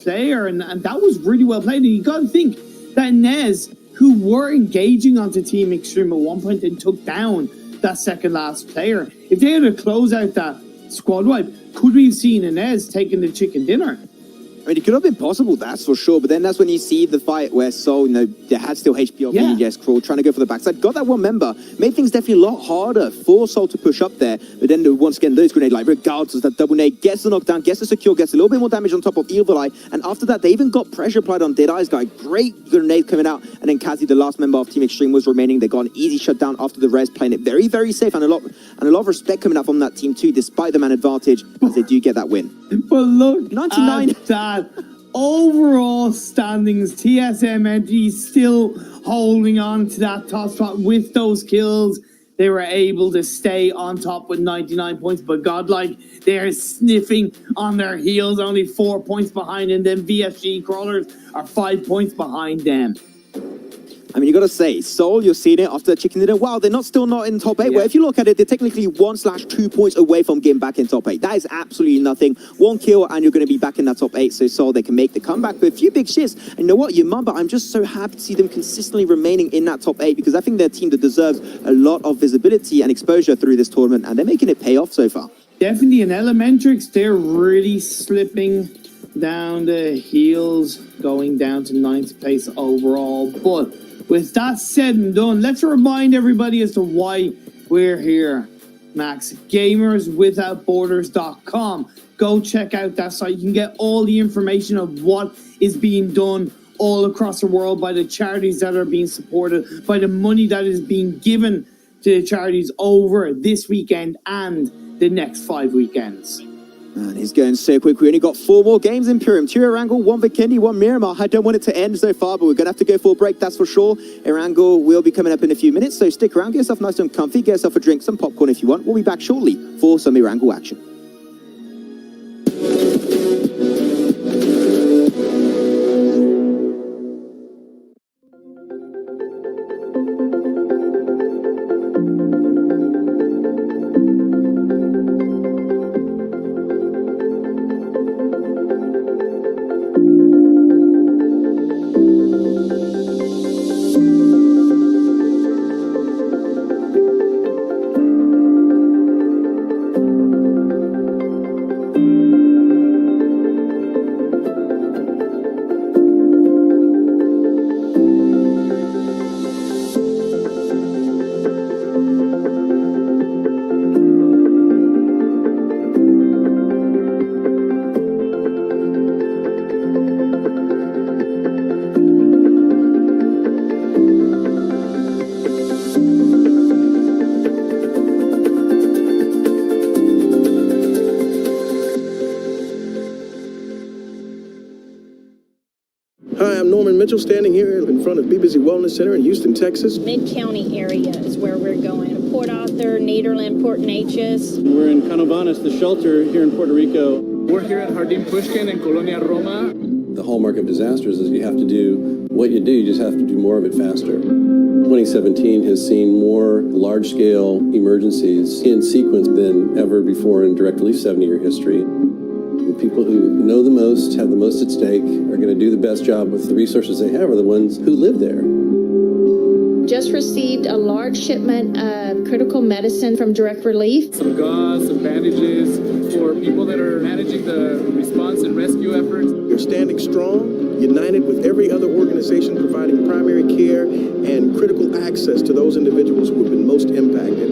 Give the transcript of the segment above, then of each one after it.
player, and that was really well played. And you got to think that Nez, who were engaging onto Team Extreme at one point and took down that second last player, if they had to close out that squad wipe, could we have seen Inez taking the chicken dinner? I mean, it could have been possible, that's for sure. But then that's when you see the fight where Sol, they had still HP off EGS Crawl, trying to go for the backside. Got that one member. Made things definitely a lot harder for Sol to push up there. But then once again, those grenade, like regardless of that double nade, gets the knockdown, gets the secure, gets a little bit more damage on top of Evil Eye. And after that, they even got pressure applied on Deadeye's guy. Great grenade coming out. And then Kazi, the last member of Team Extreme, was remaining. They got an easy shutdown after the res, playing it very, very safe. And a lot of respect coming out from that team too, despite the man advantage, as they do get that win. But look 99. at that. Overall standings, TSM Energy still holding on to that top spot with those kills. They were able to stay on top with 99 points, but godlike, they are sniffing on their heels, only 4 points behind, and then VSG Crawlers are 5 points behind them. I mean, you got to say, Sol, you're seeing it after that chicken dinner. Wow, they're still not in top 8. Well, if you look at it, they're technically 1/2 points away from getting back in top 8. That is absolutely nothing. One kill, and you're going to be back in that top 8. So Sol, they can make the comeback with a few big shifts. And you know what? Yamamba, I'm just so happy to see them consistently remaining in that top 8, because I think they're a team that deserves a lot of visibility and exposure through this tournament, and they're making it pay off so far. Definitely in Elementrix, they're really slipping down the heels, going down to 9th place overall. But with that said and done, let's remind everybody as to why we're here. Max, gamerswithoutborders.com. Go check out that site. You can get all the information of what is being done all across the world by the charities that are being supported, by the money that is being given to the charities over this weekend and the next 5 weekends. Man, he's going so quick. We only got 4 more games in Imperium. 2 Erangel, 1 Vikendi, 1 Miramar. I don't want it to end so far, but we're going to have to go for a break, that's for sure. Erangel will be coming up in a few minutes, so stick around, get yourself nice and comfy, get yourself a drink, some popcorn if you want. We'll be back shortly for some Erangel action. Mitchell standing here in front of BBC Wellness Center in Houston, Texas. Mid-County area is where we're going. Port Arthur, Nederland, Port Neches. We're in Canovanas, the shelter here in Puerto Rico. We're here at Jardín Pushkin in Colonia Roma. The hallmark of disasters is you have to do what you do, you just have to do more of it faster. 2017 has seen more large-scale emergencies in sequence than ever before in direct relief 70-year history. The people who know the most, have the most at stake, are going to do the best job with the resources they have are the ones who live there. Just received a large shipment of critical medicine from Direct Relief. Some gauze, some bandages for people that are managing the response and rescue efforts. You're standing strong, united with every other organization providing primary care and critical access to those individuals who have been most impacted.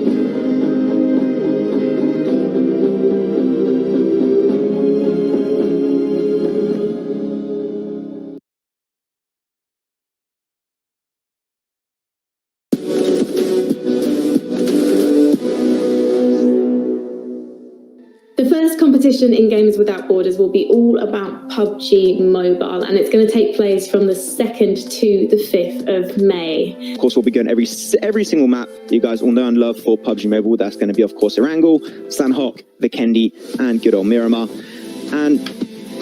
Competition in Gamers Without Borders will be all about PUBG Mobile, and it's going to take place from the 2nd to the 5th of May. Of course, we'll be going every single map you guys all know and love for PUBG Mobile. That's going to be, of course, Erangel, Sanhok, Vikendi, and good old Miramar. And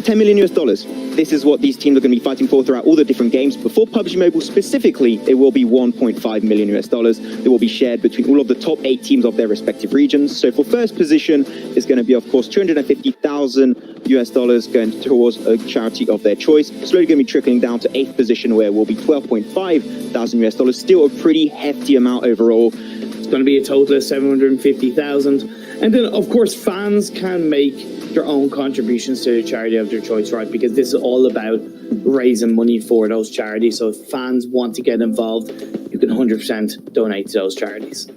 $10 million US. This is what these teams are going to be fighting for throughout all the different games. But for PUBG Mobile specifically, it will be $1.5 million US. They will be shared between all of the top 8 teams of their respective regions. So for first position, it's going to be, of course, $250,000 US going towards a charity of their choice. Slowly going to be trickling down to 8th position, where will be $12.5 thousand US. Still a pretty hefty amount overall. It's going to be a total of 750,000. And then, of course, fans can make their own contributions to the charity of their choice, right? Because this is all about raising money for those charities. So if fans want to get involved, you can 100% donate to those charities.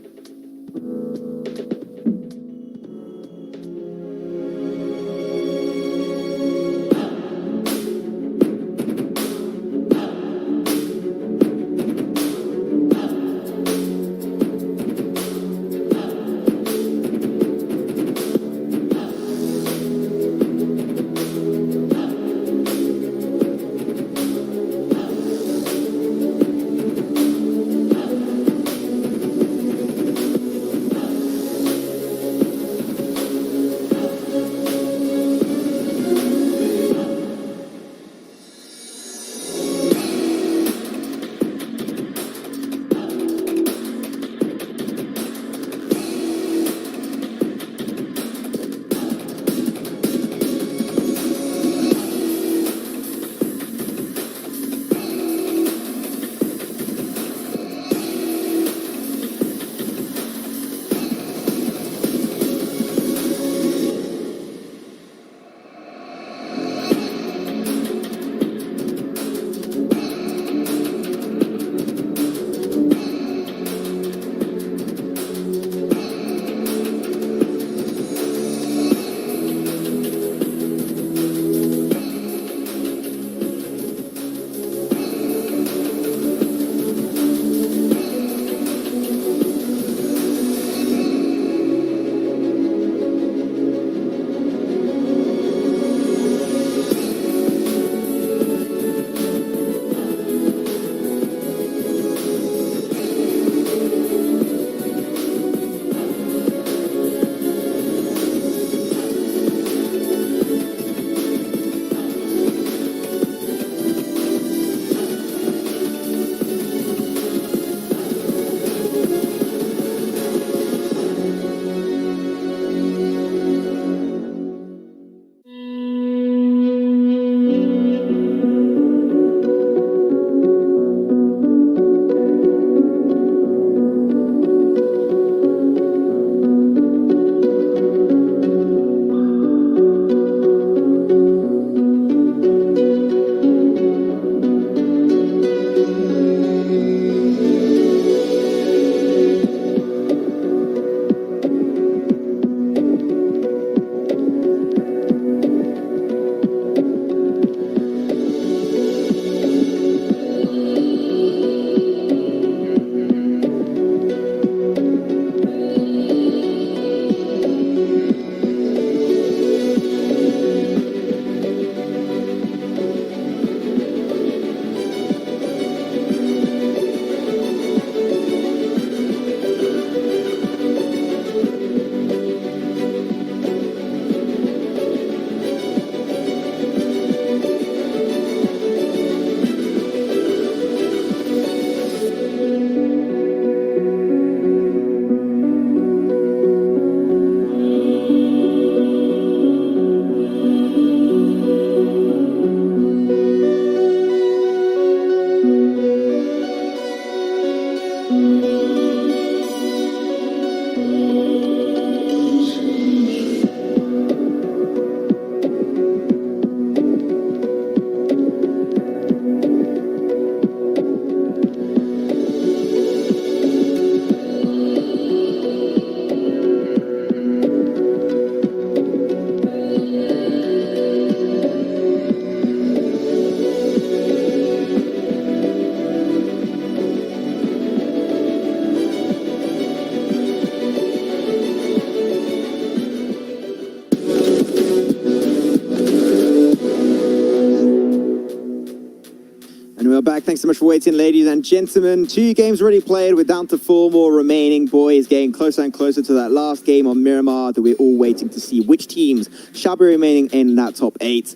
Back. Thanks so much for waiting, ladies and gentlemen. 2 games already played. We're down to 4 more remaining. Boys, getting closer and closer to that last game on Miramar that we're all waiting to see which teams shall be remaining in that top 8.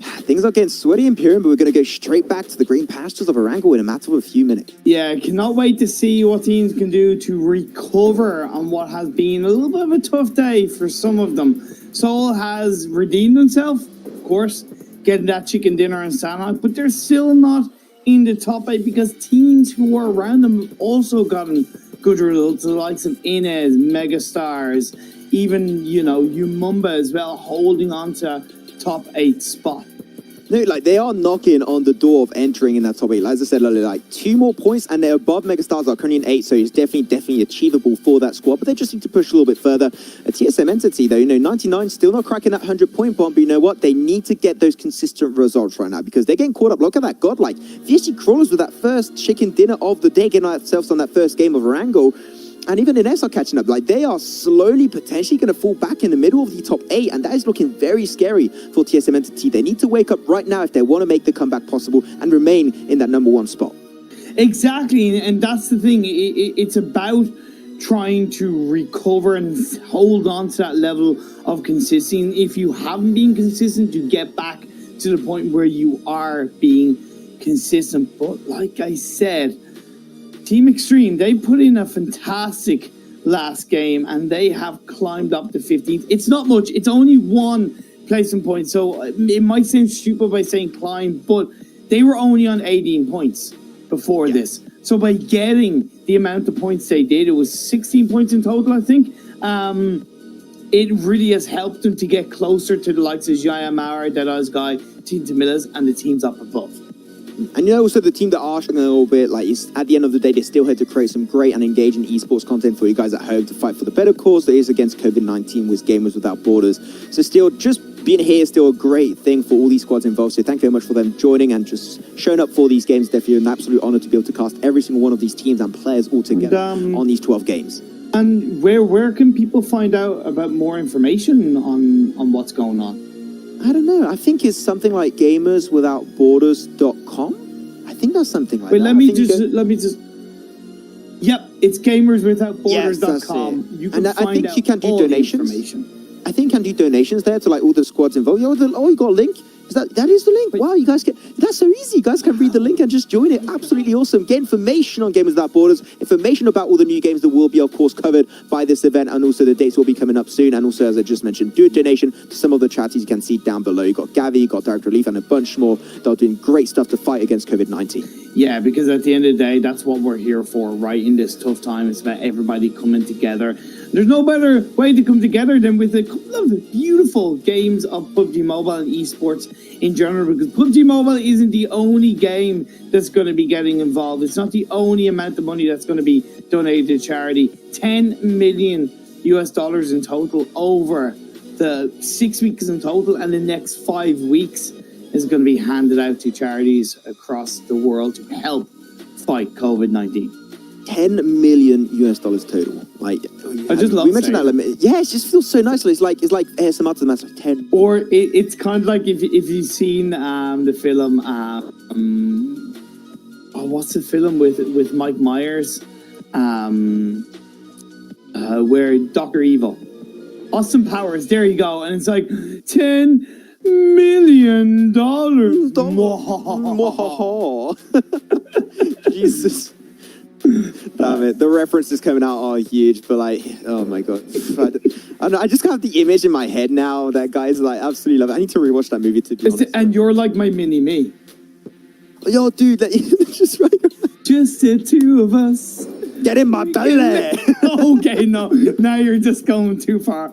Things are getting sweaty in Pyramid, but we're going to go straight back to the green pastures of Erangel in a matter of a few minutes. Yeah, cannot wait to see what teams can do to recover on what has been a little bit of a tough day for some of them. Seoul has redeemed himself, of course, getting that chicken dinner in Sanhok, but they're still not in the top 8 because teams who were around them have also gotten good results, the likes of Inez, Megastars, even, you know, Umumba as well, holding on to top 8 spot. No, like, they are knocking on the door of entering in that top 8. As I said earlier, like, 2 more points, and they're above Megastars, are currently in 8, so it's definitely achievable for that squad, but they just need to push a little bit further. A TSM entity, though, you know, 99 still not cracking that 100-point bomb, but you know what? They need to get those consistent results right now, because they're getting caught up. Look at that godlike. VSG Crawlers with that first chicken dinner of the day, getting themselves on that first game of Erangel. And even Ines are catching up. Like, they are slowly, potentially going to fall back in the middle of the top 8, and that is looking very scary for TSM Entity. They need to wake up right now if they want to make the comeback possible and remain in that #1 spot. Exactly, and that's the thing. It's about trying to recover and hold on to that level of consistency. If you haven't been consistent, to get back to the point where you are being consistent. But like I said, Team Extreme, they put in a fantastic last game and they have climbed up to 15th. It's not much. It's only 1 placement point. So it might seem stupid by saying climb, but they were only on 18 points before this. So by getting the amount of points they did, it was 16 points in total, I think. It really has helped them to get closer to the likes of Jaya Maurer, Dead-Eyes Guy, Team Tamilas, and the teams up above. And you know, also the team that are struggling a little bit, like, is, at the end of the day, they're still here to create some great and engaging esports content for you guys at home to fight for the better cause that is against COVID-19 with Gamers Without Borders. So still, just being here is still a great thing for all these squads involved. So thank you very much for them joining and just showing up for these games. Definitely an absolute honor to be able to cast every single one of these teams and players all together on these 12 games. And where can people find out about more information on what's going on? I don't know. I think it's something like gamerswithoutborders.com. I think that's something like Wait, that. let me just. Yep, it's gamerswithoutborders.com. Yes, you can and find I think out you can do all the donations. information. I think you can do donations there to like all the squads involved. Oh, you got a link? That is the link. Wow, you guys that's so easy. You guys can read the link and just join it. Absolutely awesome. Get information on Gamers Without Borders, information about all the new games that will be, of course, covered by this event, and also the dates will be coming up soon. And also, as I just mentioned, do a donation to some of the charities you can see down below. You got Gavi, you got Direct Relief, and a bunch more that are doing great stuff to fight against COVID-19. Yeah, because at the end of the day, that's what we're here for, right? In this tough time, it's about everybody coming together. There's no better way to come together than with a couple of beautiful games of PUBG Mobile and esports in general, because PUBG Mobile isn't the only game that's going to be getting involved. It's not the only amount of money that's going to be donated to charity. $10 million in total over the 6 weeks in total, and the next 5 weeks is going to be handed out to charities across the world to help fight COVID-19. $10 million total. Like, I just love we mentioned that. Yeah, it just feels so nice. It's like ASMR to the max, like 10. Or it's kind of like if you've seen the film. What's the film with Mike Myers? Where Dr. Evil, Austin Powers. There you go, and it's like $10 million. Jesus. Damn it. The references coming out are huge, but like, oh my god. I just have the image in my head now that guys like absolutely love it. I need to rewatch that movie to be honest. And you're like my mini-me. Yo, dude, just right. Just the two of us. Get in my belly. Okay, no. Now you're just going too far.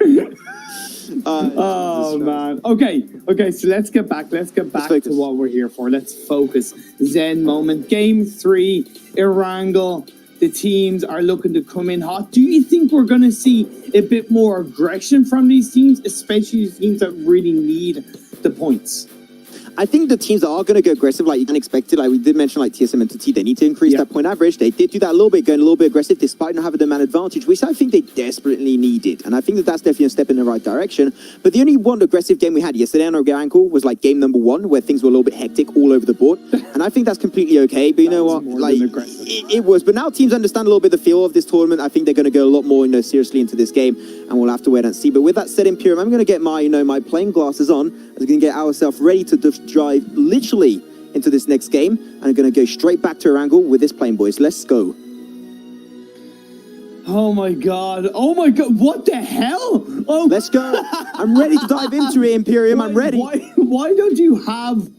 Oh man. Okay, so let's get back to what we're here for. Let's focus. Zen moment. Game 3, Erangel. The teams are looking to come in hot. Do you think we're going to see a bit more aggression from these teams, especially the teams that really need the points? I think the teams that are going to go aggressive, like unexpected, like we did mention, like TSM and TT, they need to increase that point average. They did do that a little bit, going a little bit aggressive, despite not having the man advantage, which I think they desperately needed. And I think that's definitely a step in the right direction. But the only one aggressive game we had yesterday on Erangel was like game number 1, where things were a little bit hectic all over the board. And I think that's completely okay. But you know what? Like, it was. But now teams understand a little bit the feel of this tournament. I think they're going to go a lot more, seriously into this game, and we'll have to wait and see. But with that said, Imperium, I'm going to get my, my playing glasses on. I'm going to get ourselves ready to just drive literally into this next game, and I'm going to go straight back to Erangel with this plane, boys. Let's go. Oh my god, what the hell? Oh, let's go. I'm ready to dive into it, Imperium. I'm ready. Why don't you have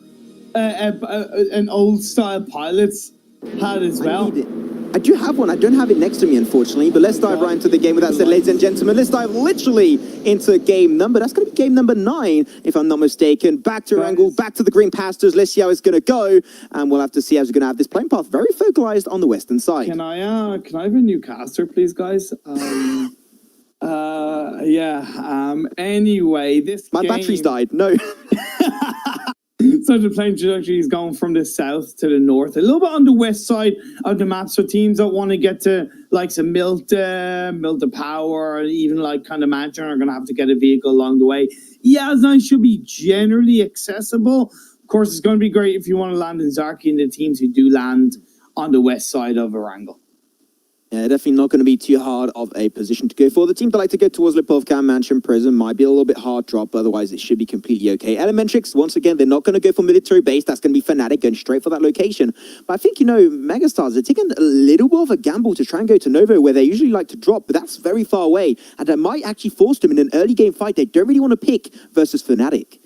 an old style pilot's hat as well? I do have one. I don't have it next to me, unfortunately. But let's dive right into the game. With that said, ladies and gentlemen, let's dive literally into game number. That's going to be game number 9, if I'm not mistaken. Back to Erangel, back to the green pastures. Let's see how it's going to go, and we'll have to see how we're going to have this plane path very focalized on the western side. Can I have a new caster, please, guys? Anyway, this my battery's died. No. So the plane trajectory is going from the south to the north, a little bit on the west side of the map. So teams that want to get to like some Milta Power, or even like kind of Mansion are going to have to get a vehicle along the way. Yazan should be generally accessible. Of course, it's going to be great if you want to land in Zarki and the teams who do land on the west side of Erangel. Yeah, definitely not going to be too hard of a position to go for. The team that like to go towards Lipovka, Mansion, Prison might be a little bit hard drop, but otherwise it should be completely okay. Elementrix, once again, they're not going to go for military base. That's going to be Fnatic going straight for that location. But I think, Megastars are taking a little bit of a gamble to try and go to Novo, where they usually like to drop, but that's very far away. And that might actually force them in an early game fight they don't really want to pick versus Fnatic.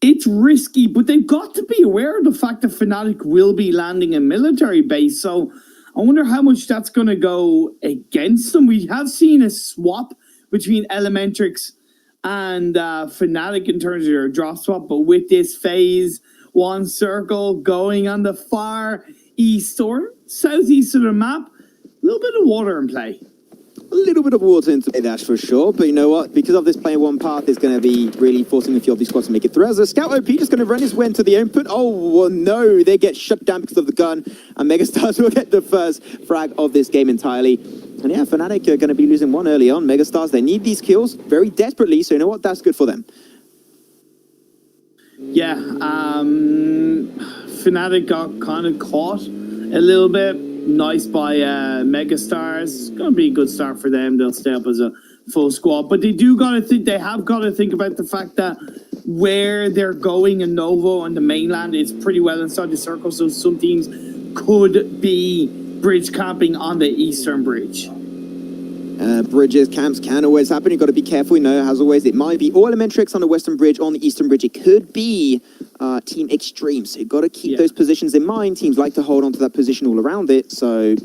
It's risky, but they've got to be aware of the fact that Fnatic will be landing a military base, so I wonder how much that's going to go against them. We have seen a swap between Elementrix and Fnatic in terms of their drop swap, but with this phase 1 circle going on the far east or southeast of the map, a little bit of water in play. A little bit of water into play, that's for sure. But you know what? Because of this plane 1 path, it's going to be really forcing a few of these squads to make it through. As a Scout OP just going to run his way into the open. Oh, well, no. They get shut down because of the gun. And Megastars will get the first frag of this game entirely. And yeah, Fnatic are going to be losing 1 early on. Megastars, they need these kills very desperately. So you know what? That's good for them. Yeah. Fnatic got kind of caught a little bit. Nice by Megastars. It's gonna be a good start for them. They'll stay up as a full squad, but they have got to think about the fact that where they're going in Novo and the mainland is pretty well inside the circle, so some teams could be bridge camping on the eastern bridge. Bridges, camps can always happen. You've got to be careful. As always, it might be all Elementrix on the western bridge. On the eastern bridge, it could be Team Extreme. So you've got to keep those positions in mind. Teams like to hold on to that position all around it. So,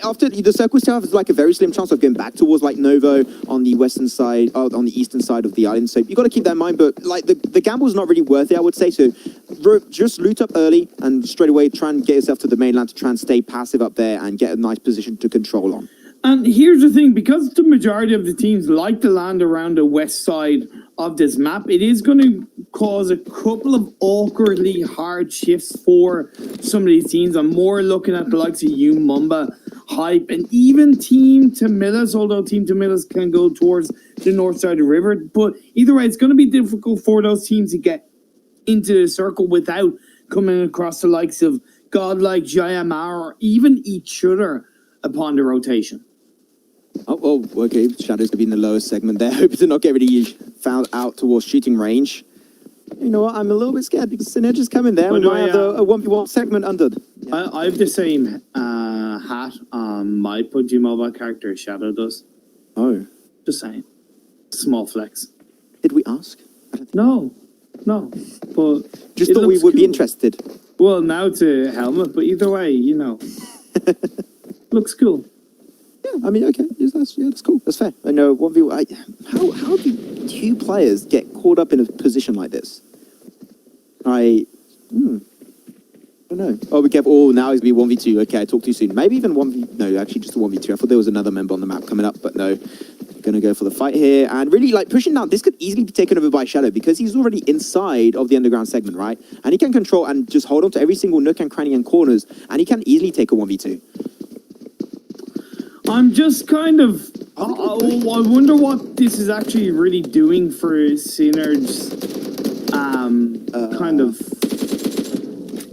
after the circle still has like a very slim chance of going back towards like Novo on the western side, on the eastern side of the island. So you've got to keep that in mind. But like the gamble is not really worth it, I would say. So just loot up early and straight away try and get yourself to the mainland to try and stay passive up there and get a nice position to control on. And here's the thing, because the majority of the teams like to land around the west side of this map, it is going to cause a couple of awkwardly hard shifts for some of these teams. I'm more looking at the likes of Mumba, Hype, and even Team Tamilus, although Team Tamilus can go towards the north side of the river. But either way, it's going to be difficult for those teams to get into the circle without coming across the likes of Godlike, Jayamar, or even each other upon the rotation. Oh, okay. Shadow's going to be in the lowest segment there. Hoping to not get really found out towards shooting range. You know what? I'm a little bit scared because Synergy's coming there. We might have a 1v1 segment under. Yeah. I have the same hat on my PUBG Mobile character as Shadow does. Oh. Just saying. Small flex. Did we ask? No. But just thought we would be interested. Well, now it's a helmet, but either way, looks cool. Yeah, I mean, okay, that's cool. That's fair. I know 1v1. How do 2 players get caught up in a position like this? I don't know. Oh, we kept. Oh, now it's be 1v2. Okay, I talked too soon. Maybe even 1v. No, actually, just a 1v2. I thought there was another member on the map coming up, but no. Going to go for the fight here and really like pushing down. This could easily be taken over by Shadow because he's already inside of the underground segment, right? And he can control and just hold on to every single nook and cranny and corners, and he can easily take a 1v2. I'm just kind of... I wonder what this is actually really doing for Synerg's kind of...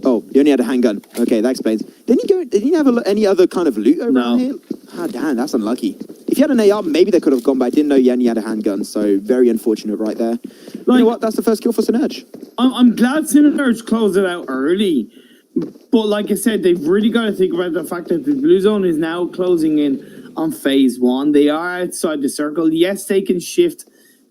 Oh, He only had a handgun. Okay, that explains. Didn't he have any other kind of loot around here? Ah, damn, that's unlucky. If he had an AR, maybe they could have gone, but I didn't know he only had a handgun, so very unfortunate right there. You know what? That's the first kill for Synerge. I'm glad Synerge closed it out early, but like I said, they've really got to think about the fact that the blue zone is now closing in on phase 1. They are outside the circle. Yes, they can shift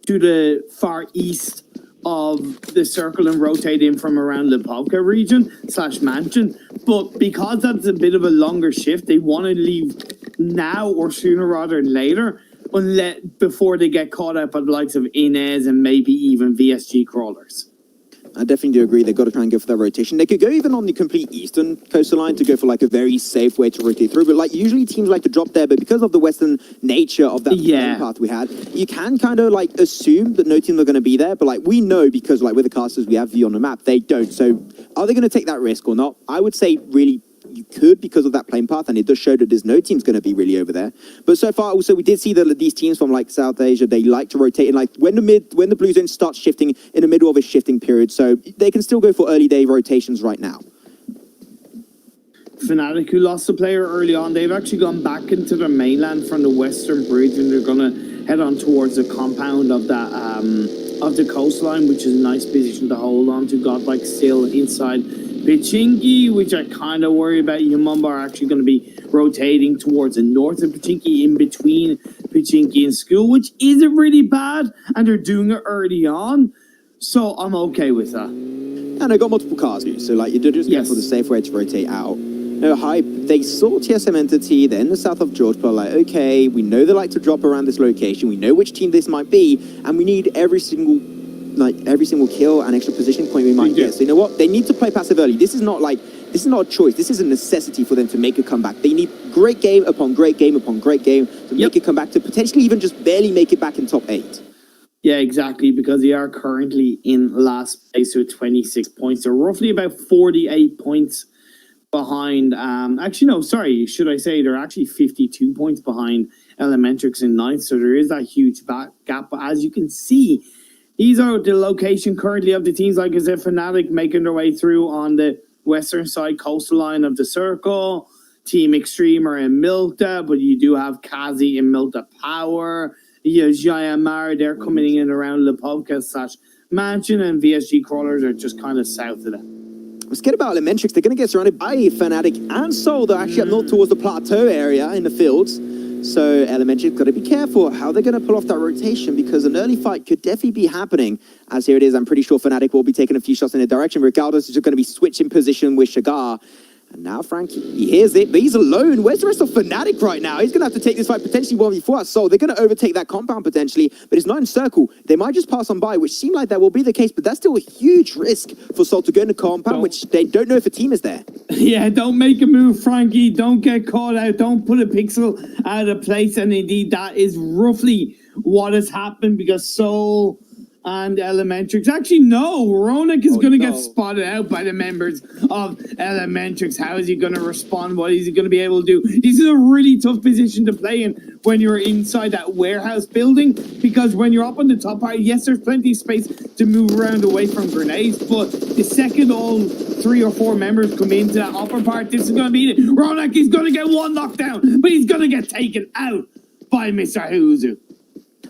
to the far east of the circle and rotate in from around Lipovka region / mansion, but because that's a bit of a longer shift, they want to leave now or sooner rather than later, before they get caught up by the likes of Inez and maybe even VSG crawlers. I definitely do agree. They've got to try and go for that rotation. They could go even on the complete eastern coastal line to go for like a very safe way to rotate through. But like usually teams like to drop there, but because of the western nature of that path we had, you can kind of like assume that no teams are going to be there. But like we know because like with the casters we have view on the map, they don't. So are they going to take that risk or not? I would say really you could because of that plane path, and it does show that there's no team's going to be really over there. But so far, also we did see that these teams from like South Asia, they like to rotate in like when the blue zone starts shifting in the middle of a shifting period, so they can still go for early day rotations right now. Fnatic, who lost a player early on, they've actually gone back into their mainland from the western bridge, and they're going to head on towards the compound of that of the coastline, which is a nice position to hold on to. Godlike still inside Pichinki, which I kind of worry about. Yamamba are actually going to be rotating towards the north of Pichinki, in between Pichinki and school, which isn't really bad, and they're doing it early on, so I'm okay with that. And they got multiple cars, so like you did just go for the safe way to rotate out. No hype. They saw TSM Entity, they're in the south of George, but like, okay, we know they like to drop around this location, we know which team this might be, and we need every single kill and extra position point we might get. So you know what? They need to play passive early. This is not a choice. This is a necessity for them to make a comeback. They need great game upon great game upon great game to make a comeback, to potentially even just barely make it back in top 8. Yeah, exactly, because they are currently in last place with 26 points. They're roughly about 48 points behind. Actually, no, sorry, should I say they're actually 52 points behind Elementrix in 9th, so there is that huge gap. But as you can see, these are the location currently of the teams. Like I said, Fnatic making their way through on the western side coastal line of the circle. Team Extreme are in Milta, but you do have Kazi in Milta Power. You have Jayamar, they're coming in around Lipovka / Mansion, and VSG Crawlers are just kind of south of them. Let's get about Elementrix. They're going to get surrounded by Fnatic and Soul. They're actually up north towards the plateau area in the fields. So Elementrix got to be careful how they're going to pull off that rotation, because an early fight could definitely be happening. As here it is, I'm pretty sure Fnatic will be taking a few shots in their direction. Regardless, he's just going to be switching position with Shagar. And now Frankie, he hears it, but he's alone. Where's the rest of Fnatic right now? He's going to have to take this fight potentially 1v4. So they're going to overtake that compound potentially, but it's not in circle. They might just pass on by, which seemed like that will be the case, but that's still a huge risk for Sol to go in the compound, which they don't know if a team is there. Yeah, don't make a move, Frankie. Don't get caught out. Don't put a pixel out of place. And indeed, that is roughly what has happened, because Sol and Elementrix. Actually, no, Ronak is going to get spotted out by the members of Elementrix. How is he going to respond? What is he going to be able to do? This is a really tough position to play in when you're inside that warehouse building, because when you're up on the top part, yes, there's plenty of space to move around away from grenades, but the second all 3 or 4 members come into that upper part, this is going to be it. Ronak is going to get one knockdown, but he's going to get taken out by Mr. Huzu.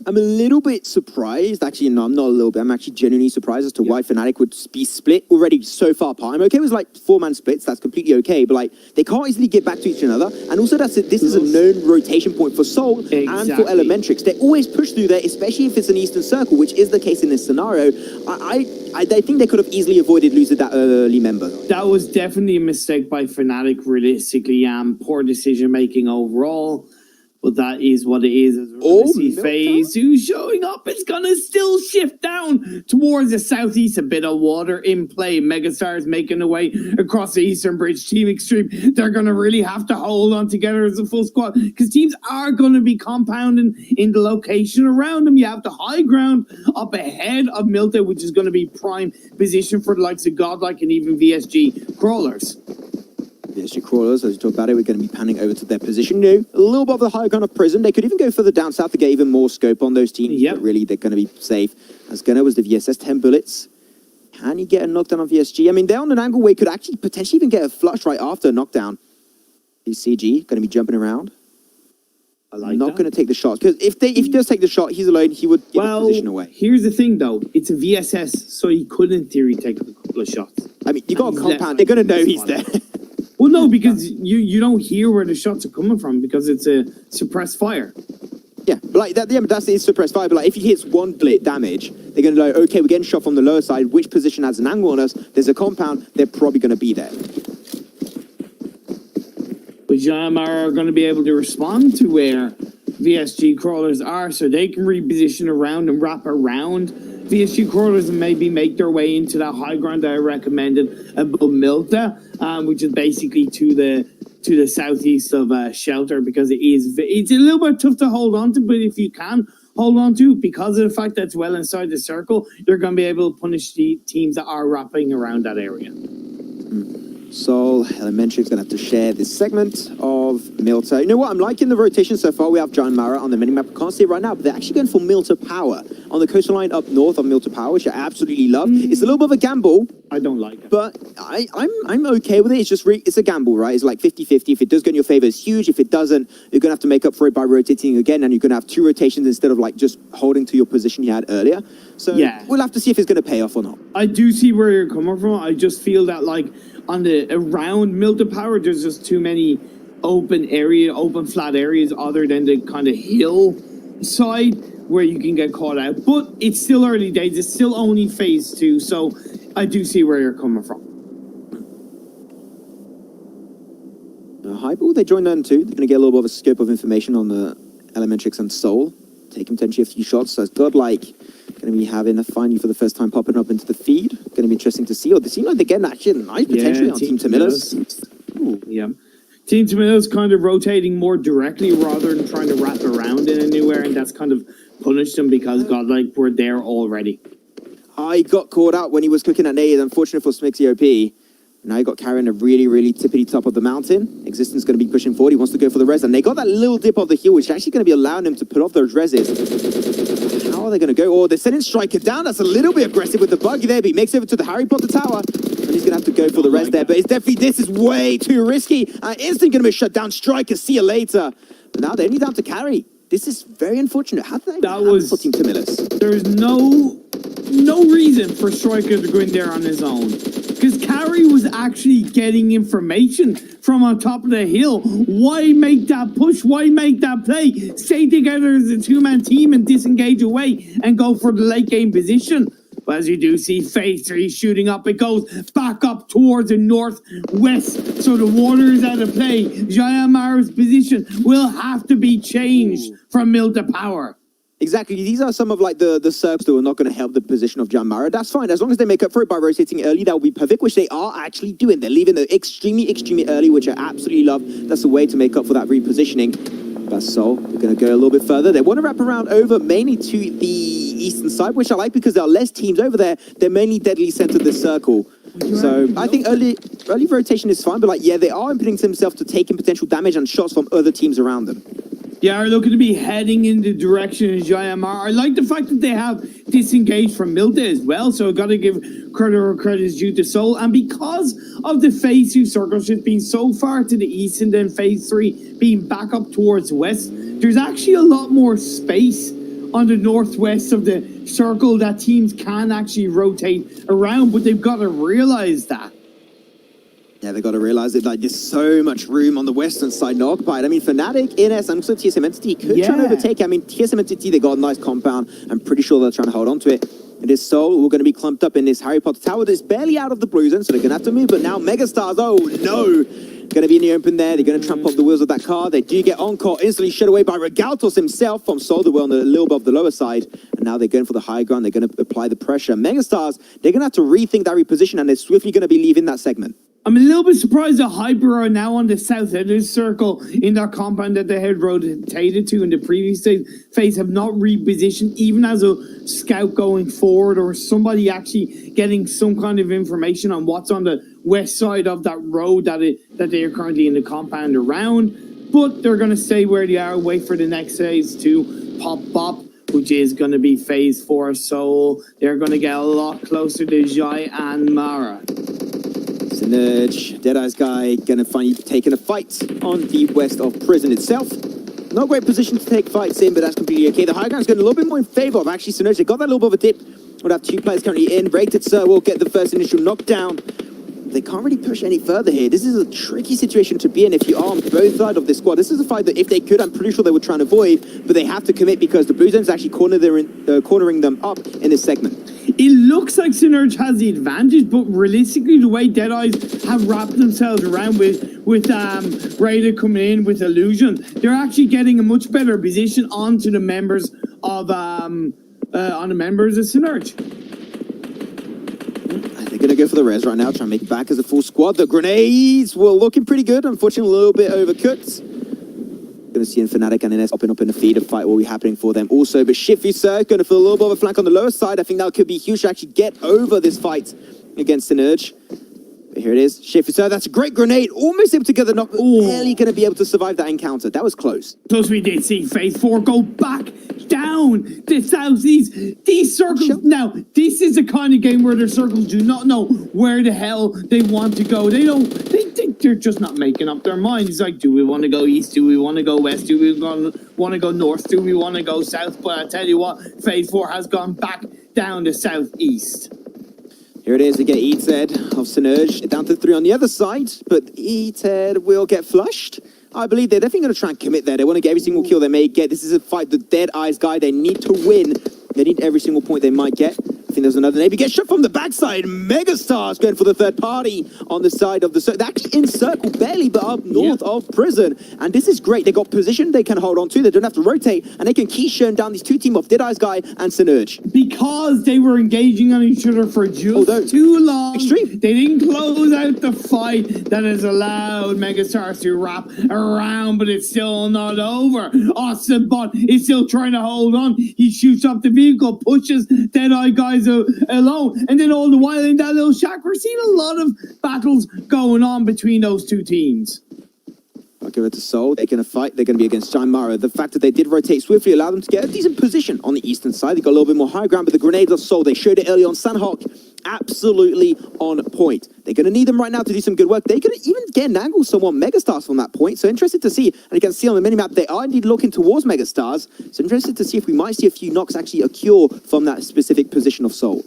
I'm a little bit surprised. Actually, no, I'm not a little bit. I'm actually genuinely surprised as to why Fnatic would be split already so far apart. I'm okay with like 4-man splits. That's completely okay. But like, they can't easily get back to each other. And also, this is a known rotation point for Sol and for Elementrix. They always push through there, especially if it's an Eastern Circle, which is the case in this scenario. I think they could have easily avoided losing that early member. That was definitely a mistake by Fnatic, realistically. Poor decision making overall. But that is what it is. As we're see FaZe, who's showing up, it's going to still shift down towards the southeast. A bit of water in play. Megastars making their way across the eastern bridge. Team Extreme, they're going to really have to hold on together as a full squad, because teams are going to be compounding in the location around them. You have the high ground up ahead of Milta, which is going to be prime position for the likes of Godlike and even VSG Crawlers. VSG Crawlers, as you talk about it, we're going to be panning over to their position now. A little bit of the high ground of Prison. They could even go further down south to get even more scope on those teams. But really, they're going to be safe. As Gunner was the VSS 10 bullets. Can he get a knockdown on VSG? I mean, they're on an angle where he could actually potentially even get a flush right after a knockdown. He's CG, going to be jumping around. I like Not that. going to take the shot. Because if he does take the shot, he's alone, he would give the position away. Here's the thing, though. It's a VSS, so he could, in theory, take a couple of shots. I mean, you got a compound. left. They're going to know he's there. Well, no, because you don't hear where the shots are coming from because it's a suppressed fire. Yeah, but like that. Yeah, but that's his suppressed fire. But like, if he hits one blit damage, they're going to know, okay, we're getting shot from the lower side. Which position has an angle on us? There's a compound. They're probably going to be there. But Jamar are going to be able to respond to where VSG crawlers are, so they can reposition around and wrap around VSG crawlers and maybe make their way into that high ground that I recommended above Milta, which is basically to the southeast of Shelter, because it's a little bit tough to hold on to, but if you can hold on to, because of the fact that it's well inside the circle, you're going to be able to punish the teams that are wrapping around that area. So Elementric's going to have to share this segment of Milta. You know what? I'm liking the rotation so far. We have John Mara on the minimap. I can't see it right now, but they're actually going for Milta Power on the coastal line up north of Milta Power, which I absolutely love. It's a little bit of a gamble. I don't like it. But I'm okay with it. It's just it's a gamble, right? It's like 50-50. If it does go in your favor, it's huge. If it doesn't, you're going to have to make up for it by rotating again, and you're going to have 2 rotations instead of like just holding to your position you had earlier. So yeah, we'll have to see if it's going to pay off or not. I do see where you're coming from. I just feel that like on the around Milta Power, there's just too many open flat areas other than the kind of hill side where you can get caught out. But it's still early days. It's still only phase 2. So I do see where you're coming from. Hyper, they join them too. They're going to get a little bit of a scope of information on the Elementrix and Soul. Taking potentially a few shots. So it's Godlike going to be having a finally for the first time popping up into the feed. Going to be interesting to see. Or they seem like they're getting actually nice potentially on Team Tomatoes. Yeah. Team Tomatoes kind of rotating more directly rather than trying to wrap around in a new area, and that's kind of punished them because Godlike were there already. I got caught out when he was cooking at nade. Unfortunate for Smixy OP. Now he got carrying a really, really tippity top of the mountain. Existence going to be pushing forward. He wants to go for the res, and they got that little dip of the hill, which is actually going to be allowing him to put off those reses. How are they going to go? Oh, they're sending Striker down. That's a little bit aggressive with the buggy there, but he makes it over to the Harry Potter Tower, and he's going to have to go for the res there. But it's definitely, this is way too risky. Instant going to be shut down. Striker, see you later. But now they're only down to carry. This is very unfortunate. How did they for Team Timidus? There's no reason for Striker to go in there on his own. Because Carrie was actually getting information from on top of the hill. Why make that push? Why make that play? Stay together as a 2-man team and disengage away and go for the late game position. But as you do see, phase 3 shooting up. It goes back up towards the northwest. So the water is out of play. Jayamar's position will have to be changed from Milta Power. Exactly. These are some of like the Serbs that are not going to help the position of Jamara. That's fine. As long as they make up for it by rotating early, that will be perfect, which they are actually doing. They're leaving it extremely, extremely early, which I absolutely love. That's a way to make up for that repositioning. That's so. We're going to go a little bit further. They want to wrap around over mainly to the eastern side, which I like because there are less teams over there. They're mainly deadly centered this circle. So I think early rotation is fine, but like, yeah, they are opening themselves to taking potential damage and shots from other teams around them. Yeah, are looking to be heading in the direction of Jayamar. I like the fact that they have disengaged from Milta as well, so I've got to give credit where credit is due to Soul. And because of the phase 2 circle shift being so far to the east and then phase 3 being back up towards west, there's actually a lot more space on the northwest of the circle that teams can actually rotate around, but they've got to realize that. Yeah, they got to realize that like there's so much room on the western side not occupied. I mean, Fnatic, NS, and also TSM Entity could try to overtake. I mean, TSM Entity, they got a nice compound. I'm pretty sure they're trying to hold on to it. It is Soul. We're going to be clumped up in this Harry Potter Tower that's barely out of the blue zone, so they're going to have to move. But now Megastars, oh no! Going to be in the open there. They're going to tramp off the wheels of that car. They do get encore instantly shut away by Regaltos himself from Soul. They were on a little bit of the lower side. And now they're going for the high ground. They're going to apply the pressure. Megastars, they're going to have to rethink that reposition, and they're swiftly going to be leaving that segment. I'm a little bit surprised that Hyper are now on the south end of the circle in that compound that they had rotated to in the previous phase, have not repositioned, even as a scout going forward or somebody actually getting some kind of information on what's on the west side of that road that they are currently in the compound around. But they're going to stay where they are, wait for the next phase to pop up. which is going to be phase 4 Seoul. They're going to get a lot closer to Jai and Mara. Synerge, Deadeye's guy, going to finally taking a fight on the west of prison itself. Not a great position to take fights in, but that's completely okay. The high ground's going a little bit more in favor of actually Synerge. They got that little bit of a dip. We'll have 2 players currently in. Rated Sir will get the first initial knockdown. They can't really push any further here. This is a tricky situation to be in if you are on both sides of this squad. This is a fight that if they could, I'm pretty sure they would try and avoid, but they have to commit because the Blue Zone's actually cornering them up in this segment. It looks like Synerge has the advantage, but realistically, the way Deadeyes have wrapped themselves around with Raider coming in with Illusion, they're actually getting a much better position onto the members of Synerge. They're going to go for the res right now, try and make it back as a full squad. The grenades were looking pretty good. Unfortunately, a little bit overcooked. Going to see Fnatic and NS up in the feed. A fight will be happening for them also. But Shifu Sir going to feel a little bit of a flank on the lower side. I think that could be huge to actually get over this fight against Synerge. But here it is. Shifu Sir, that's a great grenade. Almost able to get the knock, but barely going to be able to survive that encounter. That was close. Plus, we did see phase 4 go back down the southeast. These circles, now, this is the kind of game where their circles do not know where the hell they want to go. They don't, they're just not making up their minds. It's like, do we want to go east? Do we want to go west? Do we want to go north? Do we want to go south? But I tell you what, phase 4 has gone back down to southeast. Here it is, we get Eated of Synerge down to 3 on the other side, but Eated will get flushed. I believe they're definitely going to try and commit there. They want to get every single kill they may get. This is a fight, the Deadeye's guy, they need to win. They need every single point they might get. I think there's another name. He gets shot from the backside. Megastars going for the third party on the side of the circle. They're actually in circle, barely, but up north of prison. And this is great. They got position they can hold on to. They don't have to rotate. And they can keyshun down these 2 team of Deadeye's guy and Synerge. Because they were engaging on each other for just too long. Extreme. They didn't close out the fight that has allowed Megastars to wrap around, but it's still not over. Austin Bot is still trying to hold on. He shoots up the vehicle, pushes Deadeye guys alone, and then all the while in that little shack, we're seeing a lot of battles going on between those 2 teams. I'll give it to Seoul. They're going to fight. They're going to be against Mara. The fact that they did rotate swiftly allowed them to get a decent position on the eastern side. They got a little bit more high ground, but the grenades of Seoul, they showed it early on. Sandhawk, absolutely on point. They're going to need them right now to do some good work. They could even get an angle somewhat Megastars from that point. So interested to see. And you can see on the minimap, they are indeed looking towards Megastars. So interested to see if we might see a few knocks actually occur from that specific position of Seoul.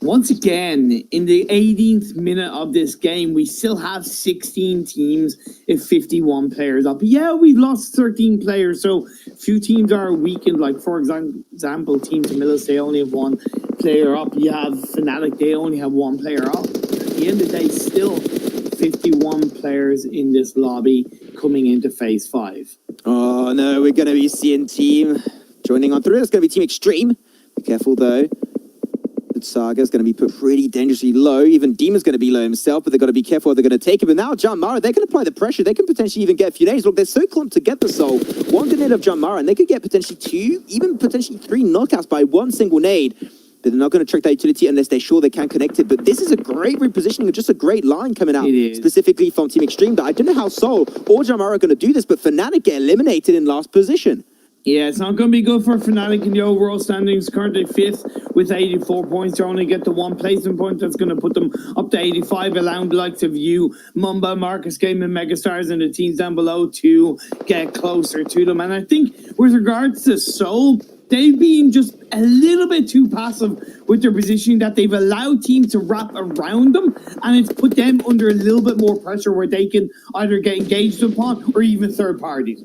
Once again, in the 18th minute of this game, we still have 16 teams and 51 players up. Yeah, we've lost 13 players, so few teams are weakened. Like, for example, Team Tamilus, they only have 1 player up. You have Fnatic, they only have 1 player up. At the end of the day, still 51 players in this lobby coming into phase 5. Oh, no, we're going to be seeing team joining on through. It's going to be Team Extreme. Be careful, though. Saga's going to be put pretty dangerously low. Even Demon's going to be low himself, but they've got to be careful. They're going to take him. But now Mara, they can apply the pressure. They can potentially even get a few nades. Look, they're so clumped together, Soul. 1 grenade of Mara, and they could get potentially 2, even potentially 3 knockouts by 1 single nade. But they're not going to trick that utility unless they're sure they can connect it. But this is a great repositioning and just a great line coming out, specifically from Team Extreme. But I don't know how Soul or Mara are going to do this, but Fnatic get eliminated in last position. Yeah, it's not going to be good for Fnatic in the overall standings. Currently 5th with 84 points. They only get the 1 placement point. That's going to put them up to 85, allowing the likes of you, Mumba, Marcus Game, and Megastars, and the teams down below to get closer to them. And I think with regards to Seoul, they've been just a little bit too passive with their positioning, that they've allowed teams to wrap around them, and it's put them under a little bit more pressure where they can either get engaged upon or even third parties.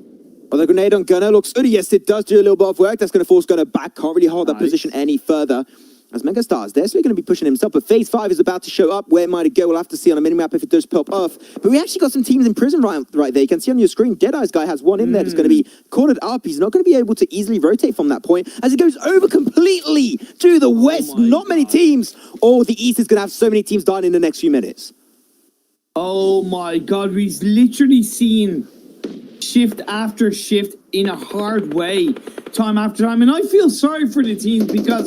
Well, the grenade on Gunner looks good. Yes, it does do a little bit of work. That's going to force Gunner back. Can't really hold that position any further. As Megastars, they're still going to be pushing himself. But phase 5 is about to show up. Where might it go? We'll have to see on a minimap if it does pop off. But we actually got some teams in prison right there. You can see on your screen, Deadeye's guy has 1 in there that's going to be cornered up. He's not going to be able to easily rotate from that point as it goes over completely to the west. Not many teams. Oh, the east is going to have so many teams dying in the next few minutes. Oh my God, we've literally seen shift after shift in a hard way, time after time. And I feel sorry for the teams because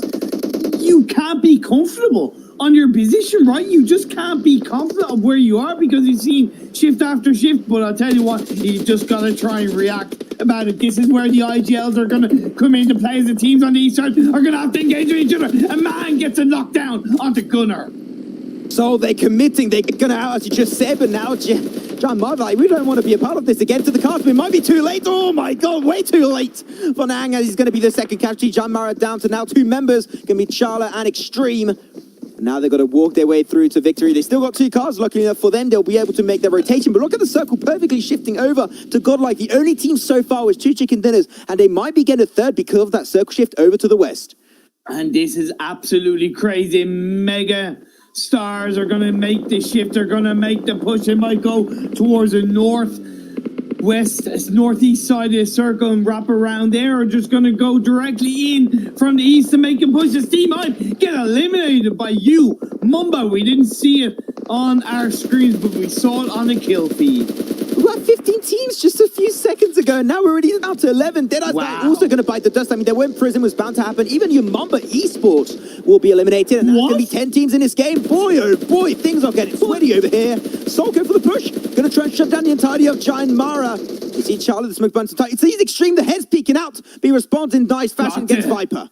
you can't be comfortable on your position, right? You just can't be confident of where you are because you've seen shift after shift. But I'll tell you what, you just got to try and react about it. This is where the IGLs are going to come into play, as the teams on the east side are going to have to engage with each other. A man gets a knockdown onto Gunnar. So they're committing, they're going to, as you just said, but now John Mara, like, we don't want to be a part of this again to the cast, but it might be too late. Oh my god, way too late for Nang, as he's going to be the second casualty. John Mara down to now 2 members, going to be Charla and Extreme. And now they've got to walk their way through to victory. They still got 2 cars. Luckily enough for them, they'll be able to make their rotation. But look at the circle perfectly shifting over to Godlike. The only team so far was 2 chicken dinners, and they might be getting a third because of that circle shift over to the west. And this is absolutely crazy. Mega Stars are going to make the shift. They're going to make the push. They might go towards the northeast side of the circle and wrap around there, or just going to go directly in from the east to make a push. The team might get eliminated by you, Mumba. We didn't see it on our screens, but we saw it on the kill feed. We had 15 teams just a few seconds ago, and now we're already down to 11. Dead Eyes also going to bite the dust. I mean, there went Prism was bound to happen. Even your Mamba Esports will be eliminated, and there's going to be 10 teams in this game. Boy, oh boy, things are getting sweaty over here. Soul go for the push. Going to try and shut down the entirety of Giant Mara. You see Charlie, the smoke buns tight. It's Extreme, the head's peeking out. But he responds in nice fashion against Viper.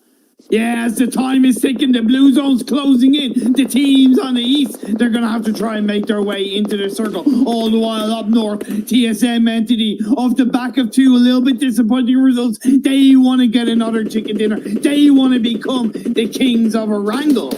Yeah, as the time is ticking, the blue zone's closing in. The teams on the east, they're going to have to try and make their way into the circle. All the while up north, TSM Entity, off the back of 2 a little bit disappointing results. They want to get another chicken dinner. They want to become the kings of Erangel.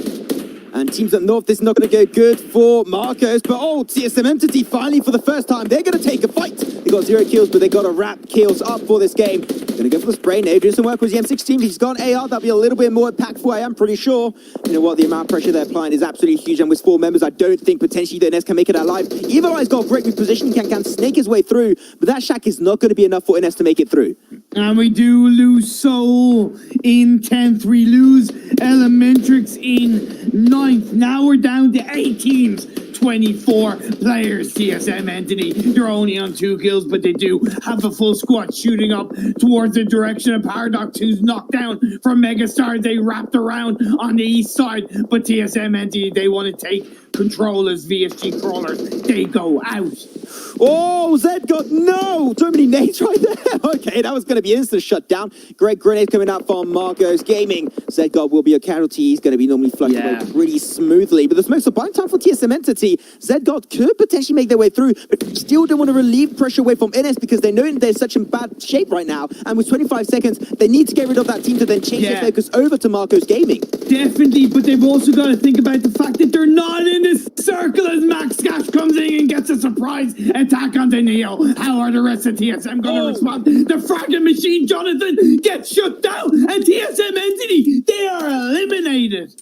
And teams up north, this is not going to go good for Marcos. But TSM Entity finally for the first time, they're going to take a fight. They got 0 kills, but they got to wrap kills up for this game. Going to go for the spray. Now doing some work with the M16. He's got AR. That'll be a little bit more impactful, I am pretty sure. You know what? The amount of pressure they're applying is absolutely huge. And with 4 members, I don't think potentially the NS can make it alive. Evil Eye's got a great reposition. Can snake his way through. But that shack is not going to be enough for NS to make it through. And we do lose Soul in 10th. We lose Elementrix in 9th. Now we're down to 8 teams. 24 players. TSM Entity, they're only on 2 kills, but they do have a full squad shooting up towards the direction of Paradox, who's knocked down from Megastar. They wrapped around on the east side, but TSM Entity, they want to take control as VSG crawlers. They go out. Oh, Zed got no! Too many nades right there. Okay, that was going to be instant shutdown. Great grenade coming out from Marcos Gaming. Zed God will be a casualty. He's going to be normally flushed away pretty smoothly. But the smoke's a buying time for TSM Entity. Zed God could potentially make their way through, but still don't want to relieve pressure away from NS because they know they're such in bad shape right now. And with 25 seconds, they need to get rid of that team to then change their focus over to Marcos Gaming. Definitely, but they've also got to think about the fact that they're not in this circle as Max Cash comes in and gets a surprise attack onto Neo. How are the rest of TSM going to respond? The fragging machine, Jonathan, gets shut down, and TSM Entity, they are eliminated.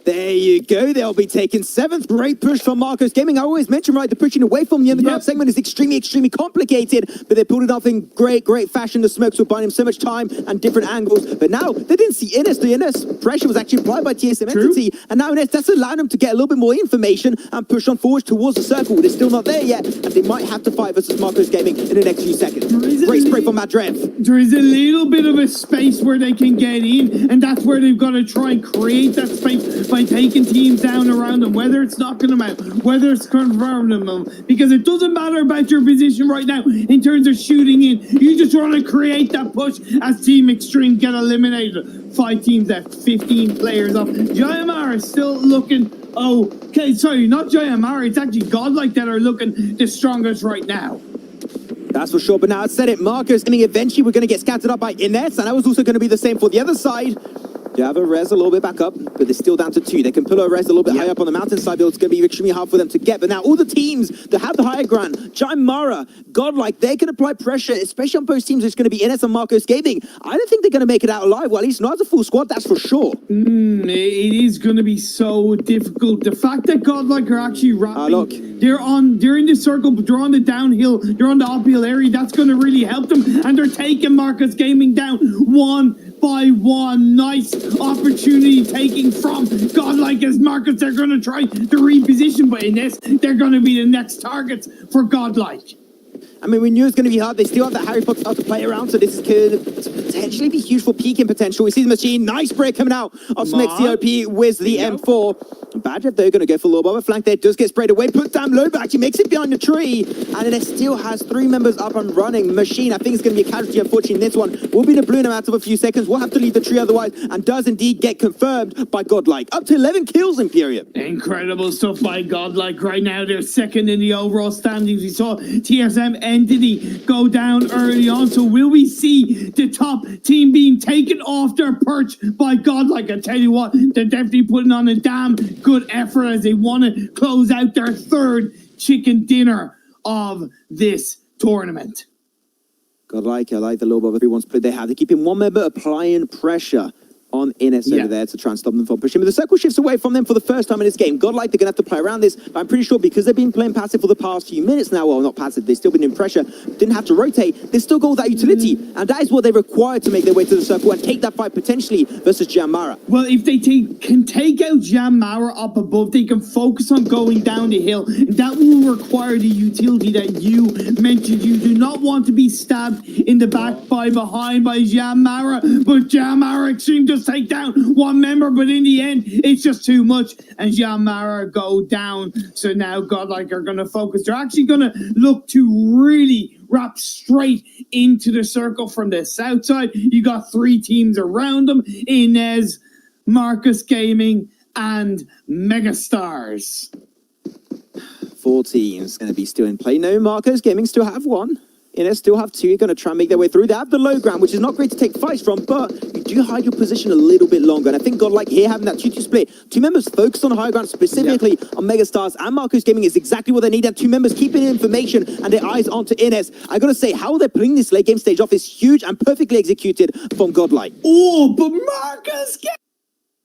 There you go. They'll be taking 7th. Great push from Marcos Gaming. I always mention, right, the pushing away from the underground segment is extremely, extremely complicated, but they pulled it off in great, great fashion. The smokes were buying him so much time and different angles, but now they didn't see Ines. The Ines pressure was actually applied by TSM Entity, and now Ines, that's allowed them to get a little bit more information and push on forward towards the circle. They're still not there yet, and they might have to fight versus Marcos Gaming in the next few seconds. Great spray from Madrev. There is a little bit of a space where they can get in, and that's where they've got to try and create that space by taking teams down around them, whether it's knocking them out, whether it's confirming them, because it doesn't matter about your position right now in terms of shooting in. You just want to create that push as Team Extreme get eliminated. 5 teams left, 15 players up. Jayamara is still looking, sorry, not Jayamara, it's actually Godlike that are looking the strongest right now. That's for sure, but now I said it, Marcos, I mean, eventually we're going to get scattered up by Ines, and that was also going to be the same for the other side. They have a res a little bit back up, but they're still down to 2. They can pull a res a little bit high up on the mountainside, but it's going to be extremely hard for them to get. But now all the teams that have the higher ground, Giant Mara, Godlike, they can apply pressure, especially on both teams. It's going to be Ines and Marcos Gaming. I don't think they're going to make it out alive. Well, at least not as a full squad, that's for sure. It is going to be so difficult. The fact that Godlike are actually wrapping, they're in the circle, but they're on the downhill, they're on the uphill area. That's going to really help them, and they're taking Marcos Gaming down 1 by 1. Nice opportunity taking from Godlike as Marcos. They're going to try to reposition, but in this, they're going to be the next targets for Godlike. I mean, we knew it was going to be hard. They still have that Harry Potter to play around, so this could potentially be huge for peaking potential. We see the machine. Nice break coming out of Smex COP with the M4. Badger, though, going to go for a little bit of a flank there. Does get sprayed away. Put down low back. He makes it behind the tree. And then it still has 3 members up and running. Machine, I think it's going to be a casualty, unfortunately, in this one. Will be the blue no matter of a few seconds. We'll have to leave the tree otherwise. And does indeed get confirmed by Godlike. Up to 11 kills, Imperium. Incredible stuff by Godlike. Right now, they're second in the overall standings. We saw TSM Entity go down early on. So will we see the top team being taken off their perch by Godlike? I tell you what, they're definitely putting on a damn good effort as they want to close out their 3rd chicken dinner of this tournament. Godlike, I like the little bit of everyone's play they have. They're keeping 1 member applying pressure on Ines over there to try and stop them from pushing. But the circle shifts away from them for the first time in this game. Godlike, they're going to have to play around this. But I'm pretty sure because they've been playing passive for the past few minutes now, well, not passive, they've still been in pressure, didn't have to rotate, they still got all that utility. And that is what they require to make their way to the circle and take that fight potentially versus Jamara. Well, if they can take out Jamara up above, they can focus on going down the hill. And that will require the utility that you mentioned. You do not want to be stabbed in the back by behind by Jamara, but Jamara Extreme just take down 1 member, but in the end, it's just too much, and Jamara go down. So now Godlike are going to focus. They're actually going to look to really wrap straight into the circle from the south side. You got 3 teams around them: Inez, Marcus Gaming, and Megastars. 4 teams going to be still in play. No, Marcos Gaming still have 1. Inez still have 2, going to try and make their way through. They have the low ground, which is not great to take fights from, but you do hide your position a little bit longer. And I think Godlike here having that 2-2 split, 2 members focused on high ground, specifically on Megastars and Marcos Gaming is exactly what they need. And 2 members keeping information and their eyes onto Inez. I got to say, how they're putting this late game stage off is huge and perfectly executed from Godlike. Oh, but Marcus Gaming,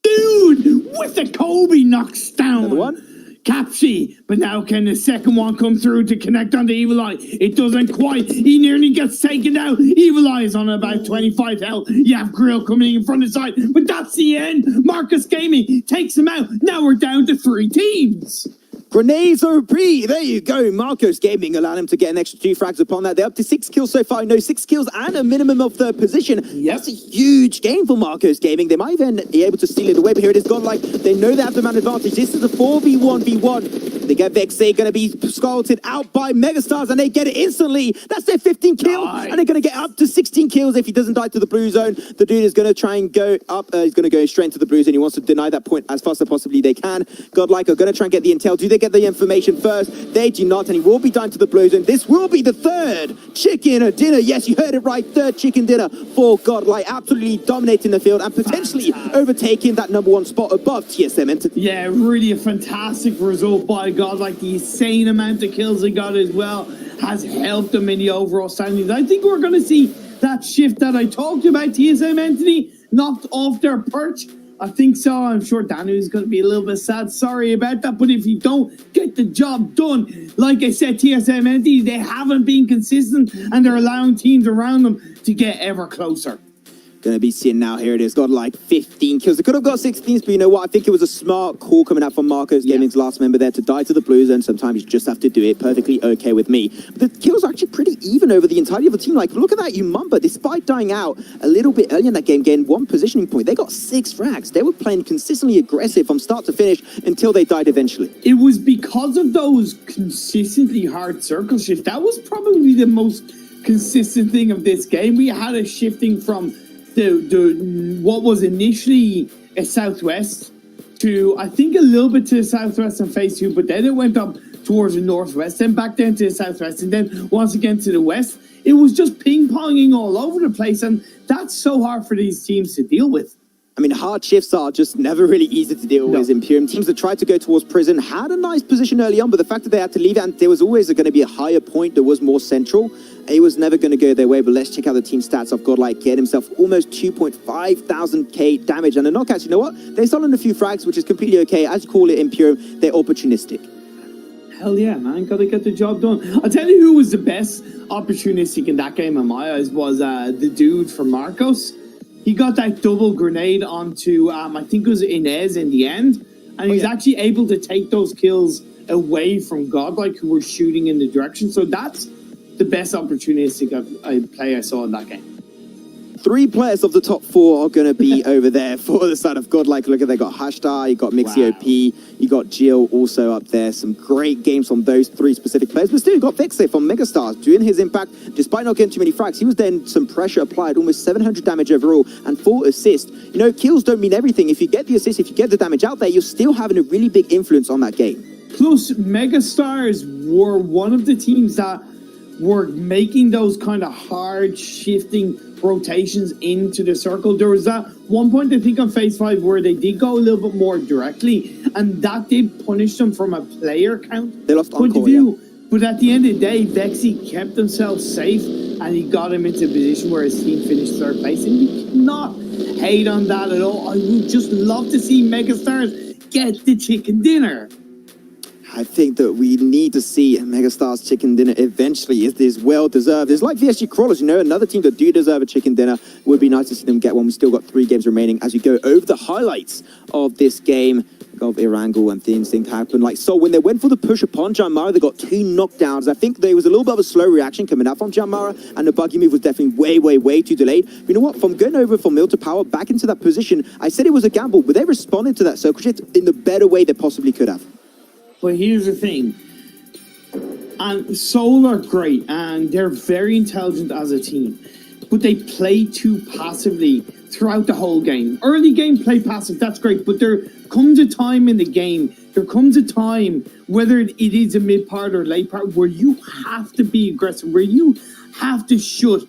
dude, with the Kobe knocks down. Another one. Capsy, but now can the second one come through to connect on the Evil Eye? It doesn't quite. He nearly gets taken out. Evil Eye is on about 25 health. You have Grill coming in front of the side, but that's the end. Marcus Gaming takes him out. Now we're down to 3 teams. Grenades OP, there you go. Marcos Gaming allowed him to get an extra 2 frags upon that. They're up to 6 kills so far. No, 6 kills and a minimum of 3rd position. That's a huge game for Marcos Gaming. They might even be able to steal it away, but here it is Godlike. They know they have the man advantage. This is a 4v1v1. They get Vexay, going to be scalded out by Megastars, and they get it instantly. That's their 15 kill, and they're going to get up to 16 kills if he doesn't die to the blue zone. The dude is going to try and go up. He's going to go straight into the blue zone. He wants to deny that point as fast as possibly they can. Godlike are going to try and get the intel. Do they get the information first? They do not, and he will be dying to the blue zone. This will be the 3rd chicken dinner. Yes, you heard it right. 3rd chicken dinner for Godlike, absolutely dominating the field and potentially overtaking that #1 spot above TSM Entity. Yeah, really a fantastic result by Godlike. The insane amount of kills they got as well has helped them in the overall standings. I think we're going to see that shift that I talked about. TSM Entity knocked off their perch. I think so. I'm sure Danu is going to be a little bit sad. Sorry about that. But if you don't get the job done, like I said, TSM Entity, they haven't been consistent and they're allowing teams around them to get ever closer. Going to be seeing now, here it is, got like 15 kills. They could have got 16, but you know what? I think it was a smart call coming out from Marcos Gaming's last member there to die to the blue zone. Sometimes you just have to do it. Perfectly okay with me. But the kills are actually pretty even over the entirety of the team. Like, look at that, Umumba, despite dying out a little bit early in that game, gained 1 positioning point. They got 6 frags. They were playing consistently aggressive from start to finish until they died eventually. It was because of those consistently hard circle shifts. That was probably the most consistent thing of this game. We had a shifting from what was initially a southwest to, I think, a little bit to the southwest on phase 2, but then it went up towards the northwest, then back down to the southwest, and then once again to the west. It was just ping-ponging all over the place, and that's so hard for these teams to deal with. I mean, hard shifts are just never really easy to deal with. Imperium teams that tried to go towards prison had a nice position early on, but the fact that they had to leave it, and there was always going to be a higher point that was more central, it was never going to go their way. But let's check out the team stats of Godlike. Get himself almost 2.5 thousand K damage, and the knockouts, you know what? They stolen a few frags, which is completely okay. As you call it, Imperium, they're opportunistic. Hell yeah, man. Gotta get the job done. I'll tell you who was the best opportunistic in that game in my eyes was the dude from Marcos. He got that double grenade onto, I think it was Inez in the end. And he's actually able to take those kills away from Godlike, who were shooting in the direction. So that's the best opportunistic play I saw in that game. 3 players of the top 4 are going to be over there for the side of Godlike. Look at, they got Hashtar, you got Mixie OP, you got Jill also up there. Some great games from those 3 specific players. But still, you got Vixe from Megastars doing his impact despite not getting too many frags. He was then some pressure applied, almost 700 damage overall and 4 assists. You know, kills don't mean everything. If you get the assist, if you get the damage out there, you're still having a really big influence on that game. Plus, Megastars were one of the teams that were making those kind of hard shifting rotations into the circle. There was that one point, I think, on Phase 5 where they did go a little bit more directly, and that did punish them from a player count They lost point Encore, of view. yeah. But at the end of the day, Vexy kept himself safe, and he got him into a position where his team finished 3rd place, and you cannot hate on that at all. I would just love to see Megastars get the chicken dinner. I think that we need to see Megastars chicken dinner eventually. It is well deserved. It's like VSG Crawlers, you know, another team that do deserve a chicken dinner. Would be nice to see them get one. We still got 3 games remaining as we go over the highlights of this game. Of Irangle and things happen. Like, so when they went for the push upon Janmara, they got 2 knockdowns. I think there was a little bit of a slow reaction coming out from Janmara, and the buggy move was definitely way too delayed. But you know what? From going over from Mill to Power back into that position, I said it was a gamble, but they responded to that circle shift in the better way they possibly could have. But here's the thing. And Seoul are great, and they're very intelligent as a team. But they play too passively throughout the whole game. Early game, play passive, that's great. But there comes a time in the game, there comes a time, whether it is a mid part or late part, where you have to be aggressive, where you have to shut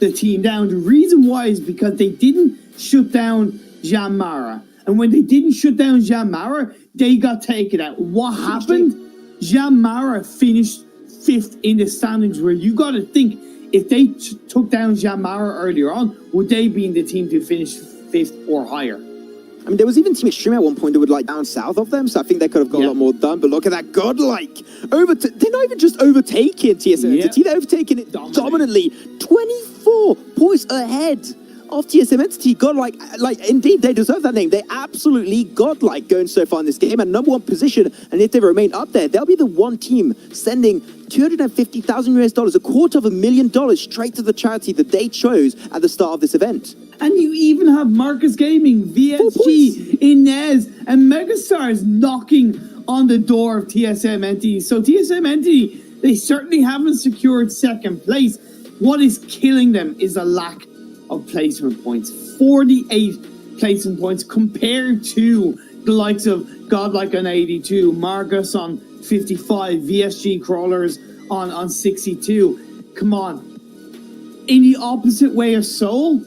the team down. The reason why is because they didn't shut down Janmara. And when they didn't shut down Janmara, they got taken out. What happened? Janmara finished 5th in the standings, where you got to think, if they took down Janmara earlier on, would they be in the team to finish 5th or higher? I mean, there was even Team Extreme at one point that would like down south of them, so I think they could have got a lot more done. But look at that Godlike. They're not even just overtaking TSM Entity, they're overtaking it dominantly. 24 points ahead of TSM Entity. Godlike, indeed, they deserve that name. They absolutely Godlike going so far in this game, and #1 position. And if they remain up there, they'll be the one team sending $250,000 US, $250,000 straight to the charity that they chose at the start of this event. And you even have Marcus Gaming, VSG, Inez, and Megastars knocking on the door of TSM Entity. So TSM Entity, they certainly haven't secured 2nd place. What is killing them is a lack of placement points. 48 placement points compared to the likes of Godlike on 82, Marcus on 55, VSG Crawlers on 62. Come on. In the opposite way of Seoul,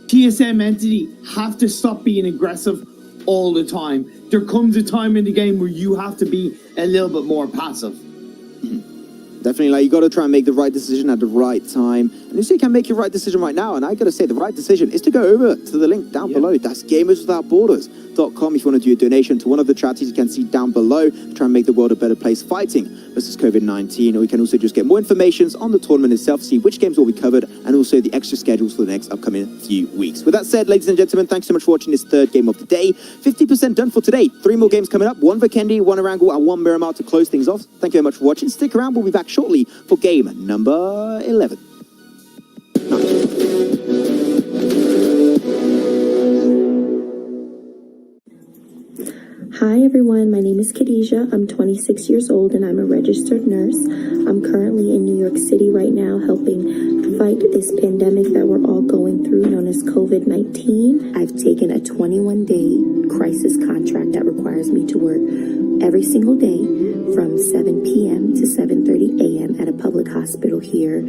TSM Entity have to stop being aggressive all the time. There comes a time in the game where you have to be a little bit more passive. Definitely, like, you got to try and make the right decision at the right time. And you see, you can make your right decision right now. And I got to say, the right decision is to go over to the link down below. That's gamerswithoutborders.com. If you want to do a donation to one of the charities you can see down below, try and make the world a better place fighting versus COVID-19. Or we can also just get more information on the tournament itself, see which games will be covered, and also the extra schedules for the next upcoming few weeks. With that said, ladies and gentlemen, thanks so much for watching this 3rd game of the day. 50% done for today. 3 more games coming up. 1 Vikendi, 1 Erangel, and 1 Miramar to close things off. Thank you very much for watching. Stick around. We'll be back shortly for game number 11. Hi everyone, my name is Khadijah. I'm 26 years old and I'm a registered nurse. I'm currently in New York City right now helping fight this pandemic that we're all going through, known as COVID-19. I've taken a 21-day crisis contract that requires me to work every single day from 7 p.m. to 7:30 a.m. at a public hospital here.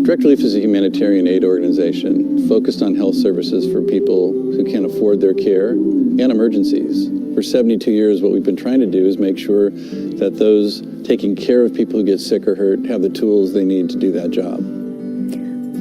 Direct Relief is a humanitarian aid organization focused on health services for people who can't afford their care and emergencies. For 72 years, what we've been trying to do is make sure that those taking care of people who get sick or hurt have the tools they need to do that job.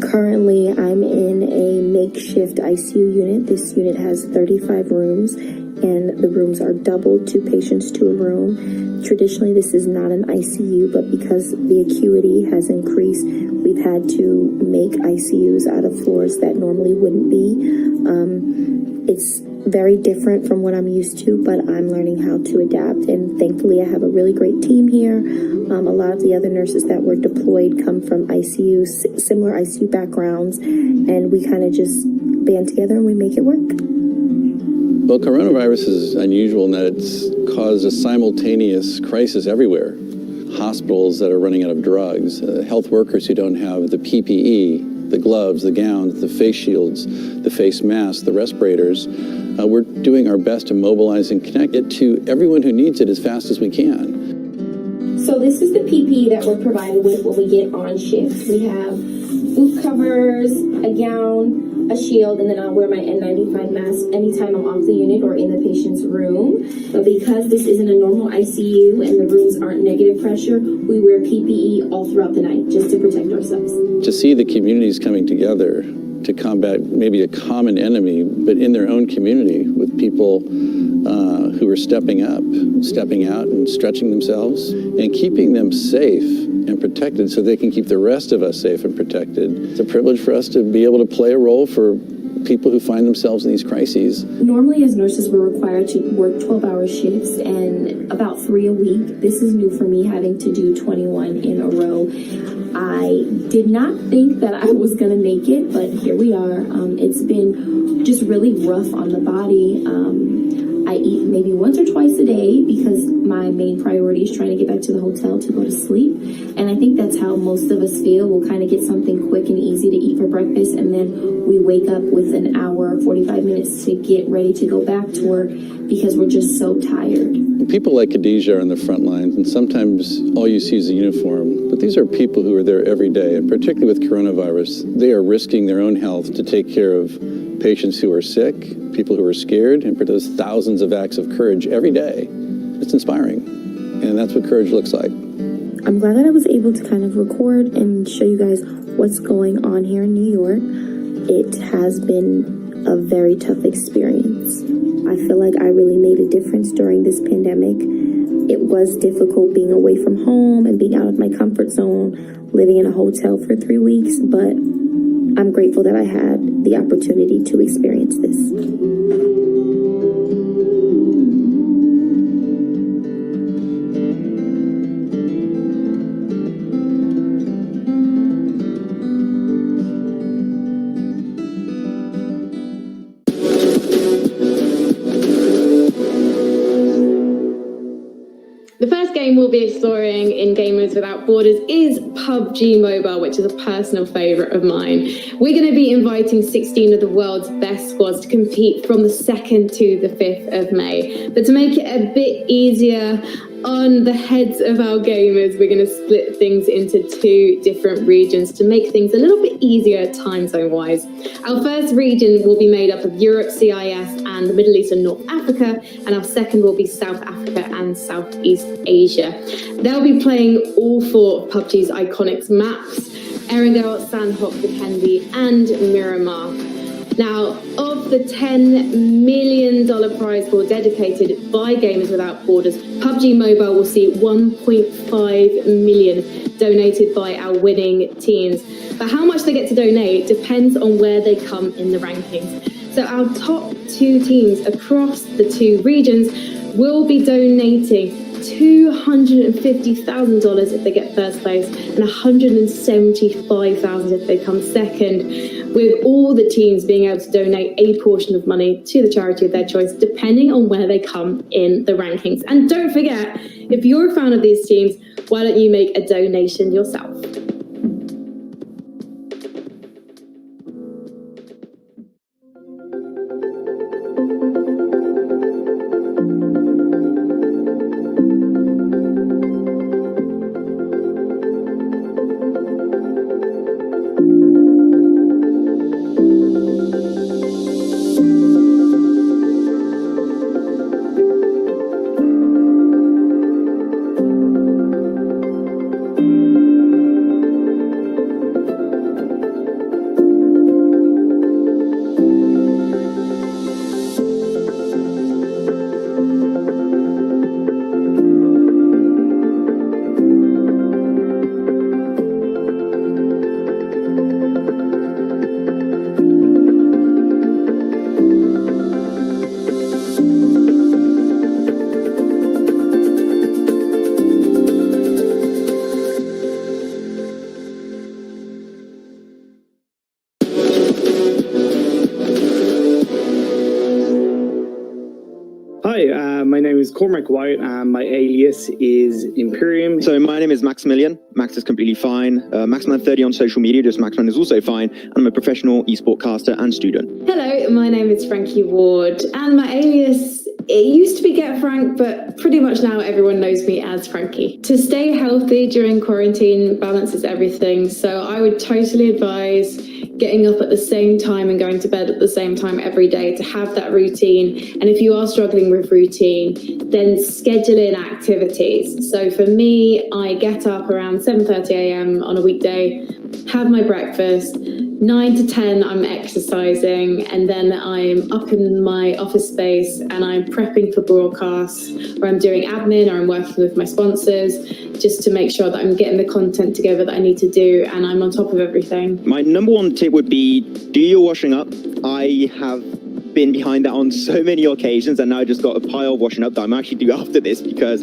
Currently, I'm in a makeshift ICU unit. This unit has 35 rooms, and the rooms are doubled, 2 patients to a room. Traditionally, this is not an ICU, but because the acuity has increased, we've had to make ICUs out of floors that normally wouldn't be. It's very different from what I'm used to, but I'm learning how to adapt. And thankfully, I have a really great team here. A lot of the other nurses that were deployed come from ICU, similar ICU backgrounds, and we kind of just band together and we make it work. Well, coronavirus is unusual in that it's caused a simultaneous crisis everywhere. Hospitals that are running out of drugs, health workers who don't have the PPE, the gloves, the gowns, the face shields, the face masks, the respirators. We're doing our best to mobilize and connect it to everyone who needs it as fast as we can. So this is the PPE that we're provided with when we get on shift. We have boot covers, a gown, a shield, and then I'll wear my N95 mask anytime I'm off the unit or in the patient's room. But because this isn't a normal ICU and the rooms aren't negative pressure, we wear PPE all throughout the night just to protect ourselves. To see the communities coming together to combat maybe a common enemy, but in their own community with people who are stepping up, stepping out and stretching themselves and keeping them safe and protected so they can keep the rest of us safe and protected. It's a privilege for us to be able to play a role for people who find themselves in these crises. Normally as nurses we're required to work 12-hour shifts and about 3 a week. This is new for me, having to do 21 in a row. I did not think that I was gonna make it, but here we are. It's been just really rough on the body. I eat maybe once or twice a day because my main priority is trying to get back to the hotel to go to sleep. And I think that's how most of us feel. We'll kind of get something quick and easy to eat for breakfast, and then we wake up with an hour, 45 minutes to get ready to go back to work because we're just so tired. People like Khadijah are on the front lines, and sometimes all you see is a uniform. But these are people who are there every day, and particularly with coronavirus, they are risking their own health to take care of patients who are sick, people who are scared, and for those thousands of acts of courage every day. It's inspiring, and that's what courage looks like. I'm glad that I was able to kind of record and show you guys what's going on here in New York. It has been a very tough experience. I feel like I really made a difference during this pandemic. It was difficult being away from home and being out of my comfort zone, living in a hotel for 3 weeks, but I'm grateful that I had the opportunity to experience this. The first game we'll be exploring in Gamers Without Borders is PUBG Mobile, which is a personal favourite of mine. We're going to be inviting 16 of the world's best squads to compete from the 2nd to the 5th of May. But to make it a bit easier on the heads of our gamers, we're going to split things into 2 different regions to make things a little bit easier time zone wise. Our first region will be made up of Europe, CIS and the Middle East and North Africa, and our second will be South Africa and Southeast Asia. They'll be playing all 4 of PUBG's iconic maps: Erangel, Sandhawk, Vikendi and Miramar. Now, of the $10 million prize pool dedicated by Gamers Without Borders, PUBG Mobile will see $1.5 million donated by our winning teams. But how much they get to donate depends on where they come in the rankings. So our top 2 teams across the 2 regions will be donating $250,000 if they get first place and $175,000 if they come second, with all the teams being able to donate a portion of money to the charity of their choice, depending on where they come in the rankings. And don't forget, if you're a fan of these teams, why don't you make a donation yourself? Cormac White, and my alias is Imperium. So my name is Maximilian. Max is completely fine. Maxman30 on social media, just Maxman is also fine. And I'm a professional esport caster and student. Hello, my name is Frankie Ward, and my alias, it used to be Get Frank, but pretty much now everyone knows me as Frankie. To stay healthy during quarantine, balance is everything, so I would totally advise getting up at the same time and going to bed at the same time every day to have that routine. And if you are struggling with routine, then schedule in activities. So for me, I get up around 7:30 a.m. on a weekday, have my breakfast, 9 to 10 I'm exercising, and then I'm up in my office space and I'm prepping for broadcasts, or I'm doing admin, or I'm working with my sponsors just to make sure that I'm getting the content together that I need to do, and I'm on top of everything. My number one tip would be do your washing up. I have been behind that on so many occasions, and now I just got a pile of washing up that I'm actually due after this because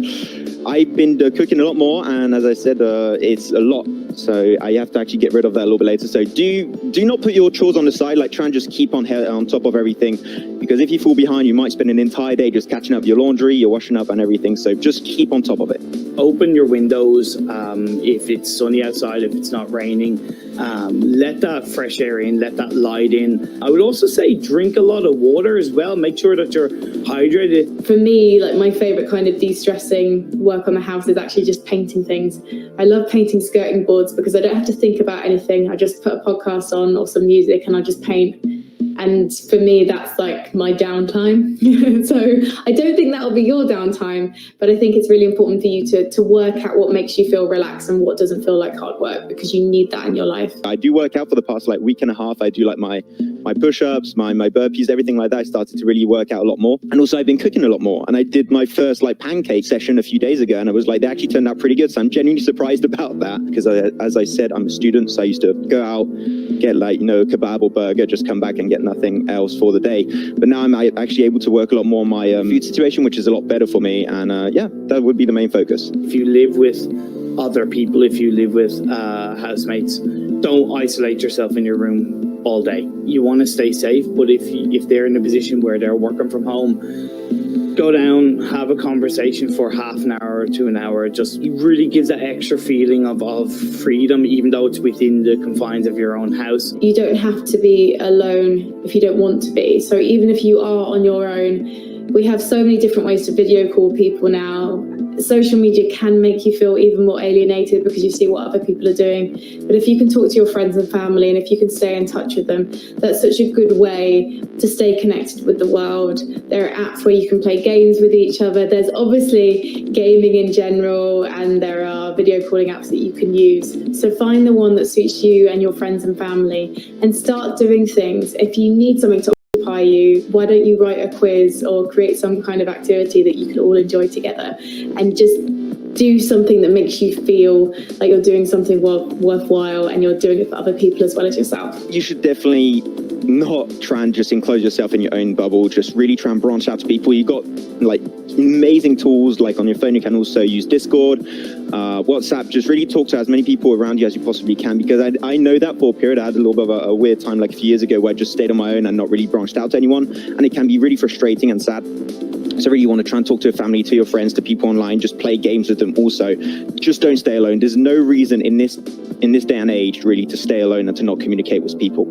I've been cooking a lot more, and as I said, it's a lot. So I have to actually get rid of that a little bit later. So do not put your chores on the side. Like, try and just keep on top of everything, because if you fall behind, you might spend an entire day just catching up your laundry, your washing up and everything. So just keep on top of it. Open your windows if it's sunny outside, if it's not raining. Let that fresh air in, let that light in. I would also say drink a lot of water as well. Make sure that you're hydrated. For me, like, my favorite kind of de-stressing work on the house is actually just painting things. I love painting skirting boards because I don't have to think about anything. I just put a podcast on or some music and I just paint. And for me, that's like my downtime. So I don't think that'll be your downtime, but I think it's really important for you to work out what makes you feel relaxed and what doesn't feel like hard work, because you need that in your life. I do work out for the past week and a half. I do my push-ups, my burpees, everything like that. I started to really work out a lot more. And also I've been cooking a lot more. And I did my first pancake session a few days ago, and I was they actually turned out pretty good. So I'm genuinely surprised about that, because as I said, I'm a student. So I used to go out, get a kebab or burger, just come back and get nothing else for the day. But now I'm actually able to work a lot more on my food situation, which is a lot better for me. And yeah, that would be the main focus. If you live with other people, if you live with housemates, don't isolate yourself in your room all day. You want to stay safe, but if they're in a position where they're working from home, go down, have a conversation for half an hour to an hour. Just, it really gives that extra feeling of freedom, even though it's within the confines of your own house. You don't have to be alone if you don't want to be. So even if you are on your own, we have so many different ways to video call people now. Social media can make you feel even more alienated because you see what other people are doing. But if you can talk to your friends and family, and if you can stay in touch with them, that's such a good way to stay connected with the world. There are apps where you can play games with each other. There's obviously gaming in general, and there are video calling apps that you can use. So find the one that suits you and your friends and family, and start doing things. If you need something to occupy you, why don't you write a quiz or create some kind of activity that you can all enjoy together, and just do something that makes you feel like you're doing something worthwhile, and you're doing it for other people as well as yourself. You should definitely not try and just enclose yourself in your own bubble. Just really try and branch out to people. You've got amazing tools, on your phone. You can also use Discord, WhatsApp. Just really talk to as many people around you as you possibly can, because I know that for a period I had a little bit of a weird time a few years ago where I just stayed on my own and not really branched out to anyone, and it can be really frustrating and sad. So really you want to try and talk to your family, to your friends, to people online. Just play games with them also. Just don't stay alone. There's no reason in this day and age really to stay alone and to not communicate with people.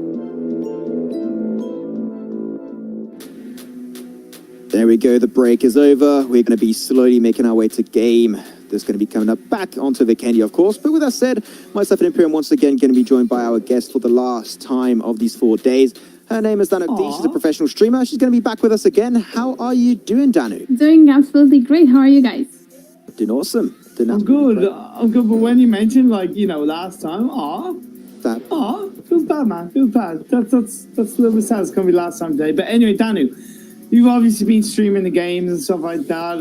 There we go, the break is over. We're going to be slowly making our way to game. There's going to be coming up back onto Vikendi, of course. But with that said, myself and Imperium once again going to be joined by our guest for the last time of these 4 days. Her name is Danu D. She's a professional streamer. She's going to be back with us again. How are you doing, Danu? Doing absolutely great. How are you guys? Doing awesome. I'm good. I'm good. But when you mentioned, last time, feels bad, man. Feels bad. That's a little bit sad. It's going to be last time today. But anyway, Danu, you've obviously been streaming the games and stuff like that.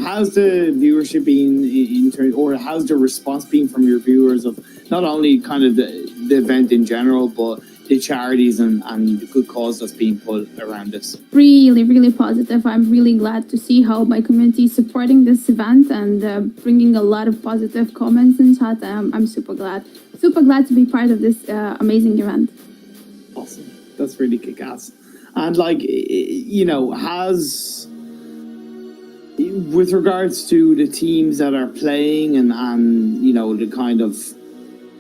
How's the viewership been or how's the response been from your viewers of not only kind of the event in general, but the charities and the good cause that's being put around this? Really, really positive. I'm really glad to see how my community is supporting this event and bringing a lot of positive comments in chat. I'm super glad to be part of this amazing event. Awesome. That's really kick-ass. And with regards to the teams that are playing and you know, the kind of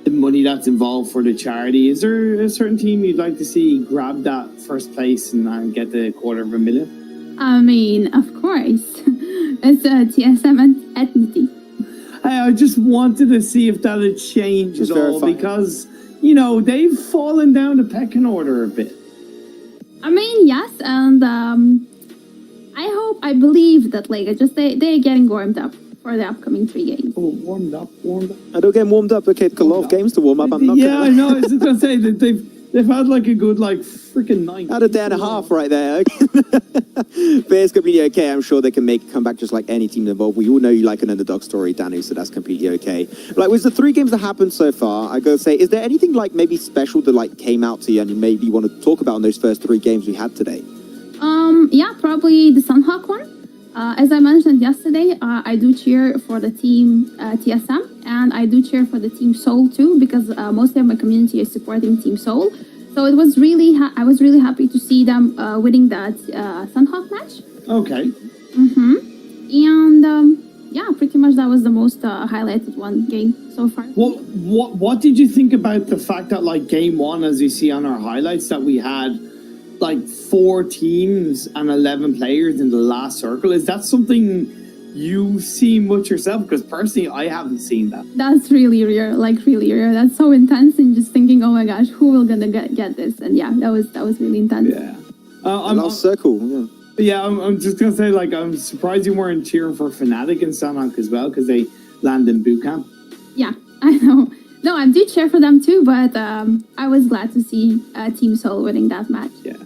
the money that's involved for the charity, is there a certain team you'd like to see grab that first place and get the $250,000? I mean, of course, it's TSM and Ethnicity. I just wanted to see if that had changed Just at all, verifying. because, you know, they've fallen down the pecking order a bit. I mean, yes, and I believe that like they're getting warmed up for the upcoming 3 games. Oh, warmed up. I don't get warmed up. Okay, it's a lot of games to warm up. I'm not Yeah, I gonna... know. I was just gonna say that they've had like a good like freaking night. Had a day and a half right there. But it's completely okay. I'm sure they can make a comeback just like any team involved. We all know you like an underdog story, Danu, so that's completely okay. Like, with the 3 games that happened so far, I gotta say, is there anything like maybe special that like came out to you and you maybe want to talk about in those first 3 games we had today? Yeah, probably the Sunhawk one. As I mentioned yesterday, I do cheer for the team TSM, and I do cheer for the team Seoul too, because mostly of my community is supporting Team Seoul. So it was really, I was really happy to see them winning that Sunhawk match. Okay. And yeah, pretty much that was the most highlighted one game so far. What did you think about the fact that like game 1, as you see on our highlights, that we had like 4 teams and 11 players in the last circle? Is that something you've seen much yourself? Because personally, I haven't seen that. That's really rare, like really rare. That's so intense, and just thinking, oh my gosh, who will gonna get this? And yeah, that was really intense. Yeah. Last circle. Yeah. Yeah, I'm just gonna say, like, I'm surprised you weren't cheering for Fnatic and Sanhok as well, because they land in boot camp. Yeah, I know. No, I did cheer for them too, but I was glad to see Team Seoul winning that match. Yeah.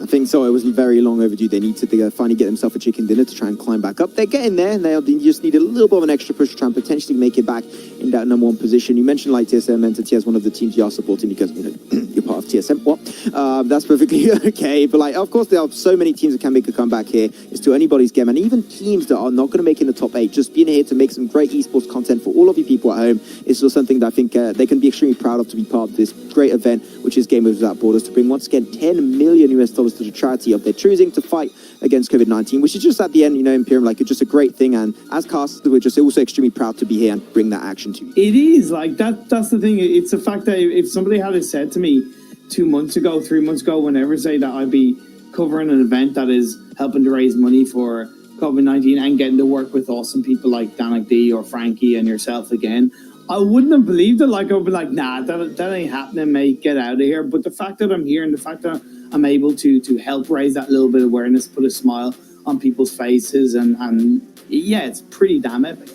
I think so. It was very long overdue. They need to finally get themselves a chicken dinner to try and climb back up. They're getting there, and they just need a little bit of an extra push to try and potentially make it back in that #1 position. You mentioned like TSM Entity as one of the teams you are supporting because, you know, you're part of TSM. What? That's perfectly okay. But like, of course, there are so many teams that can make a comeback here. It's to anybody's game, and even teams that are not going to make it in the top 8. Just being here to make some great esports content for all of you people at home is still something that I think they can be extremely proud of, to be part of this great event, which is Gamers Without Borders, to bring once again $10 million to the charity of their choosing to fight against COVID-19, which is just at the end, you know, Imperium, like, it's just a great thing. And as casters, we're just also extremely proud to be here and bring that action to you. It is like that's the thing. It's the fact that if somebody had said to me 2 months ago, 3 months ago, whenever, say that I'd be covering an event that is helping to raise money for COVID-19 and getting to work with awesome people like Danik D or Frankie and yourself again, I wouldn't have believed it. Like, I would be like, nah, that ain't happening, mate. Get out of here. But the fact that I'm here and the fact that I'm able to help raise that little bit of awareness, put a smile on people's faces, and yeah, it's pretty damn epic.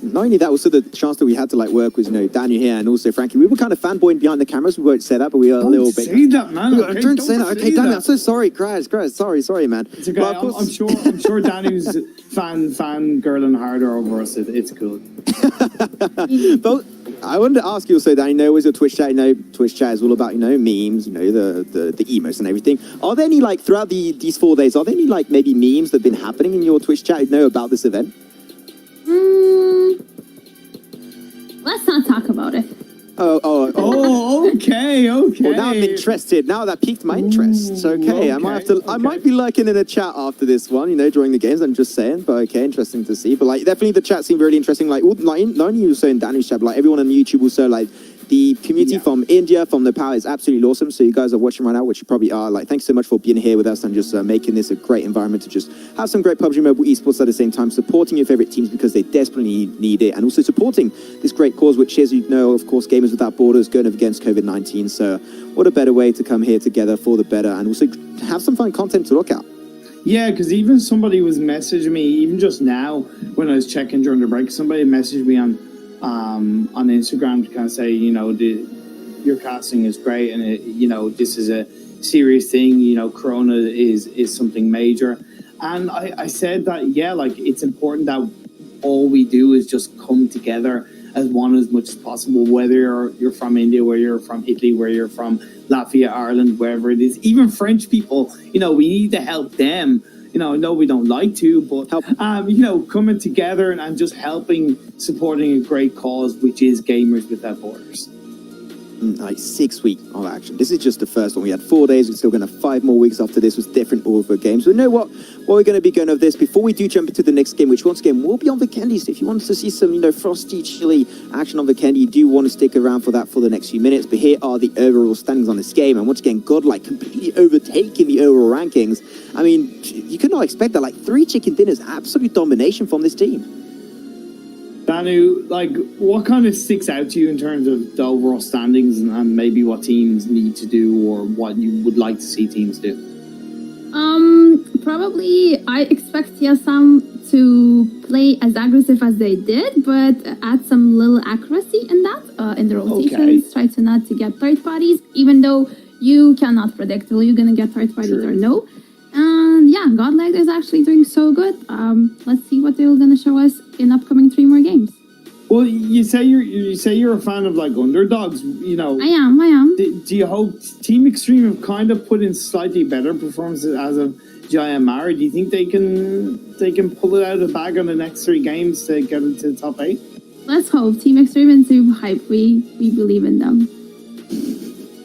Not only that, also the chance that we had to like work with, you know, Daniel here and also Frankie. We were kind of fanboying behind the cameras. We won't say that, but we are a little bit. Don't say that, man. Okay, don't say that. Okay, Daniel, I'm so sorry. Crash. Sorry, man. It's okay. Well, I'm sure Danny's fan girl and harder over us. It's cool. But I wanted to ask you also, Danny, you know, with your Twitch chat, you know, Twitch chat is all about, you know, memes, you know, the emotes and everything. Are there any, like, throughout these 4 days, are there any, like, maybe memes that have been happening in your Twitch chat, you know, about this event? Let's not talk about it. Oh, okay. Well, now I'm interested. Now that piqued my interest. Okay, I might be lurking in the chat after this one, you know, during the games. I'm just saying, but okay, interesting to see. But like, definitely the chat seemed really interesting. Like, not only you also in Daniel's chat, but like everyone on YouTube also, like the community from India, from Nepal is absolutely awesome. So you guys are watching right now, which you probably are. Like, thanks so much for being here with us and just making this a great environment to just have some great PUBG Mobile esports at the same time, supporting your favorite teams because they desperately need it, and also supporting this great cause, which, as you know, of course, Gamers Without Borders, going up against COVID-19. So what a better way to come here together for the better and also have some fun content to look at. Yeah, because even somebody was messaging me, even just now when I was checking during the break, somebody messaged me on Instagram to kind of say, you know, your casting is great, and you know, this is a serious thing. You know, Corona is something major, and I said that, yeah, like, it's important that all we do is just come together as one as much as possible, whether you're from India, where you're from Italy, where you're from Latvia, Ireland, wherever it is. Even French people, you know, we need to help them. You know, no, we don't like to, but, you know, coming together and just helping, supporting a great cause, which is Gamers Without Borders. like 6 weeks of action. This is just the first one. We had 4 days. We're still going to have 5 more weeks after this with different order games. So you know what we're going to be going over this before we do jump into the next game, which once again will be on Vikendi. So if you want to see some, frosty, chilly action on Vikendi, you do want to stick around for that for the next few minutes. But here are the overall standings on this game. And once again, Godlike completely overtaking the overall rankings. I mean, you could not expect that. Like 3 chicken dinners, absolute domination from this team. Danu, like, what kind of sticks out to you in terms of the overall standings and maybe what teams need to do or what you would like to see teams do? Probably I expect TSM to play as aggressive as they did, but add some little accuracy in that, in the rotations. Try to not to get third parties, even though you cannot predict will you gonna get third parties or no. And yeah, Godlike is actually doing so good. Let's see what they're gonna show us in upcoming 3 more games. Well, you say you're a fan of like underdogs, I am. Do you hope Team Extreme have kind of put in slightly better performances as of GIMR? Do you think they can pull it out of the bag on the next 3 games to get into the top 8? Let's hope. Team Extreme and Super Hype, we believe in them.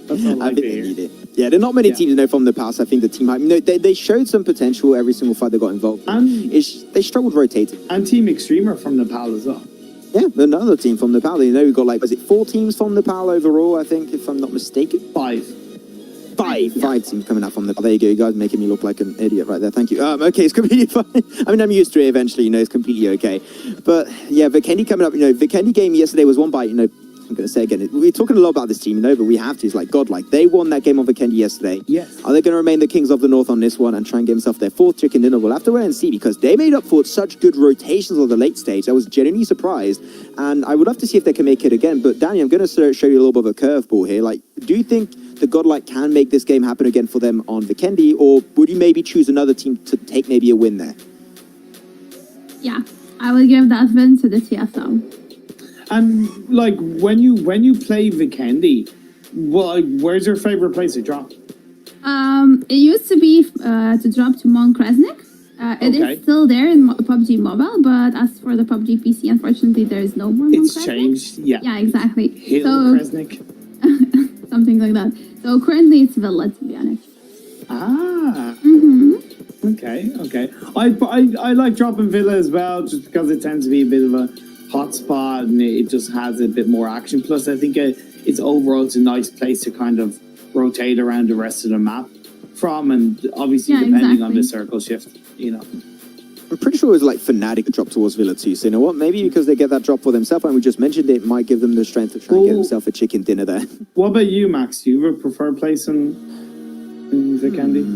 That's all I think they need it. Yeah, there are not many teams from the past. I think the Team Hype, they showed some potential every single fight they got involved in. And they struggled rotating. And Team Extreme are from Nepal as well. Yeah, another team from Nepal. We've got was it 4 teams from Nepal overall, I think, if I'm not mistaken? 5 teams coming out from Nepal. There you go, you guys making me look like an idiot right there. Thank you. Okay, it's completely fine. I mean, I'm used to it eventually, it's completely okay. But yeah, Vikendi coming up, Vikendi game yesterday was won by, I'm going to say again, we're talking a lot about this team, but we have to. It's like Godlike. They won that game on Vikendi yesterday. Yes. Are they going to remain the Kings of the North on this one and try and give themselves their 4th chicken dinner? We'll have to wait and see, because they made up for such good rotations on the late stage. I was genuinely surprised, and I would love to see if they can make it again. But Danny, I'm going to show you a little bit of a curveball here. Like, do you think the Godlike can make this game happen again for them on Vikendi, or would you maybe choose another team to take maybe a win there? Yeah, I would give that win to the TSM. And like when you play Vikendi, where's your favorite place to drop? It used to be to drop to Mount Kresnik. It is still there in PUBG Mobile, but as for the PUBG PC, unfortunately, there is no more. It's changed. Yeah, exactly. Kresnik. Something like that. So currently, it's Villa, to be honest. Okay. I like dropping Villa as well, just because it tends to be a bit of a hotspot and it just has a bit more action. Plus, I think it's a nice place to kind of rotate around the rest of the map from, and obviously depending on the circle shift, I'm pretty sure it was like Fnatic drop towards Villa too. So you know what? Maybe because they get that drop for themselves, and we just mentioned it, might give them the strength to try and get themselves a chicken dinner there. What about you, Max? Do you have a preferred place in Vikendi?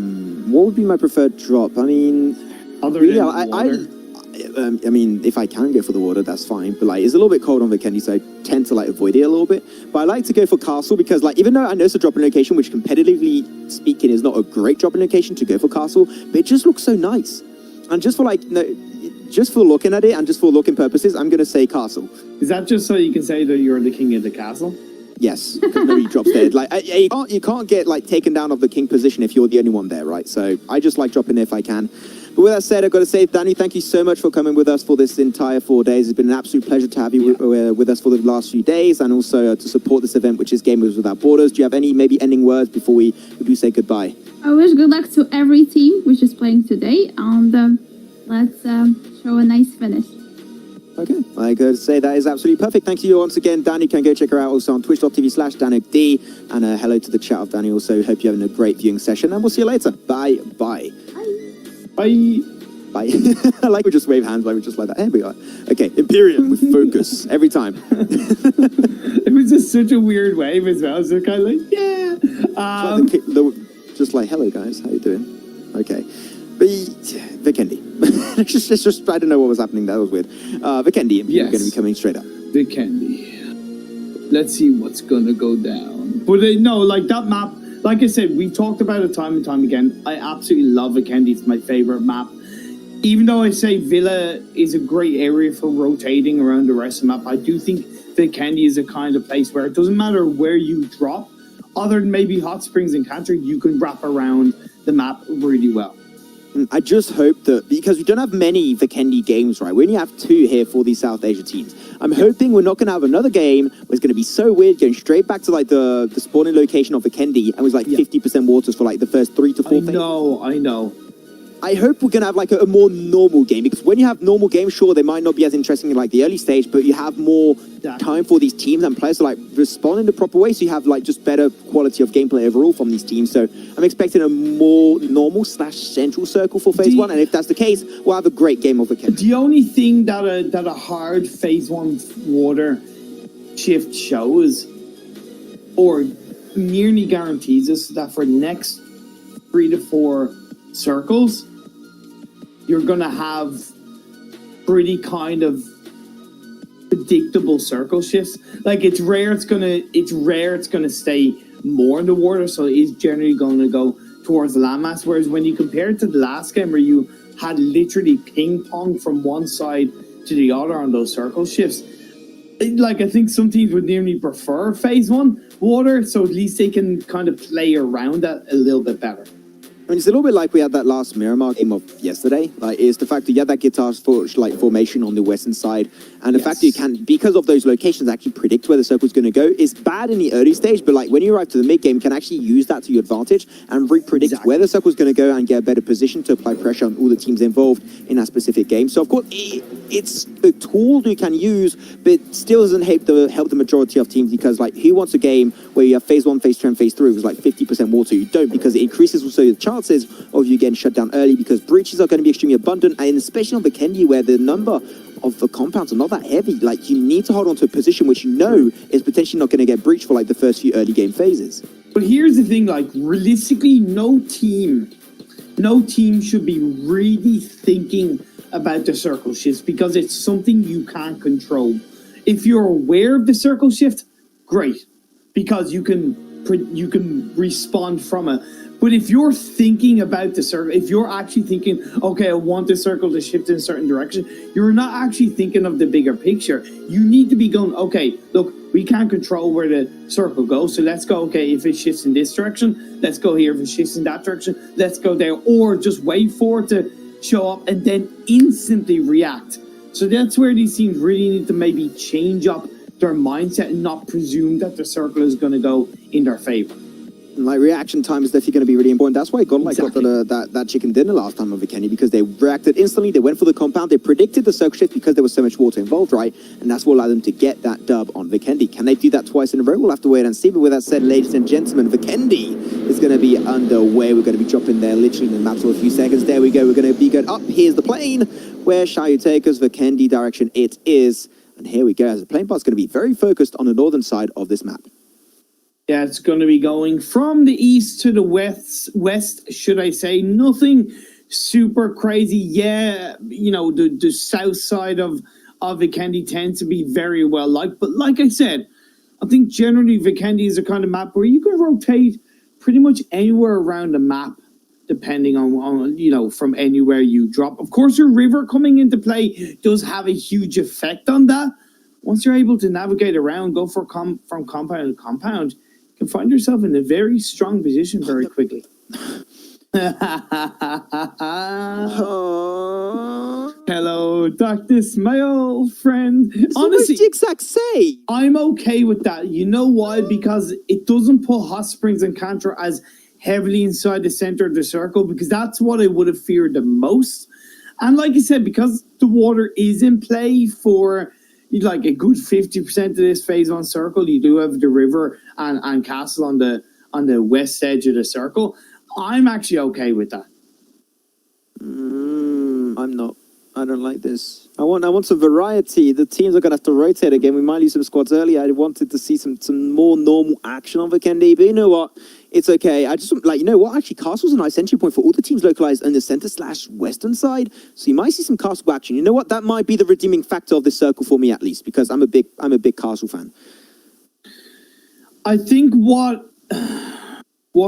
What would be my preferred drop? I mean, I mean, if I can go for the water, that's fine. But it's a little bit cold on Vikendi, so I tend to avoid it a little bit. But I like to go for Castle because, even though I know it's a dropping location, which competitively speaking is not a great dropping location to go for Castle, but it just looks so nice. And just for just for looking at it and just for looking purposes, I'm going to say Castle. Is that just so you can say that you're the king of the castle? Yes, nobody drops there. You can't get taken down of the king position if you're the only one there, right? So I just like dropping there if I can. But with that said, I've got to say, Danny, thank you so much for coming with us for this entire 4 days. It's been an absolute pleasure to have you with us for the last few days, and also to support this event, which is Gamers Without Borders. Do you have any maybe ending words before we do say goodbye? I wish good luck to every team which is playing today, and let's show a nice finish. Okay, I got to say that is absolutely perfect. Thank you once again, Danny. You can go check her out also on twitch.tv/DanOD. And hello to the chat of Danny also. Hope you're having a great viewing session, and we'll see you later. Bye. Bye. I like we just wave hands, we just like that. There we are. Okay, Imperium with focus every time. It was just such a weird wave as well. So kind of just hello guys, how you doing? Okay. But Vikendi. it's just I don't know what was happening. That was weird. Vikendi, yes. Going to be coming straight up. Vikendi. Let's see what's going to go down. But no, that map, like I said, we talked about it time and time again. I absolutely love Vikendi. It's my favorite map. Even though I say Villa is a great area for rotating around the rest of the map, I do think Vikendi is a kind of place where it doesn't matter where you drop, other than maybe Hot Springs and Cantor, you can wrap around the map really well. I just hope that, because we don't have many Vikendi games, right? We only have 2 here for these South Asia teams. I'm hoping we're not going to have another game where it's going to be so weird, going straight back to like the spawning location of Vikendi, and was like 50% waters for like the first 3 to 4 phases. I know. I hope we're going to have like a more normal game, because when you have normal games, sure, they might not be as interesting in like the early stage, but you have more time for these teams and players to like respond in the proper way, so you have like just better quality of gameplay overall from these teams. So I'm expecting a more normal / central circle for phase 1, and if that's the case, we'll have a great game of Vikendi. The only thing that a hard phase 1 water shift shows, or nearly guarantees us, that for the next 3 to 4 circles, you're gonna have pretty kind of predictable circle shifts. Like it's rare it's gonna stay more in the water, so it is generally gonna go towards the landmass. Whereas when you compare it to the last game where you had literally ping pong from one side to the other on those circle shifts, like I think some teams would nearly prefer phase 1 water, so at least they can kind of play around that a little bit better. I mean, it's a little bit like we had that last Miramar game of yesterday. Like, is the fact that you had that guitar formation on the western side, and the fact that you can, because of those locations, actually predict where the circle's going to go is bad in the early stage. But like when you arrive to the mid game, you can actually use that to your advantage and predict where the circle's going to go and get a better position to apply pressure on all the teams involved in that specific game. So of course, it's a tool you can use, but it still doesn't help the majority of teams, because like who wants a game where you have phase 1, phase 2, and phase 3 with like 50% water? You don't, because it increases also the chances of you getting shut down early, because breaches are going to be extremely abundant, and especially on Vikendi where the number of the compounds are not that heavy. Like you need to hold on to a position which you know is potentially not going to get breached for like the first few early game phases. But here's the thing, like realistically, no team should be really thinking about the circle shifts, because it's something you can't control. If you're aware of the circle shift, great, because you can respond from it. But if you're thinking about the circle, if you're actually thinking, okay, I want the circle to shift in a certain direction, you're not actually thinking of the bigger picture. You need to be going, okay, look, we can't control where the circle goes, so let's go, okay, if it shifts in this direction, let's go here. If it shifts in that direction, let's go there. Or just wait for it to show up and then instantly react. So that's where these teams really need to maybe change up their mindset and not presume that the circle is going to go in their favor. Like reaction time is definitely going to be really important. That's why I got like got that chicken dinner last time on Vikendi, because they reacted instantly. They went for the compound. They predicted the circle shift because there was so much water involved, right? And that's what allowed them to get that dub on Vikendi. Can they do that twice in a row? We'll have to wait and see. But with that said, ladies and gentlemen, Vikendi is going to be underway. We're going to be dropping there literally in a matter of a few seconds. There we go. We're going to be going up. Here's the plane. Where shall you take us? Vikendi direction it is. And here we go. As the plane part's going to be very focused on the northern side of this map. Yeah, it's going to be going from the east to the west, should I say. Nothing super crazy. Yeah, you know, the south side of Vikendi tends to be very well liked. But like I said, I think generally Vikendi is a kind of map where you can rotate pretty much anywhere around the map, depending on you know, from anywhere you drop. Of course, your river coming into play does have a huge effect on that. Once you're able to navigate around, go for from compound to compound, you can find yourself in a very strong position very quickly. Hello, darkness, my old friend. Honestly, Zigzag say I'm okay with that. You know why? Because it doesn't put Hot Springs and Cantor as heavily inside the center of the circle, because that's what I would have feared the most. And like I said, because the water is in play for like a good 50% of this phase 1 circle, you do have the river and castle on the west edge of the circle. I'm actually okay with that. I'm not. I don't like this. I want some variety. The teams are going to have to rotate again. We might lose some squads early. I wanted to see some more normal action on Vikendi, but you know what? It's okay. I just, like, you know what? Actually, Castle's a nice entry point for all the teams localized on the center/western side. So you might see some Castle action. You know what? That might be the redeeming factor of this circle for me, at least, because I'm a big Castle fan. I think what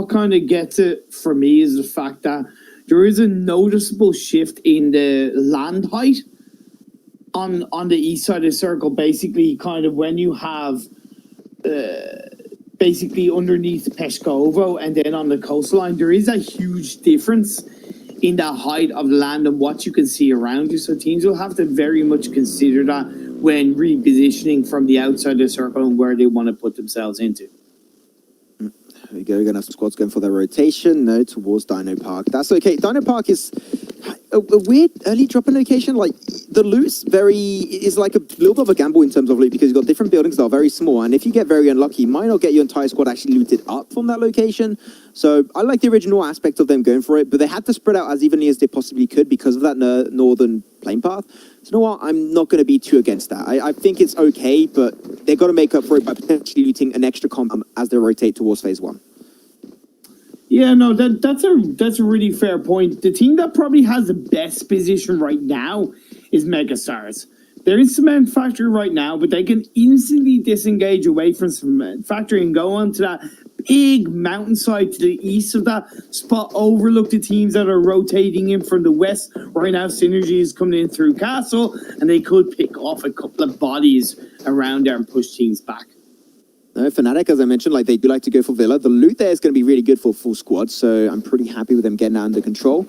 kind of gets it for me is the fact that there is a noticeable shift in the land height on the east side of the circle. Basically, kind of when you have basically underneath Peshkovo and then on the coastline, there is a huge difference in the height of land and what you can see around you. So teams will have to very much consider that when repositioning from the outside of the circle and where they want to put themselves into. There we go. We're going to have some squads going for their rotation. No, towards Dino Park. That's okay. Dino Park is a weird early dropping location. Like, the loot's is like a little bit of a gamble in terms of loot because you've got different buildings that are very small. And if you get very unlucky, you might not get your entire squad actually looted up from that location. So I like the original aspect of them going for it, but they had to spread out as evenly as they possibly could because of that northern plane path. So you know what? I'm not going to be too against that. I think it's okay, but they've got to make up for it by potentially looting an extra compound as they rotate towards phase 1. Yeah, no, that's a really fair point. The team that probably has the best position right now is Megastars. They're in cement factory right now, but they can instantly disengage away from cement factory and go onto that big mountainside to the east of that spot, overlook the teams that are rotating in from the west. Right now, Synergy is coming in through Castle, and they could pick off a couple of bodies around there and push teams back. No, Fnatic, as I mentioned, like they do like to go for Villa. The loot there is going to be really good for full squad, so I'm pretty happy with them getting that under control.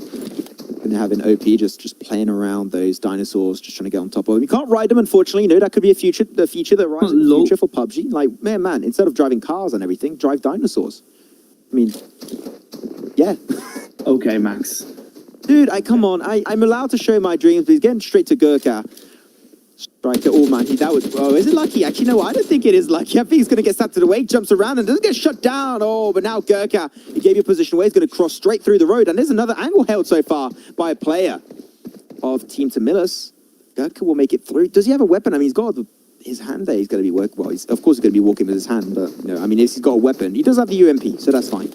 And having OP just playing around those dinosaurs, just trying to get on top of them. You can't ride them, unfortunately. You know, that could be a feature that rises in the future for PUBG. Like, man, instead of driving cars and everything, drive dinosaurs. I mean, yeah. Okay, Max. Dude, come on. I'm allowed to show my dreams, but he's getting straight to Gurkha. Striker, oh man, is it lucky? Actually, no, I don't think it is lucky. I think he's going to get stabbed to the way, jumps around and doesn't get shut down. Oh, but now Gurkha, he gave you a position where he's going to cross straight through the road. And there's another angle held so far by a player of Team Tamilus. Gurkha will make it through. Does he have a weapon? I mean, he's got his hand there. He's going to be working. Well, of course he's going to be walking with his hand, but no, I mean, if he's got a weapon, he does have the UMP, so that's fine.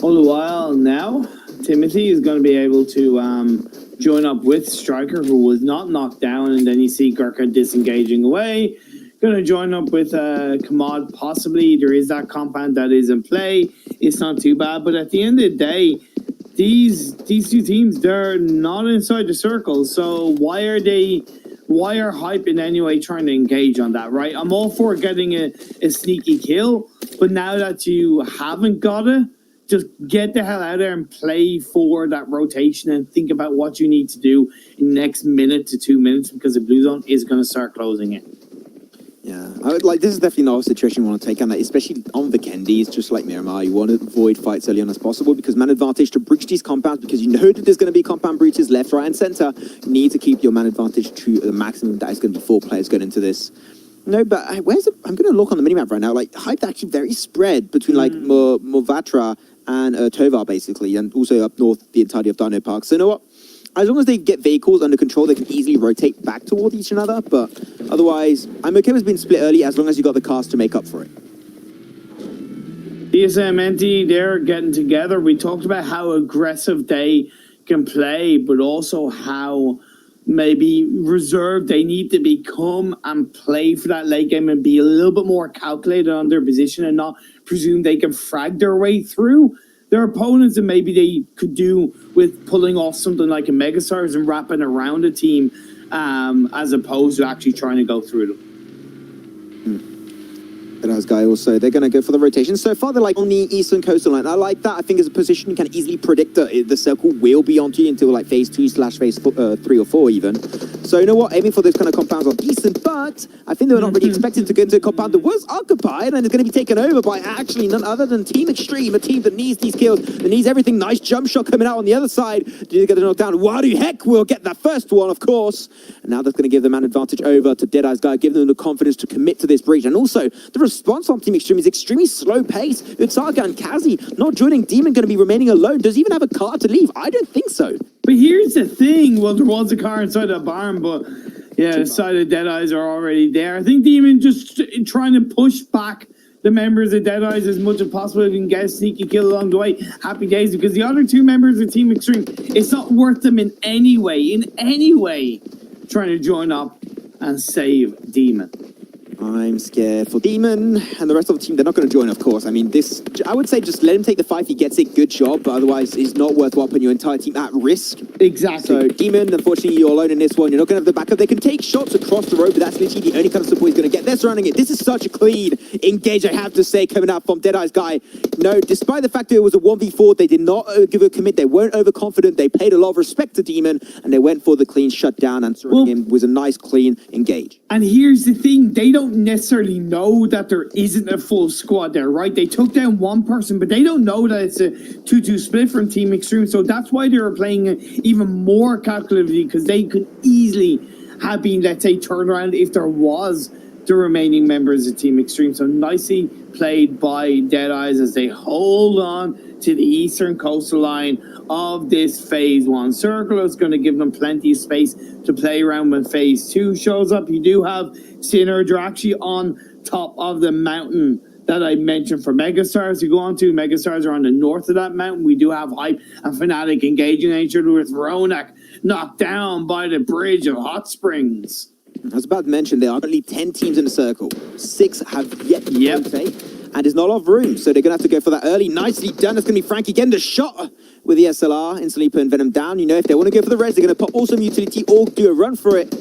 All the while now, Timothy is going to be able to join up with Striker, who was not knocked down, and then you see Gurkha disengaging away. Going to join up with Kamad, possibly. There is that compound that is in play. It's not too bad, but at the end of the day, these two teams, they're not inside the circle, so why are Hype in any way trying to engage on that, right? I'm all for getting a sneaky kill, but now that you haven't got it, just get the hell out there and play for that rotation and think about what you need to do in the next minute to 2 minutes, because the blue zone is going to start closing in. Yeah, this is definitely not a situation you want to take on that, especially on the Kendis, just like Miramar. You want to avoid fights early on as possible because man advantage to breach these compounds, because you know that there's going to be compound breaches left, right, and center. You need to keep your man advantage to the maximum. That is going to be 4 players going into this. No, but I'm going to look on the minimap right now. Like, Hype actually very spread between like Movatra and Tovar, basically, and also up north, the entirety of Dino Park. So you know what? As long as they get vehicles under control, they can easily rotate back towards each other. But otherwise, I'm okay with being split early as long as you got the cars to make up for it. DSM, NT, they're getting together. We talked about how aggressive they can play, but also how maybe reserved they need to become and play for that late game and be a little bit more calculated on their position and not presume they can frag their way through their opponents, and maybe they could do with pulling off something like a Megastars and wrapping around a team as opposed to actually trying to go through them. As Guy also, they're going to go for the rotation. So far, they're like on the eastern coastal line. I like that. I think as a position, you can easily predict that the circle will be onto you until like phase 2/phase 3 or 4 even. So you know what? Aiming for those kind of compounds are decent, but I think they were not really expected to go into a compound that was occupied and it's going to be taken over by actually none other than Team Extreme, a team that needs these kills, that needs everything. Nice jump shot coming out on the other side. Do you get a knockdown? Why the heck will get that first one, of course. And now that's going to give the man advantage over to Deadeye's Guy, giving them the confidence to commit to this breach. And also, the response from Team Extreme is extremely slow pace. Utsaga and Kazi not joining. Demon going to be remaining alone. Does he even have a car to leave? I don't think so. But here's the thing. Well, there was a car inside that barn, but yeah, the side of Deadeyes are already there. I think Demon just trying to push back the members of Deadeyes as much as possible and get a sneaky kill along the way. Happy days, because the other two members of Team Extreme, it's not worth them in any way, trying to join up and save Demon. I'm scared for Demon and the rest of the team. They're not going to join, of course. I mean, this, I would say just let him take the fight if he gets it. Good job. But otherwise, it's not worthwhile putting your entire team at risk. Exactly. So, Demon, unfortunately, you're alone in this one. You're not going to have the backup. They can take shots across the road, but that's literally the only kind of support he's going to get. They're surrounding it. This is such a clean engage, I have to say, coming out from Deadeye's guy. No, despite the fact that it was a 1v4, they did not give a commit. They weren't overconfident. They paid a lot of respect to Demon, and they went for the clean shutdown, and surrounding him was a nice, clean engage. And here's the thing, they don't necessarily know that there isn't a full squad there, right? They took down one person, but they don't know that it's a 2-2 split from Team Extreme, so that's why they were playing even more calculatively, because they could easily have been, let's say, turned around if there was the remaining members of Team Extreme. So nicely played by Deadeyes as they hold on to the eastern coastal line of this phase 1 circle. It's going to give them plenty of space to play around when phase 2 shows up. You do have Synergy. They're actually on top of the mountain that I mentioned for Megastars. You go on to Megastars are on the north of that mountain. We do have Hype and Fnatic engaging each other with Ronak knocked down by the bridge of Hot Springs. I was about to mention there are only 10 teams in the circle. 6 have yet to rotate, and there's not a lot of room, so they're going to have to go for that early. Nicely done. That's going to be Frankie getting the shot with the SLR, instantly putting Venom down. You know, if they want to go for the res, they're going to put awesome utility or do a run for it.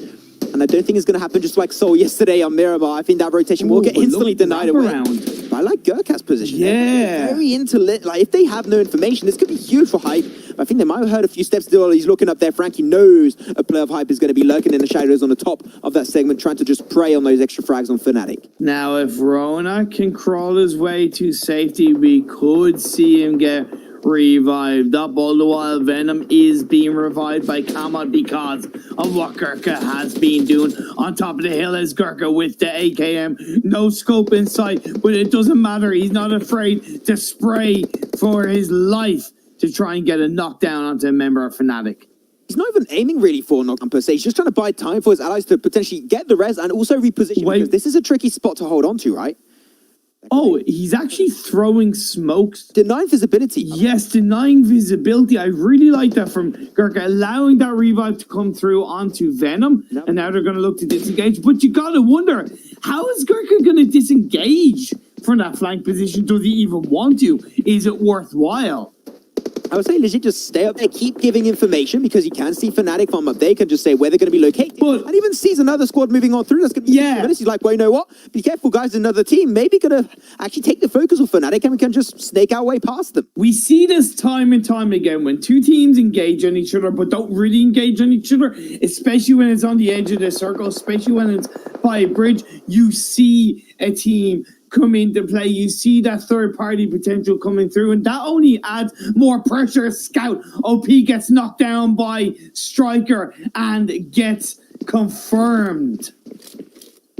And I don't think it's going to happen just like Soul yesterday on Miramar. I think that rotation will get instantly denied away. But I like Gurkha's position. Yeah. Very into lit. Like, if they have no information, this could be huge for Hype. I think they might have heard a few steps still. He's looking up there. Frankie knows a player of Hype is going to be lurking in the shadows on the top of that segment, trying to just prey on those extra frags on Fnatic. Now, if Rona can crawl his way to safety, we could see him get revived up. All the while, Venom is being revived by Kamad because of what Gurkha has been doing. On top of the hill is Gurkha with the AKM. No scope in sight, but it doesn't matter. He's not afraid to spray for his life to try and get a knockdown onto a member of Fnatic. He's not even aiming really for a knockdown per se. He's just trying to buy time for his allies to potentially get the res and also reposition. Because this is a tricky spot to hold on to, right? Oh, he's actually throwing smokes. Denying visibility. Yes, denying visibility. I really like that from Gurkha, allowing that revive to come through onto Venom. Yep. And now they're going to look to disengage. But you got to wonder, how is Gurkha going to disengage from that flank position? Does he even want to? Is it worthwhile? I would say legit just stay up there, keep giving information, because you can see Fnatic from up there. You can just say where they're going to be located. But, and even sees another squad moving on through. That's going to be He's like, well, you know what? Be careful, guys. Another team maybe going to actually take the focus off Fnatic, and we can just snake our way past them. We see this time and time again when two teams engage on each other, but don't really engage on each other, especially when it's on the edge of the circle, especially when it's by a bridge. You see a team come into play. You see that third party potential coming through, and that only adds more pressure. Scout OP gets knocked down by Striker and gets confirmed.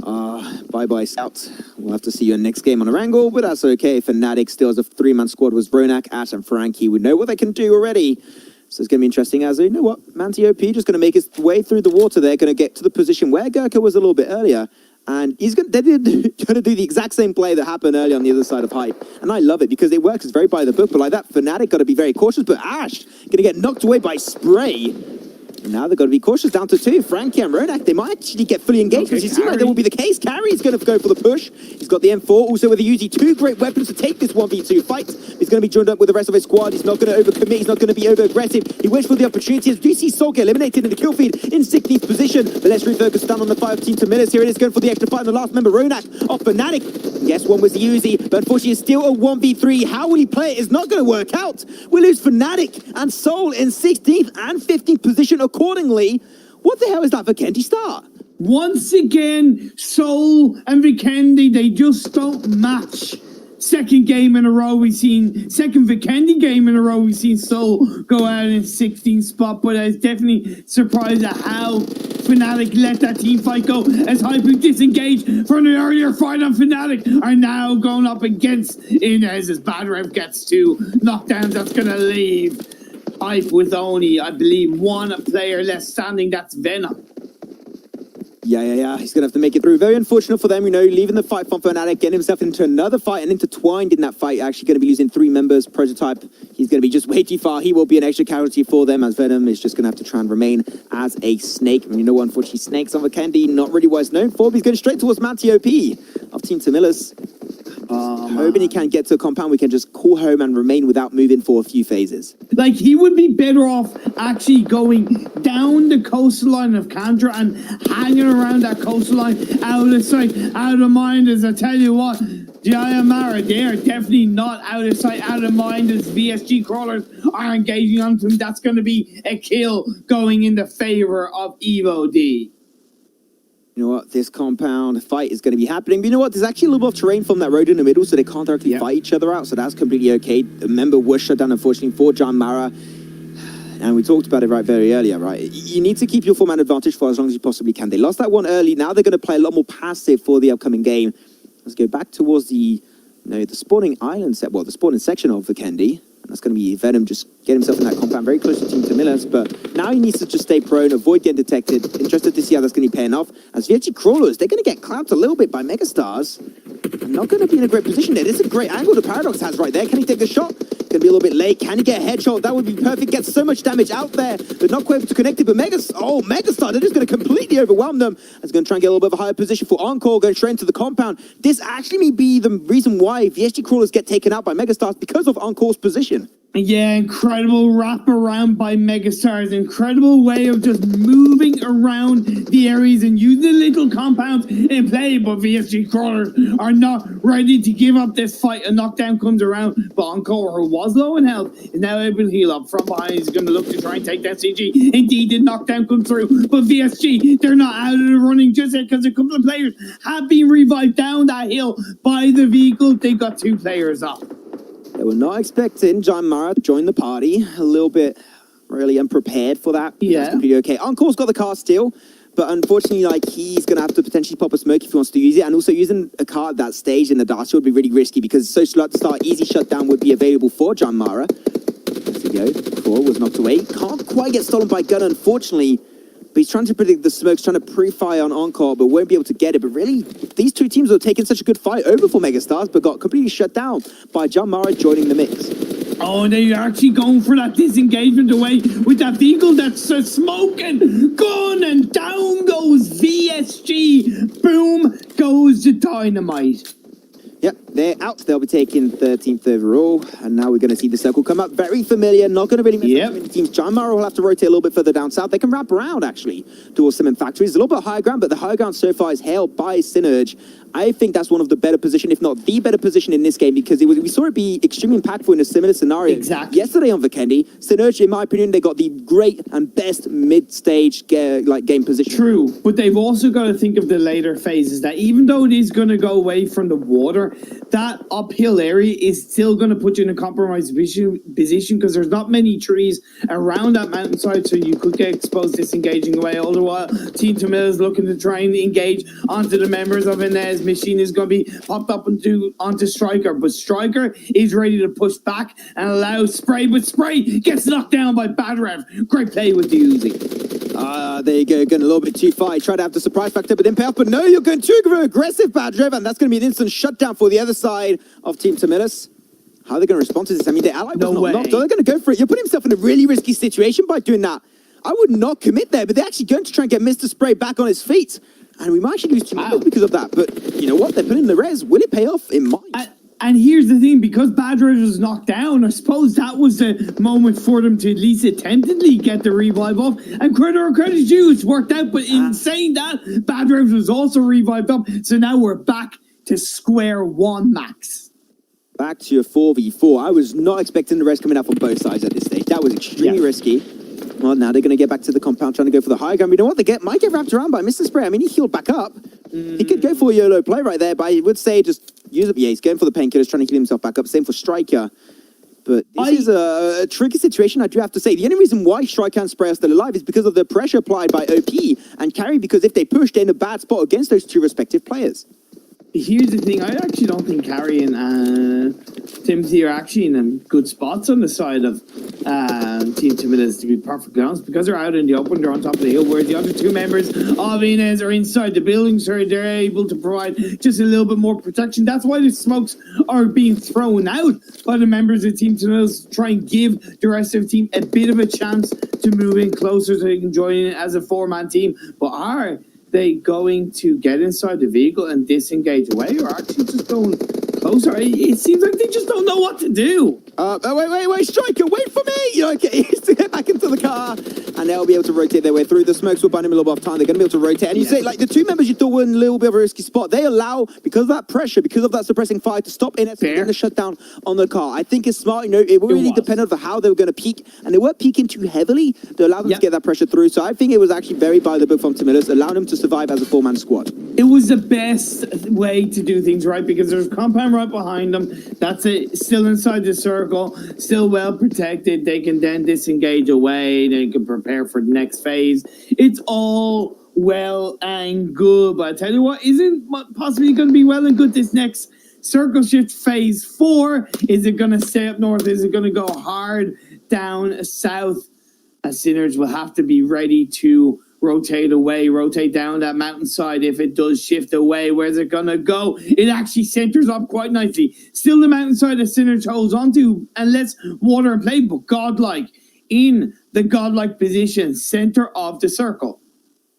Bye-bye, Scout. We'll have to see you in next game on Erangel, but that's okay. Fnatic still has a 3-man squad with Ronak, Ash, and Frankie. We know what they can do already. So it's going to be interesting as, you know what, Manti OP just going to make his way through the water there, going to get to the position where Gurkha was a little bit earlier. And he's going to do the exact same play that happened earlier on the other side of Hype. And I love it because it works. It's very by the book. But like that, Fnatic got to be very cautious. But Ash going to get knocked away by Spray. And now they've got to be cautious down to 2. Frankie and Ronak, they might actually get fully engaged. Which it seems like that will be the case. Carry's going to go for the push. He's got the M4. Also with the Uzi, 2 great weapons to take this 1v2 fight. He's going to be joined up with the rest of his squad. He's not going to overcommit. He's not going to be over-aggressive. He waits for the opportunities. Do you see Soul get eliminated in the kill feed in 16th position? But let's refocus down on the 5 team to minutes. Here it is, going for the extra fight. And the last member, Ronak, off Fnatic. Yes, one was the Uzi, but unfortunately it's still a 1v3. How will he play it? It's not going to work out. We lose Fnatic and Soul in 16th and 15th position accordingly. What the hell is that Vikendi start? Once again, Soul and Vikendi, they just don't match. Second game in a row we've seen, second Vikendi game in a row we've seen Soul go out in 16th spot, but I was definitely surprised at how Fnatic let that team fight go, as Hype, who disengaged from the earlier fight on Fnatic, are now going up against Inez as Bad Rev gets 2 knockdowns. That's going to leave Hype with only, I believe, 1 player left standing. That's Venom. Yeah. He's going to have to make it through. Very unfortunate for them, leaving the fight from Fnatic, getting himself into another fight and intertwined in that fight. Actually going to be losing 3 members. Prototype, he's going to be just way too far. He will be an extra casualty for them as Venom is just going to have to try and remain as a snake. And unfortunately, snakes on the Candy, not really what he's known for, but he's going straight towards Manti OP of Team Tamilus. Hoping he can get to a compound, we can just call home and remain without moving for a few phases. Like, he would be better off actually going down the coastline of Kandra and hanging around that coastline, out of sight, out of mind. As I tell you what, Giamara, they are definitely not out of sight, out of mind as VSG crawlers are engaging on them. That's going to be a kill going in the favor of Evo D. You know what? This compound fight is going to be happening. But you know what? There's actually a little bit of terrain from that road in the middle, so they can't directly fight each other out. So that's completely okay. The member was shut down, unfortunately, for John Mara. And we talked about it very earlier, right? You need to keep your 4-man advantage for as long as you possibly can. They lost that one early. Now they're going to play a lot more passive for the upcoming game. Let's go back towards the spawning island set. Well, the spawning section of the Kendi. And that's going to be Venom just get himself in that compound very close to Team Tamilus. But now he needs to just stay prone, avoid getting detected. Interested to see how that's going to be paying off. As VSG Crawlers, they're going to get clamped a little bit by Megastars. And not going to be in a great position there. This is a great angle the Paradox has right there. Can he take the shot? Going to be a little bit late. Can he get a headshot? That would be perfect. Gets so much damage out there. They're not quite able to connect it. But Megastar, they're just going to completely overwhelm them. It's going to try and get a little bit of a higher position for Encore, going straight into the compound. This actually may be the reason why VSG Crawlers get taken out by Megastars, because of Encore's position. Yeah, incredible wrap around by Megastars. Incredible way of just moving around the areas and using the little compounds in play. But VSG Crawlers are not ready to give up this fight. A knockdown comes around, but Encore, who was low in health, is now able to heal up from behind. He's going to look to try and take that CG. Indeed, the knockdown comes through. But VSG, they're not out of the running just yet because a couple of players have been revived down that hill by the vehicle. They got 2 players up. They were not expecting John Mara to join the party. A little bit really unprepared for that. Yeah. That's completely okay. Encore's got the car still, but unfortunately, he's going to have to potentially pop a smoke if he wants to use it. And also using a car at that stage in the Darcy would be really risky because it's so slow at the start. Easy shutdown would be available for John Mara. There we go. Core was knocked away. Can't quite get stolen by gun, unfortunately. But he's trying to predict the smokes, trying to pre-fire on Encore, but won't be able to get it. But really, these 2 teams are taking such a good fight over for Megastars, but got completely shut down by John Mara joining the mix. Oh, and they're actually going for that disengagement away with that vehicle that's smoking. Gun, and down goes VSG. Boom goes the dynamite. Yep, they're out. They'll be taking 13th overall. And now we're going to see the circle come up. Very familiar. Not going to really mess up many teams. John Mara will have to rotate a little bit further down south. They can wrap around, actually, towards Cement Factories. A little bit higher ground, but the higher ground so far is held by Synerge. I think that's one of the better position, if not the better position in this game, because we saw it be extremely impactful in a similar scenario. Exactly. Yesterday on Vikendi, Synerge, in my opinion, they got the great and best mid-stage game position. True, but they've also got to think of the later phases, that even though it is going to go away from the water, that uphill area is still going to put you in a compromised position because there's not many trees around that mountainside, so you could get exposed disengaging away. All the while, Team Tamil is looking to try and engage onto the members of Inez. Machine is going to be popped up onto Striker, but Striker is ready to push back and allow Spray, but Spray gets knocked down by Badrev. Great play with the Uzi. There you go, going a little bit too far. He tried to have the surprise factor, but didn't pay off. But no, you're going too aggressive, Badrev, and that's going to be an instant shutdown for the other side of Team Tamilus. How are they going to respond to this? I mean, the ally was not knocked. They're going to go for it. You're putting himself in a really risky situation by doing that. I would not commit there, but they're actually going to try and get Mr. Spray back on his feet. And we might actually lose 2 members because of that. But you know what? They're putting the res. Will it pay off? It might. And here's the thing, because Badrev was knocked down, I suppose that was the moment for them to at least attemptedly get the revive off. And credit due, it's worked out. But in saying that, Badrev was also revived up. So now we're back to square one, Max. Back to your 4v4. I was not expecting the res coming out from both sides at this stage. That was extremely risky. Well, now they're going to get back to the compound, trying to go for the high ground. You know what? Might get wrapped around by Mr. Spray. I mean, he healed back up. He could go for a YOLO play right there, but I would say just use it. Yeah, he's going for the painkillers, trying to heal himself back up. Same for Striker. But this is a tricky situation, I do have to say. The only reason why Striker and Spray are still alive is because of the pressure applied by OP and Carry, because if they push, they're in a bad spot against those 2 respective players. Here's the thing, I actually don't think Carrie and Timothy are actually in good spots on the side of Team Timidas, to be perfectly honest, because they're out in the open, they're on top of the hill, where the other two members of Inez are inside the building, so they're able to provide just a little bit more protection. That's why the smokes are being thrown out by the members of Team Timidas to try and give the rest of the team a bit of a chance to move in closer so they can join in as a four-man team. But are they going to get inside the vehicle and disengage away, or actually just going closer? It seems like they just don't know what to do. Wait, Striker, wait for me! You know, to get back into the car, and they'll be able to rotate their way through. The smokes will buy them a little bit of time. They're going to be able to rotate. And you say, like, the two members you thought were in a little bit of a risky spot, they allow, because of that pressure, because of that suppressing fire, to stop in getting the shutdown on the car. I think it's smart. You know, it really depended on how they were going to peak, and they weren't peaking too heavily to allow them to get that pressure through. So I think it was actually very by the book from Timidas, allowing them to survive as a four-man squad. It was the best way to do things, right? Because there's a compound right behind them. That's it. Still inside the circle, still well protected. They can then disengage away. They can prepare for the next phase. It's all well and good. But I tell you what, isn't possibly going to be well and good this next circle shift phase 4? Is it going to stay up north? Is it going to go hard down south? As Sinners will have to be ready to rotate away, rotate down that mountainside. If it does shift away, where's it gonna go? It actually centers up quite nicely. Still the mountainside that Sinners holds onto and lets water and play, but godlike in the godlike position, center of the circle.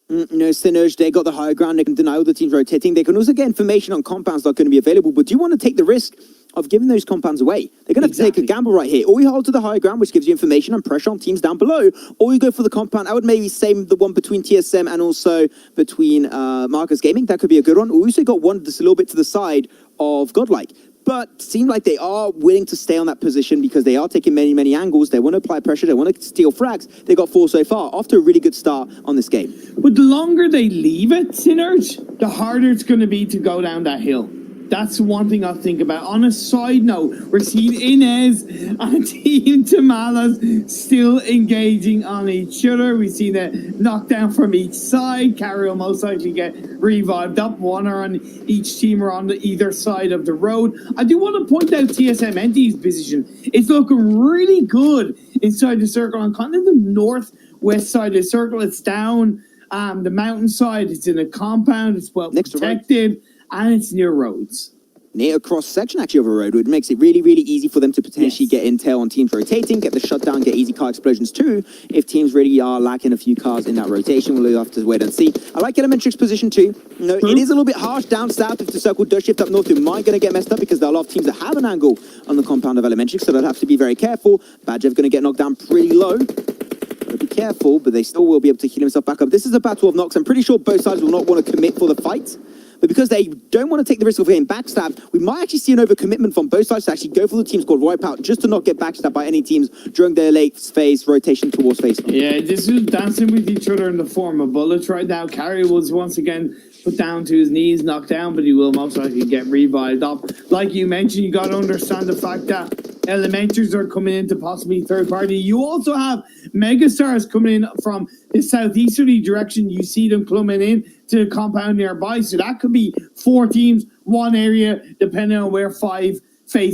No, Sinners, they got the higher ground. They can deny all the teams rotating. They can also get information on compounds that are going to be available. But do you want to take the risk of giving those compounds away? They're going to have to take a gamble right here. Or you hold to the higher ground, which gives you information and pressure on teams down below. Or you go for the compound. I would maybe say the one between TSM and also between Marcus Gaming. That could be a good one. Or you also got one just a little bit to the side of Godlike. But seem like they are willing to stay on that position because they are taking many, many angles. They want to apply pressure. They want to steal frags. They got 4 so far, off to a really good start on this game. But the longer they leave it, Sinners, the harder it's going to be to go down that hill. That's one thing I think about. On a side note, we're seeing Inez and Team Tamalas still engaging on each other. We see the knockdown from each side. Carrie will most likely get revived up. One are on each team or on either side of the road. I do want to point out TSM Entity's position. It's looking really good inside the circle on kind of the northwest side of the circle. It's down the mountainside. It's in a compound. It's well protected. And it's near roads. Near a cross-section, actually, of a road, which makes it really, really easy for them to potentially get intel on teams rotating, get the shutdown, get easy car explosions too. If teams really are lacking a few cars in that rotation, we'll have to wait and see. I like Elementrix's position too. No, it is a little bit harsh down south. If the circle does shift up north, it might going to get messed up because there are a lot of teams that have an angle on the compound of Elementrix, so they'll have to be very careful. Badgev going to get knocked down pretty low. Be careful, but they still will be able to heal himself back up. This is a battle of knocks. I'm pretty sure both sides will not want to commit for the fight. But because they don't want to take the risk of getting backstabbed, we might actually see an overcommitment from both sides to actually go for the teams called Wipeout, just to not get backstabbed by any teams during their late phase rotation towards phase 4. Yeah, this is dancing with each other in the form of bullets right now. Carrie was once again put down to his knees, knocked down, but he will most likely get revived up. Like you mentioned, you got to understand the fact that Elementars are coming into possibly third party. You also have Megastars coming in from the southeasterly direction. You see them coming in to the compound nearby. So that could be 4 teams, 1 area, depending on where phase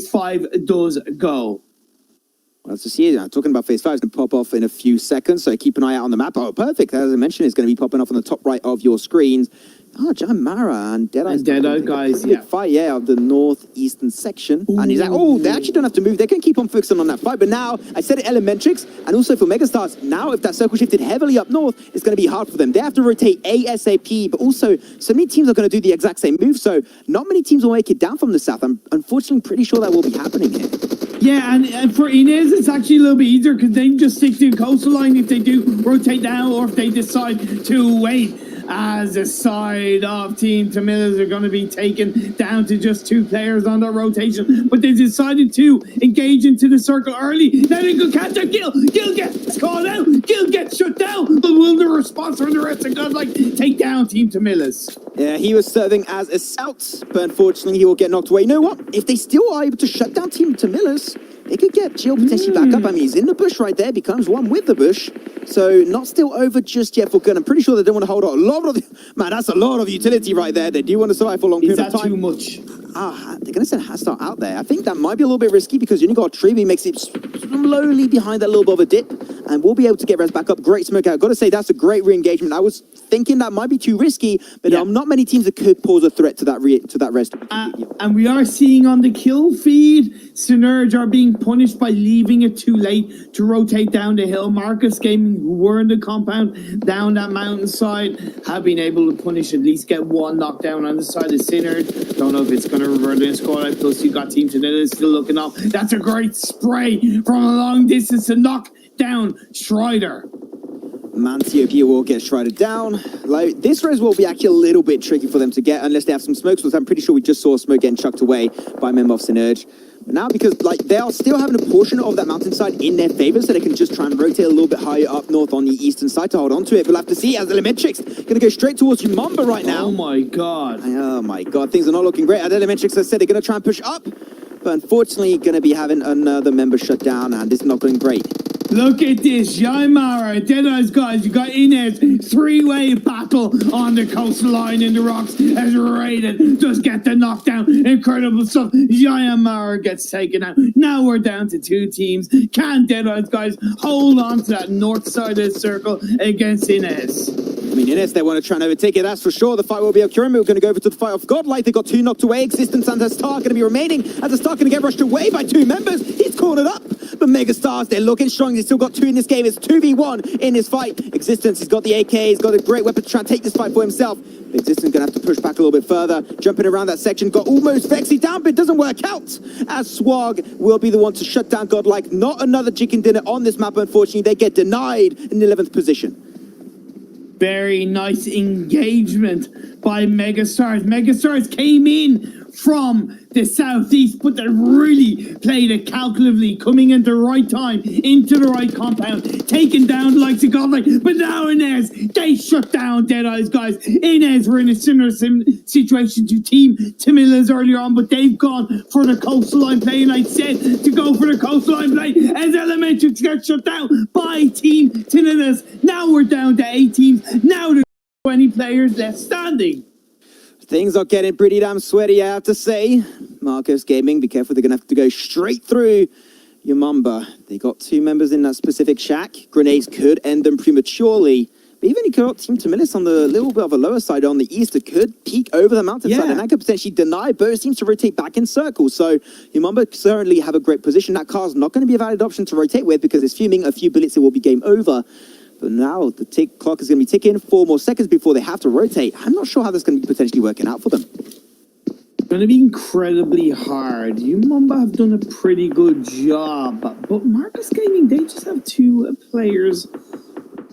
5 does go. Well, let's see. Talking about phase 5 is going to pop off in a few seconds. So keep an eye out on the map. Oh, perfect. As I mentioned, it's going to be popping off on the top right of your screens. Oh, John Mara and Deadeye guys, big fight, of the northeastern section. Ooh. And he's like, oh, they actually don't have to move. They can keep on focusing on that fight. But now, I said it, Elementrix, and also for Megastars, now if that circle shifted heavily up north, it's going to be hard for them. They have to rotate ASAP, but also so many teams are going to do the exact same move. So not many teams will make it down from the south. I'm unfortunately pretty sure that will be happening here. Yeah, and for Inez, it's actually a little bit easier because they can just stick to the coastal line if they do rotate down or if they decide to wait. As the side of Team Tamilas are going to be taken down to just 2 players on that rotation. But they decided to engage into the circle early. Now they can catch a Gil. Gil gets called out. Gil gets shut down. But will the response from the rest of Godlike take down Team Tamilas? Yeah, he was serving as a scout, but unfortunately he will get knocked away. You know what? If they still are able to shut down Team Tamilas, they could get Jill potentially back up. I mean, he's in the bush right there, becomes one with the bush. So not still over just yet for Gun. I'm pretty sure they don't want to hold on. Man, that's a lot of utility right there. They do want to survive for a long period of time. Is that too much? they're going to send Hastar out there. I think that might be a little bit risky because you only got Tree, makes it slowly behind that little bit of a dip, and we'll be able to get res back up. Great smoke out. Got to say, that's a great re-engagement. I was thinking that might be too risky, but there are not many teams that could pose a threat to that res. And we are seeing on the kill feed, Synerge are being punished by leaving it too late to rotate down the hill. Marcus Gaming, who were in the compound down that mountainside, have been able to punish, at least get one knockdown on the side of Synerge. Don't know if it's going to revert in score out. Plus, you got Team Tanilla still looking up. That's a great spray from a long distance to knock down Strider. Mantiopia will get Strider down. Like, this res will be actually a little bit tricky for them to get unless they have some smokes, because I'm pretty sure we just saw smoke getting chucked away by a member of Synerge. But now, because like they are still having a portion of that mountainside in their favor, so they can just try and rotate a little bit higher up north on the eastern side to hold on to it. We'll have to see as Elementrix going to go straight towards Umamba right now. Oh my god. Oh my god, things are not looking great. As Elementrix, as I said, they're going to try and push up, but unfortunately going to be having another member shut down, and it's not going great. Look at this, Yaimara, Deadeye's guys, you got Inez, three-way battle on the coastline in the rocks as Raiden does get the knockdown. Incredible stuff. Yaimara gets taken out. Now we're down to two teams. Can Deadeye's guys hold on to that north side of the circle against Inez? I mean, Inez, they want to try and overtake it, that's for sure. The fight will be occurring. We're going to go over to the fight of Godlight. They got two knocked away. Existence and Star going to be remaining. As Star going to get rushed away by two members. He's cornered up. But Megastars, they're looking strong. They've still got two in this game. It's 2v1 in this fight. Existence, he's got the AK. He's got a great weapon to try and take this fight for himself. Existence going to have to push back a little bit further. Jumping around that section. Got almost Vexy down, but it doesn't work out. As Swag will be the one to shut down Godlike. Not another chicken dinner on this map, unfortunately. They get denied in the 11th position. Very nice engagement by Megastars. Megastars came in from the southeast, but they really played it calculatively, coming into the right time, into the right compound, taking down the likes of Godlike. But now Inez, they shut down Deadeye's guys. Inez were in a similar situation to Team Timilla's earlier on, but they've gone for the coastline play, and I said to go for the coastline play as Elementrix gets shut down by Team Timilla's. Now we're down to 8 teams. Now there's 20 players left standing. Things are getting pretty damn sweaty, I have to say. Marcos Gaming, be careful, they're going to have to go straight through Umamba. They got two members in that specific shack. Grenades could end them prematurely. But even if you got Team Tamilis on the little bit of a lower side on the east, it could peek over the mountainside, and that could potentially deny. Both seems to rotate back in circles. So Umamba certainly have a great position. That car's not going to be a valid option to rotate with because it's fuming. A few bullets, it will be game over. But now the clock is going to be ticking. 4 more seconds before they have to rotate. I'm not sure how that's going to be potentially working out for them. It's going to be incredibly hard. Umamba have done a pretty good job. But Marcus Gaming, they just have 2 players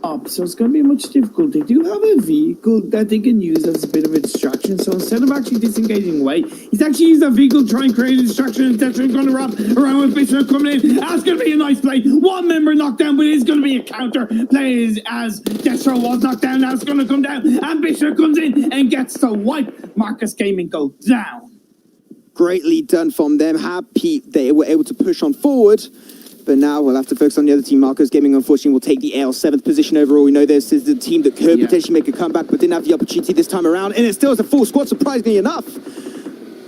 up. So it's going to be much difficult. They do have a vehicle that they can use as a bit of a distraction. So instead of actually disengaging away, he's actually used that vehicle to try and create a distraction. And Deathstroke going to wrap around with Bishop coming in. That's going to be a nice play. One member knocked down, but it's going to be a counter play as Deathstroke was knocked down. Now it's going to come down. And Bishop comes in and gets to wipe Marcus Gaming go down. Greatly done from them. Happy they were able to push on forward. But now we'll have to focus on the other team. Marcos Gaming, unfortunately, will take the AL 7th position overall. We know this is the team that could potentially make a comeback, but didn't have the opportunity this time around. And it still is a full squad, surprisingly enough.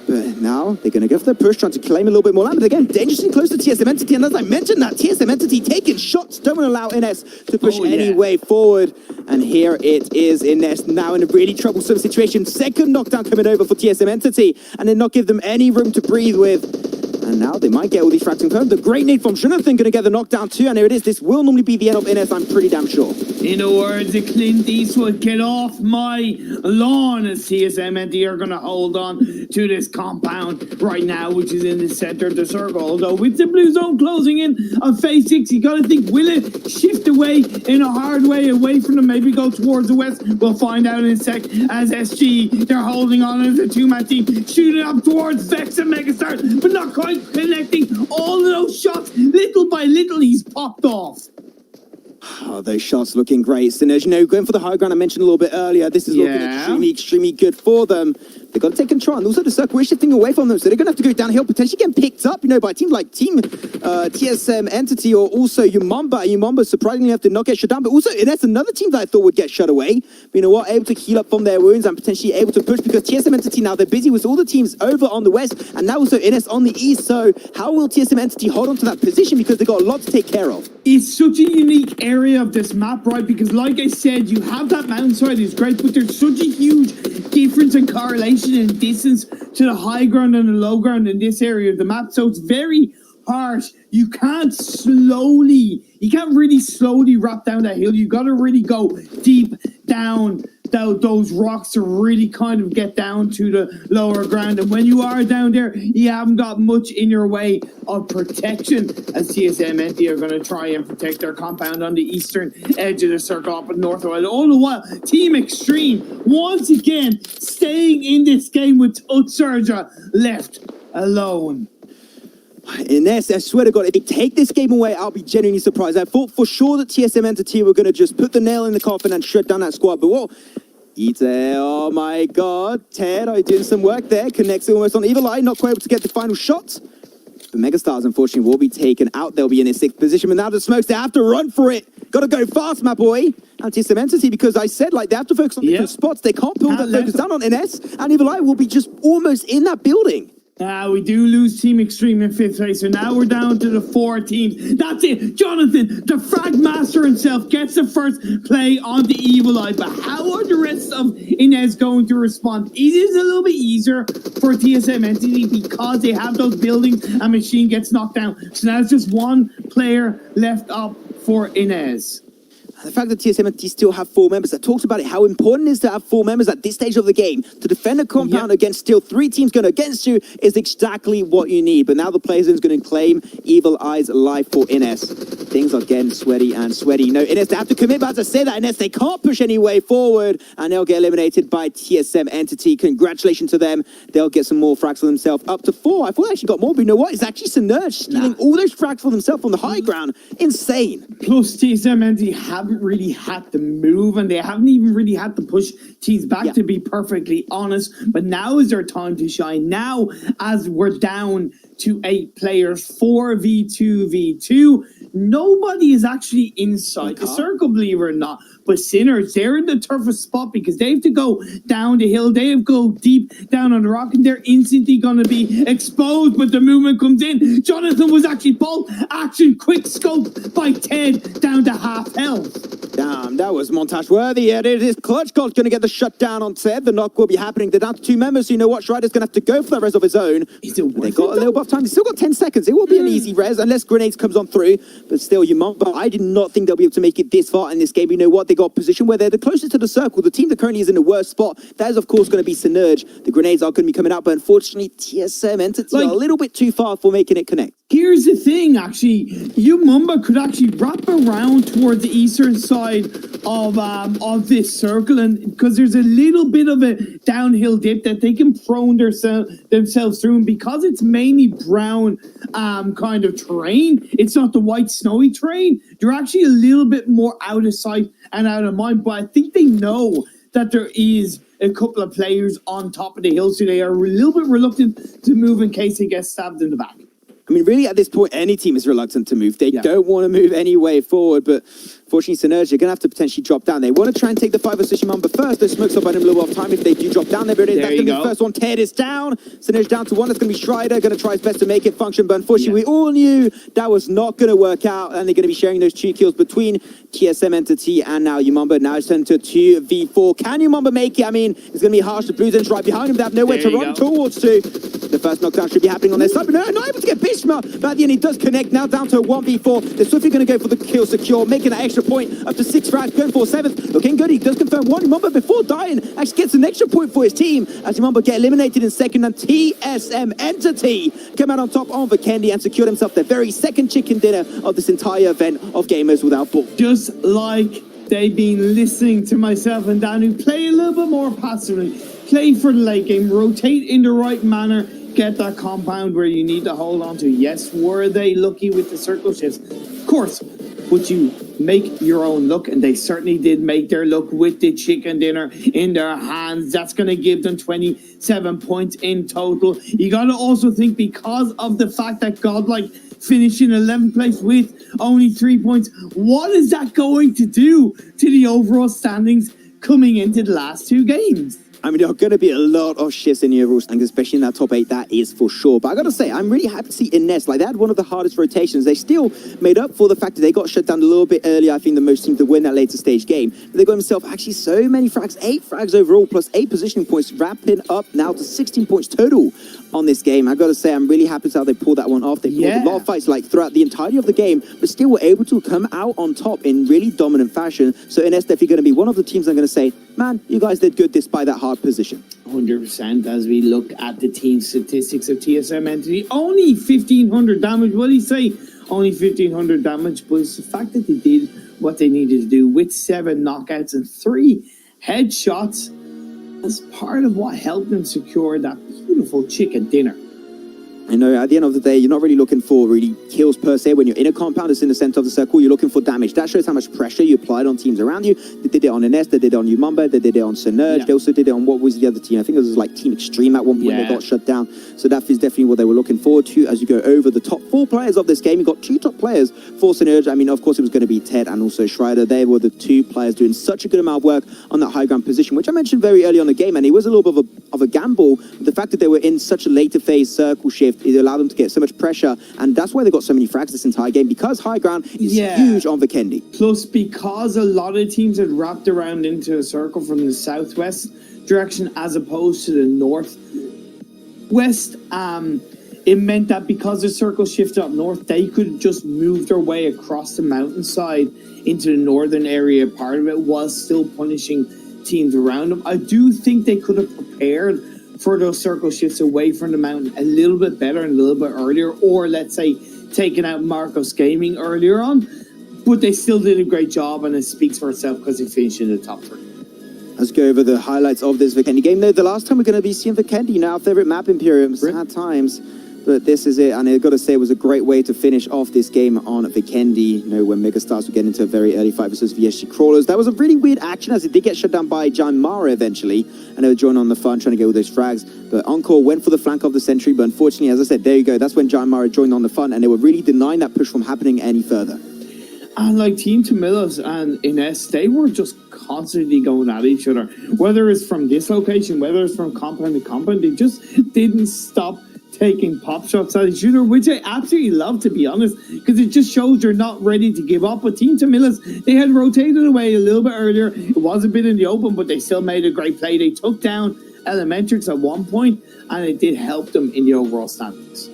But now they're going to go for their push, trying to claim a little bit more land. But again, dangerously close to TSM Entity. And as I mentioned, that TSM Entity taking shots don't allow Ines to push any way forward. And here it is, Ines now in a really troublesome situation. Second knockdown coming over for TSM Entity. And then not give them any room to breathe with. And now they might get all these fracks confirmed. The great nade from Jonathan going to get the knockdown too. And here it is. This will normally be the end of Ines, I'm pretty damn sure. In the words of Clint Eastwood, get off my lawn, as TSMNT are going to hold on to this compound right now, which is in the center of the circle. Although with the blue zone closing in on phase 6, you got to think, will it shift away in a hard way away from them? Maybe go towards the west. We'll find out in a sec as SG, they're holding on as a 2-man team, shooting up towards Vex and Megastar, but not quite connecting all of those shots. Little by little, he's popped off. Oh, those shots looking great. Synerge, you know, going for the high ground I mentioned a little bit earlier. This is looking extremely, extremely good for them. They've got to take control, and also the circle is shifting away from them, so they're going to have to go downhill, potentially getting picked up, by teams like Team TSM Entity or also Yumamba. Yumamba surprisingly have to not get shut down, but also that's another team that I thought would get shut away. But you know what? Able to heal up from their wounds and potentially able to push, because TSM Entity now, they're busy with all the teams over on the west, and now also NS on the east. So how will TSM Entity hold on to that position, because they've got a lot to take care of? It's such a unique area of this map, right? Because like I said, you have that mountainside is great, but there's such a huge difference in correlation and distance to the high ground and the low ground in this area of the map. So it's very harsh. You can't really slowly wrap down that hill. You got to really go deep down those rocks to really kind of get down to the lower ground. And when you are down there, you haven't got much in your way of protection, as TSM Entity are going to try and protect their compound on the eastern edge of the circle up in north. All the while, Team Extreme once again staying in this game with Utsurja left alone. Ines, I swear to God, if they take this game away, I'll be genuinely surprised. I thought for sure that TSM Entity were going to just put the nail in the coffin and shut down that squad. But what? Ite, oh my God. Ted, are you doing some work there? Connects almost on Evil Eye, not quite able to get the final shot. The Megastars, unfortunately, will be taken out. They'll be in a 6th position. But now the Smokes, they have to run for it. Got to go fast, my boy. And TSM Entity, because I said, they have to focus on different spots. They can't pull that focus down on NS. And Evil Eye will be just almost in that building. We do lose Team Extreme in 5th place, so now we're down to the 4 teams. That's it. Jonathan, the Frag Master himself, gets the first play on the Evil Eye. But how are the rest of Inez going to respond? It is a little bit easier for TSM Entity because they have those buildings and Machine gets knocked down. So now it's just one player left up for Inez. The fact that TSM Entity still have 4 members, I talked about it, how important it is to have 4 members at this stage of the game. To defend a compound against still 3 teams going against you is exactly what you need. But now the players is going to claim Evil Eye's life for Ines. Things are getting sweaty and sweaty. No, Ines, they have to commit, but as I say that, Ines, they can't push any way forward, and they'll get eliminated by TSM Entity. Congratulations to them. They'll get some more frags for themselves, up to 4. I thought they actually got more, but you know what? It's actually Synerge stealing all those frags for themselves on the high ground. Insane. Plus, TSM Entity haven't really had to move, and they haven't even really had to push teams back, to be perfectly honest. But now is their time to shine. Now, as we're down to 8 players, 4v2v2, nobody is actually inside the circle, believe it or not. But Sinners, they're in the toughest spot because they have to go down the hill. They have to go deep down on the rock, and they're instantly going to be exposed. But the movement comes in. Jonathan was actually bolt action quick scope by Ted down to half health. Damn, that was montage worthy. It is Clutch God's going to get the shutdown on Ted. The knock will be happening. They're down to 2 members. So you know what? Strider's going to have to go for that res of his own. They got a little bit of time. They still got 10 seconds. It will be an easy res unless grenades comes on through. But still, but I did not think they'll be able to make it this far in this game. You know what? They got a position where they're the closest to the circle. The team that currently is in the worst spot, that is of course going to be Synerge. The grenades are going to be coming out, but unfortunately TSM Entity are a little bit too far for making it connect. Here's the thing, actually. Yumamba could actually wrap around towards the eastern side of this circle, and because there's a little bit of a downhill dip that they can prone themselves through, and because it's mainly brown kind of terrain, it's not the white snowy terrain, they're actually a little bit more out of sight and out of mind. But I think they know that there is a couple of players on top of the hill, so they are a little bit reluctant to move in case they get stabbed in the back. I mean, really, at this point, any team is reluctant to move. They don't want to move any way forward, but fortunately, Synergy are going to have to potentially drop down. They want to try and take the 5 position on, but first, those smokes are buying them a little bit of time. If they do drop down, that's going to be the first one. Ted is down. Synergy down to 1. That's going to be Strider, going to try his best to make it function, but unfortunately, we all knew that was not going to work out, and they're going to be sharing those 2 kills between TSM Entity and now Yumamba. Now it's turned to 2v4. Can Yumamba make it? I mean, it's going to be harsh. The Blue Zen's right behind him. They have nowhere to run towards to. The first knockdown should be happening on their side, but no, not able to get Bishma. But at the end, he does connect. Now down to a 1v4. They're swiftly going to go for the kill secure, making that extra point up to 6 frags, going for 7th. Looking good. He does confirm 1. Yumamba, before dying, actually gets an extra point for his team as Yumamba get eliminated in 2nd, and TSM Entity come out on top on Vikendi and secure themselves their very 2nd chicken dinner of this entire event of Gamers Without Ball. Just like they've been listening to myself and Danu, play a little bit more passively, play for the late game, rotate in the right manner, get that compound where you need to hold on to. Yes, were they lucky with the circle shifts? Of course, but you make your own luck, and they certainly did make their luck with the chicken dinner in their hands. That's going to give them 27 points in total. You got to also think, because of the fact that Godlike finished in 11th place with only 3 points, what is that going to do to the overall standings coming into the last two games? I mean, there are going to be a lot of shifts in the overall standings, especially in that top 8, that is for sure. But I got to say, I'm really happy to see Ines. Like, they had one of the hardest rotations. They still made up for the fact that they got shut down a little bit earlier. I think the most teams to win that later stage game. But they got themselves actually so many frags, 8 frags overall, plus 8 positioning points, wrapping up now to 16 points total on this game. I got to say, I'm really happy to how they pulled that one off. They pulled a lot of fights like throughout the entirety of the game, but still were able to come out on top in really dominant fashion. So Ines definitely going to be one of the teams I'm going to say, man, you guys did good despite that hard position. 100% as we look at the team statistics of TSM Entity. Only 1,500 damage. What do you say? Only 1,500 damage, but it's the fact that they did what they needed to do with 7 knockouts and 3 headshots as part of what helped them secure that beautiful chicken dinner. I know at the end of the day, you're not really looking for really kills per se. When you're in a compound that's in the center of the circle, you're looking for damage. That shows how much pressure you applied on teams around you. They did it on Ines, they did it on Umumba, they did it on Synerge, they also did it on, what was the other team? I think it was like Team Extreme at one point. They got shut down. So that is definitely what they were looking forward to as you go over the top 4 players of this game. You got 2 top players for Synerge. I mean, of course, it was going to be Ted and also Schreider. They were the 2 players doing such a good amount of work on that high ground position, which I mentioned very early on the game, and it was a little bit of a gamble. The fact that they were in such a later phase circle shift, it allowed them to get so much pressure, and that's why they got so many frags this entire game, because high ground is huge on Vikendi. Plus, because a lot of teams had wrapped around into a circle from the southwest direction as opposed to the northwest, it meant that because the circle shifted up north, they could just move their way across the mountainside into the northern area. Part of it was still punishing teams around them. I do think they could have prepared for those circle shifts away from the mountain a little bit better and a little bit earlier, or let's say taking out Marcos Gaming earlier on, but they still did a great job, and it speaks for itself because they finished in the top 3. Let's go over the highlights of this Vikendi game. Though the last time we're going to be seeing Vikendi, you know, our favorite map, Imperium, at times. But this is it, and I've got to say it was a great way to finish off this game on Vikendi. You know, when Megastars would get into a very early fight versus VSG Crawlers. That was a really weird action, as it did get shut down by Jaimara eventually, and they were joining on the fun, trying to get all those frags. But Encore went for the flank of the sentry, but unfortunately, as I said, there you go, that's when Jaimara joined on the fun, and they were really denying that push from happening any further. And like Team Tamilos and Ines, they were just constantly going at each other. Whether it's from this location, whether it's from compound to compound, they just didn't stop taking pop shots at each other, which I absolutely love, to be honest, because it just shows they're not ready to give up. But Team Tamilos, they had rotated away a little bit earlier. It was a bit in the open, but they still made a great play. They took down Elementrix at one point, and it did help them in the overall standings.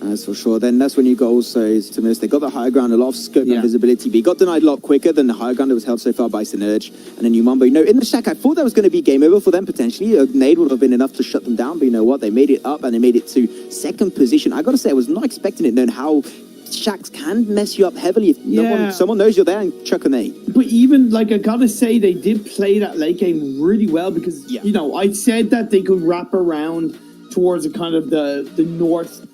That's for sure. Then that's when you go also is to miss. They got the high ground, a lot of scope and visibility, but he got denied a lot quicker than the high ground that was held so far by Synerge. And then Umumba, you know, in the shack, I thought that was going to be game over for them potentially. A nade would have been enough to shut them down, but you know what? They made it up and they made it to 2nd position. I got to say, I was not expecting it, knowing how shacks can mess you up heavily if someone knows you're there and chuck a nade. But even, like, I gotta say, they did play that late game really well because, you know, I said that they could wrap around towards the kind of the north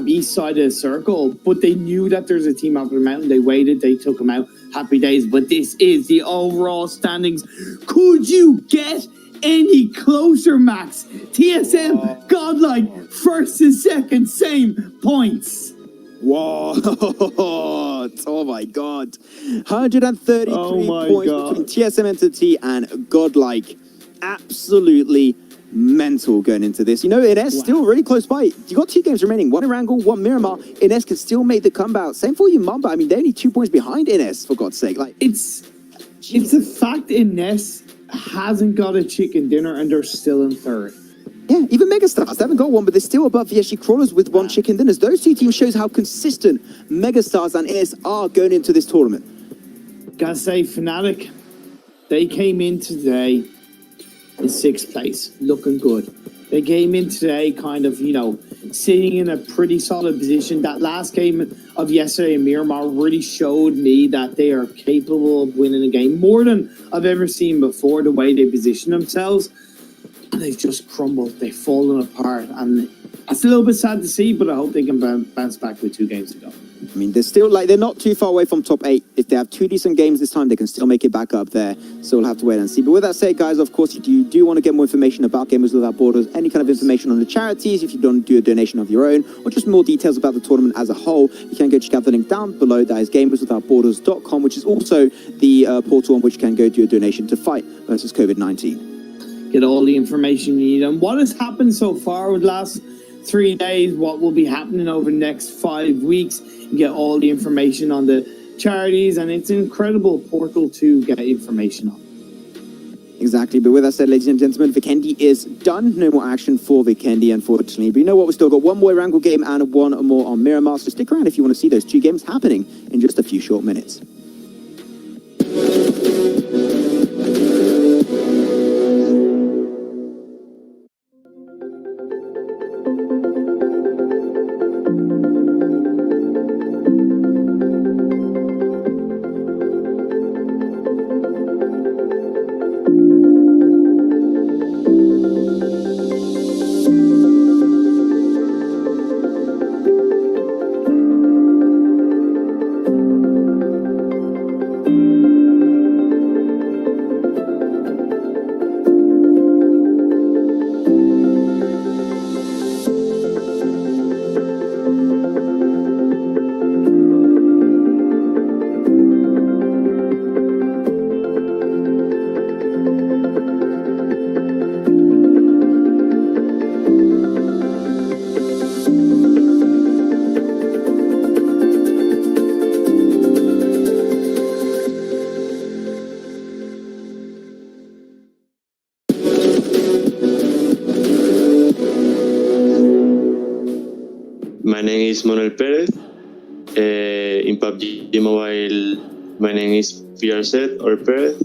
east side of the circle, but they knew that there's a team up the mountain. They waited, they took them out. Happy days. But this is the overall standings. Could you get any closer, Max? TSM, Godlike, 1st and 2nd, same points. Whoa! Oh my god! 133 points between TSM Entity and Godlike. Absolutely mental going into this. You know, Ines still really close by. You got 2 games remaining, 1 Erangel, 1 Miramar. Ines can still make the comeback. Same for Umumba. I mean, they're only 2 points behind Ines, for God's sake. Like, it's the fact Ines hasn't got a chicken dinner and they're still in 3rd. Yeah, even Megastars, they haven't got one, but they're still above VSG Crawlers with 1 chicken dinners. Those 2 teams shows how consistent Megastars and Ines are going into this tournament. Gotta say, Fnatic, they came in today in 6th place, looking good. They came in today kind of, you know, sitting in a pretty solid position. That last game of yesterday in Miramar really showed me that they are capable of winning a game more than I've ever seen before, the way they position themselves. And they've just crumbled. They've fallen apart. And it's a little bit sad to see, but I hope they can bounce back with 2 games to go. mean, they're still they're not too far away from top 8. If they have 2 decent games this time, they can still make it back up there. So we'll have to wait and see. But with that said, guys, of course, if you do want to get more information about Gamers Without Borders, any kind of information on the charities, if you don't do a donation of your own, or just more details about the tournament as a whole, you can go check out the link down below. That is gamerswithoutborders.com, which is also the portal on which you can go do a donation to fight versus COVID-19. Get all the information you need. And what has happened so far with the last 3 days, what will be happening over the next 5 weeks, you get all the information on the charities, and it's an incredible portal to get information on. Exactly, but with that said, ladies and gentlemen, Vikendi is done. No more action for Vikendi, unfortunately. But you know what? We've still got one more Wrangle game and one more on Miramar, so stick around if you want to see those 2 games happening in just a few short minutes. My name is Manuel Perez. In PUBG Mobile, my name is PRZ or Perez,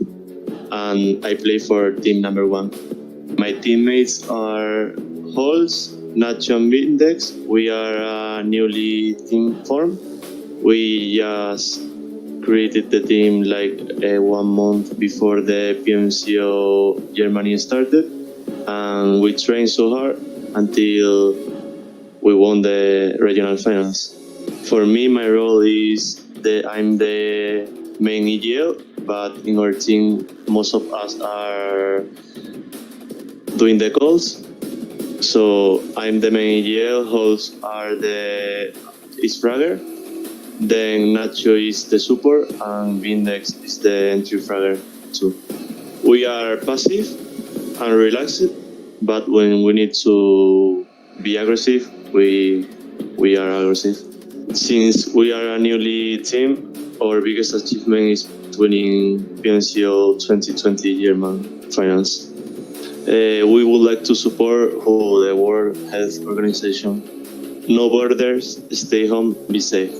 and I play for team number 1. My teammates are Holz, Nacho, and Vindex. We are a newly team formed. We just created the team 1 month before the PMCO Germany started, and we trained so hard until we won the regional finals. For me, my role is I'm the main EGL, but in our team, most of us are doing the calls. So I'm the main EGL, hosts are is Fragger, then Nacho is the support, and Vindex is the entry Fragger too. We are passive and relaxed, but when we need to be aggressive, we are aggressive. Since we are a newly team, our biggest achievement is winning PMCO 2020 German finals. We would like to support the World Health Organization. No borders, stay home, be safe.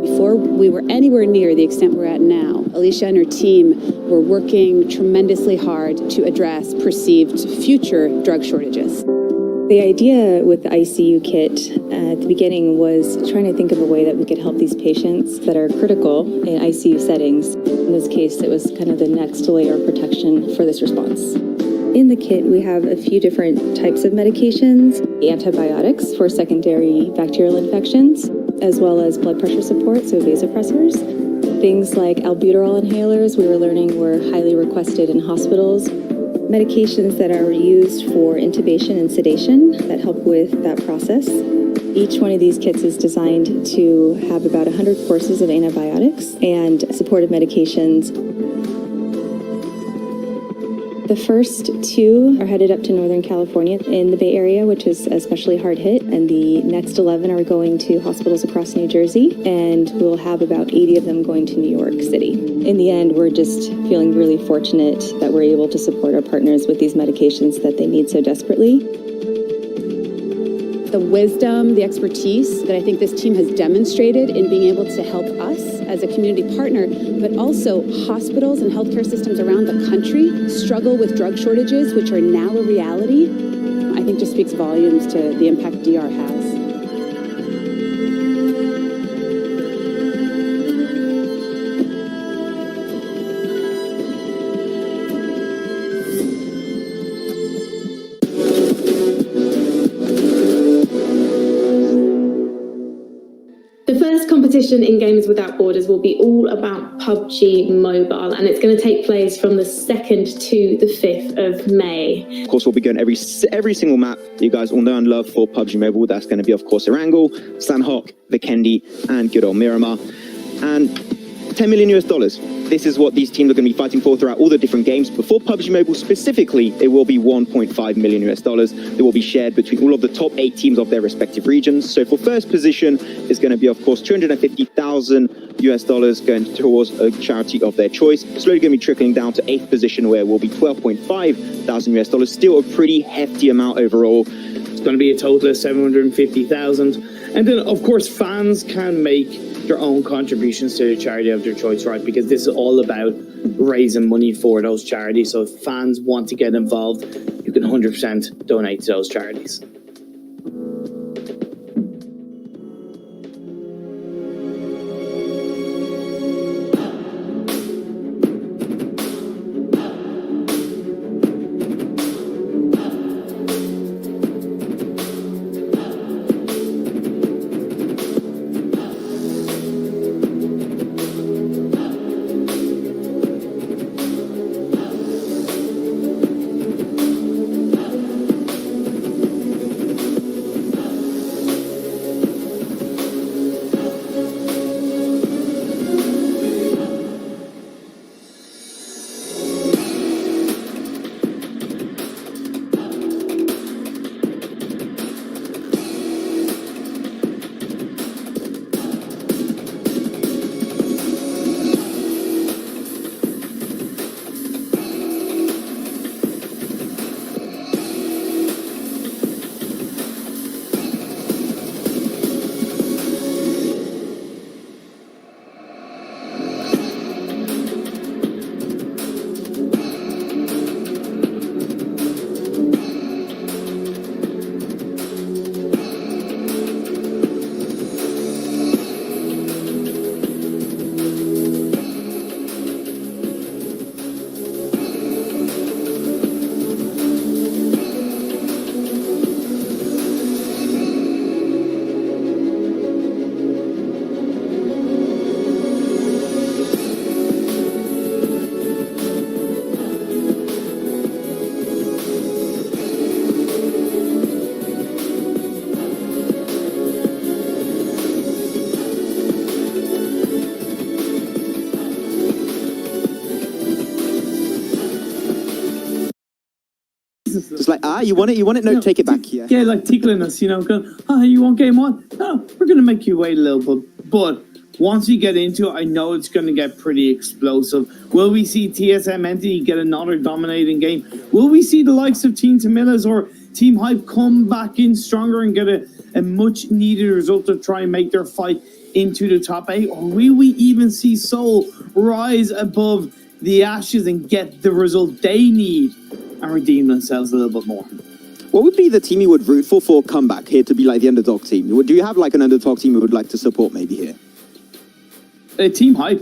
Before we were anywhere near the extent we're at now, Alicia and her team were working tremendously hard to address perceived future drug shortages. The idea with the ICU kit at the beginning was trying to think of a way that we could help these patients that are critical in ICU settings. In this case, it was kind of the next layer of protection for this response. In the kit, we have a few different types of medications, antibiotics for secondary bacterial infections, as well as blood pressure support, so vasopressors. Things like albuterol inhalers, we were learning, were highly requested in hospitals. Medications that are used for intubation and sedation that help with that process. Each one of these kits is designed to have about 100 courses of antibiotics and supportive medications. The first 2 are headed up to Northern California in the Bay Area, which is especially hard hit, and the next 11 are going to hospitals across New Jersey, and we'll have about 80 of them going to New York City. In the end, we're just feeling really fortunate that we're able to support our partners with these medications that they need so desperately. The wisdom, the expertise that I think this team has demonstrated in being able to help us as a community partner, but also hospitals and healthcare systems around the country struggle with drug shortages, which are now a reality, I think just speaks volumes to the impact DR has. competition in Gamers Without Borders will be all about PUBG Mobile, and it's going to take place from the 2nd to the 5th of May. Of course, we'll be going every single map that you guys all know and love for PUBG Mobile. That's going to be, of course, Erangel, Sanhok, Vikendi, and good old Miramar. And $10 million. This is what these teams are going to be fighting for throughout all the different games. But for PUBG Mobile specifically, it will be $1.5 million. They will be shared between all of the top 8 teams of their respective regions. So for first position is going to be, of course, $250,000 going towards a charity of their choice. Slowly going to be trickling down to 8th position, where will be $12,500. Still a pretty hefty amount overall. It's going to be a total of $750,000. And then, of course, fans can make their own contributions to the charity of their choice, right? Because this is all about raising money for those charities. So if fans want to get involved, you can 100% donate to those charities. It's like, you want it? No, take it back. Yeah, like tickling us, going, you want game on? No, we're going to make you wait a little bit. But once you get into it, I know it's going to get pretty explosive. Will we see TSM Entity get another dominating game? Will we see the likes of Team Tamilas or Team Hype come back in stronger and get a much needed result to try and make their fight into the top 8? Or will we even see Seoul rise above the Ashes and get the result they need and redeem themselves a little bit more? What would be the team you would root for comeback here to be like the underdog team? Do you have like an underdog team you would like to support maybe here? Team Hype.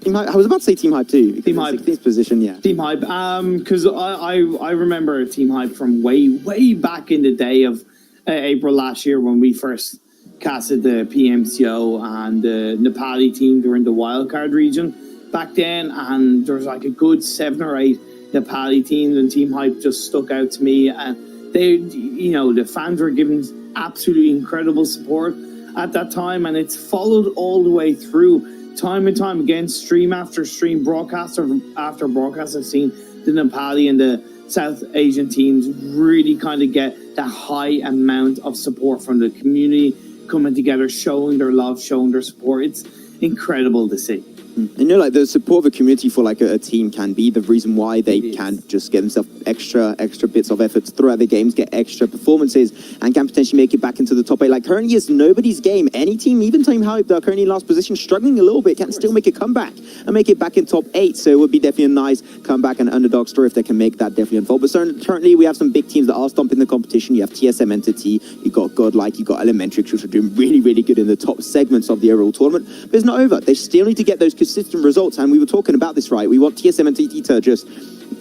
Team Hype. I was about to say Team Hype too. Team Hype. 16th position, yeah. Team Hype. Because I remember Team Hype from way back in the day of April last year when we first casted the PMCO and the Nepali team. They were in the wildcard region back then, and there was like a good 7 or 8 Nepali teams, and Team Hype just stuck out to me. And they, the fans were giving absolutely incredible support at that time, and it's followed all the way through, time and time again, stream after stream, broadcast after broadcast. I've seen the Nepali and the South Asian teams really kind of get that high amount of support from the community coming together, showing their love, showing their support. It's incredible to see. And like the support of a community for like a team can be the reason why they can just get themselves extra bits of efforts throughout the games, get extra performances, and can potentially make it back into the top 8. Like currently it's nobody's game. Any team, even Team Hype, that are currently in last position, struggling a little bit, can still make a comeback and make it back in top 8. So it would be definitely a nice comeback and underdog story if they can make that definitely unfold. But currently we have some big teams that are stomping the competition. You have TSM Entity, you got Godlike, you got Elementrix, which are doing really good in the top segments of the overall tournament. But it's not over. They still need to get those consistent results, and we were talking about this, right? We want TSM Entity to just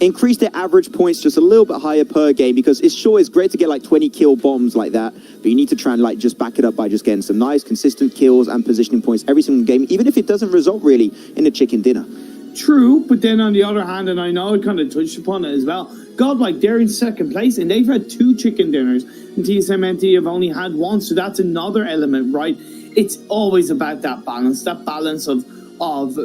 increase their average points just a little bit higher per game, because it's great to get like 20 kill bombs like that, but you need to try and like just back it up by just getting some nice consistent kills and positioning points every single game, even if it doesn't result really in a chicken dinner. True, but then on the other hand, and I know I kind of touched upon it as well, Godlike, they're in second place and they've had 2 chicken dinners, and TSMNT have only had 1, so that's another element, right? It's always about that balance of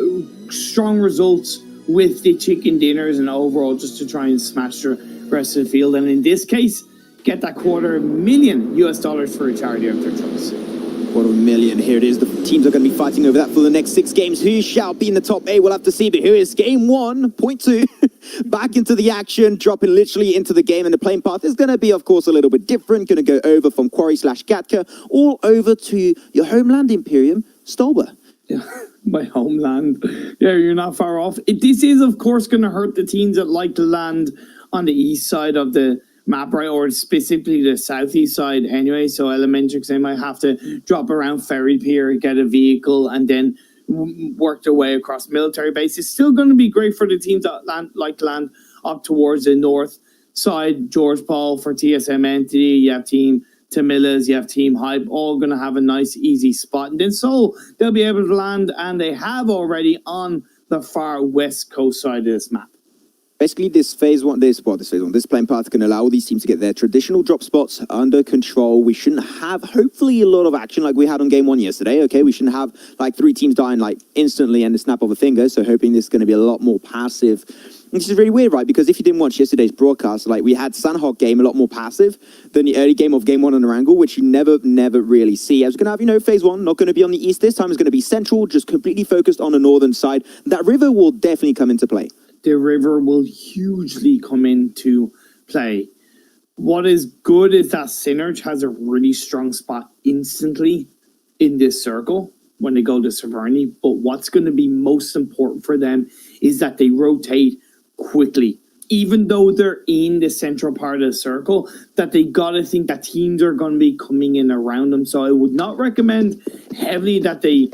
strong results with the chicken dinners and overall just to try and smash the rest of the field, and in this case, get that $250,000 for a charity of their choice. $250,000, here it is. The teams are going to be fighting over that for the next 6 games. Who shall be in the top 8? We'll have to see, but here is game 1, point 2. Back into the action, dropping literally into the game, and the playing path is going to be, of course, a little bit different. Going to go over from Quarry/Gatka, all over to your homeland Imperium, Stolber. Yeah, my homeland. Yeah, you're not far off. This is, of course, going to hurt the teams that like to land on the east side of the map, right, or specifically the southeast side anyway. So Elementrix, they might have to drop around Ferry Pier, get a vehicle, and then work their way across military base. It's still going to be great for the teams that like to land up towards the north side. George Paul for TSM Entity, you have Team Tamillas, you have Team Hype, all going to have a nice easy spot. And then Seoul, they'll be able to land, and they have already, on the far west coast side of this map. Basically, this playing path can allow all these teams to get their traditional drop spots under control. We shouldn't have, hopefully, a lot of action like we had on game 1 yesterday, okay? We shouldn't have, like, 3 teams dying, like, instantly and the snap of a finger, so hoping this is going to be a lot more passive. Which is really weird, right? Because if you didn't watch yesterday's broadcast, like, we had Sanhok game a lot more passive than the early game of game 1 on Erangel, which you never really see. I was going to have, phase 1, not going to be on the east this time. It's going to be central, just completely focused on the northern side. That river will definitely come into play. The river will hugely come into play. What is good is that Synerge has a really strong spot instantly in this circle when they go to Severny. But what's going to be most important for them is that they rotate quickly. Even though they're in the central part of the circle, that they got to think that teams are going to be coming in around them. So I would not recommend heavily that they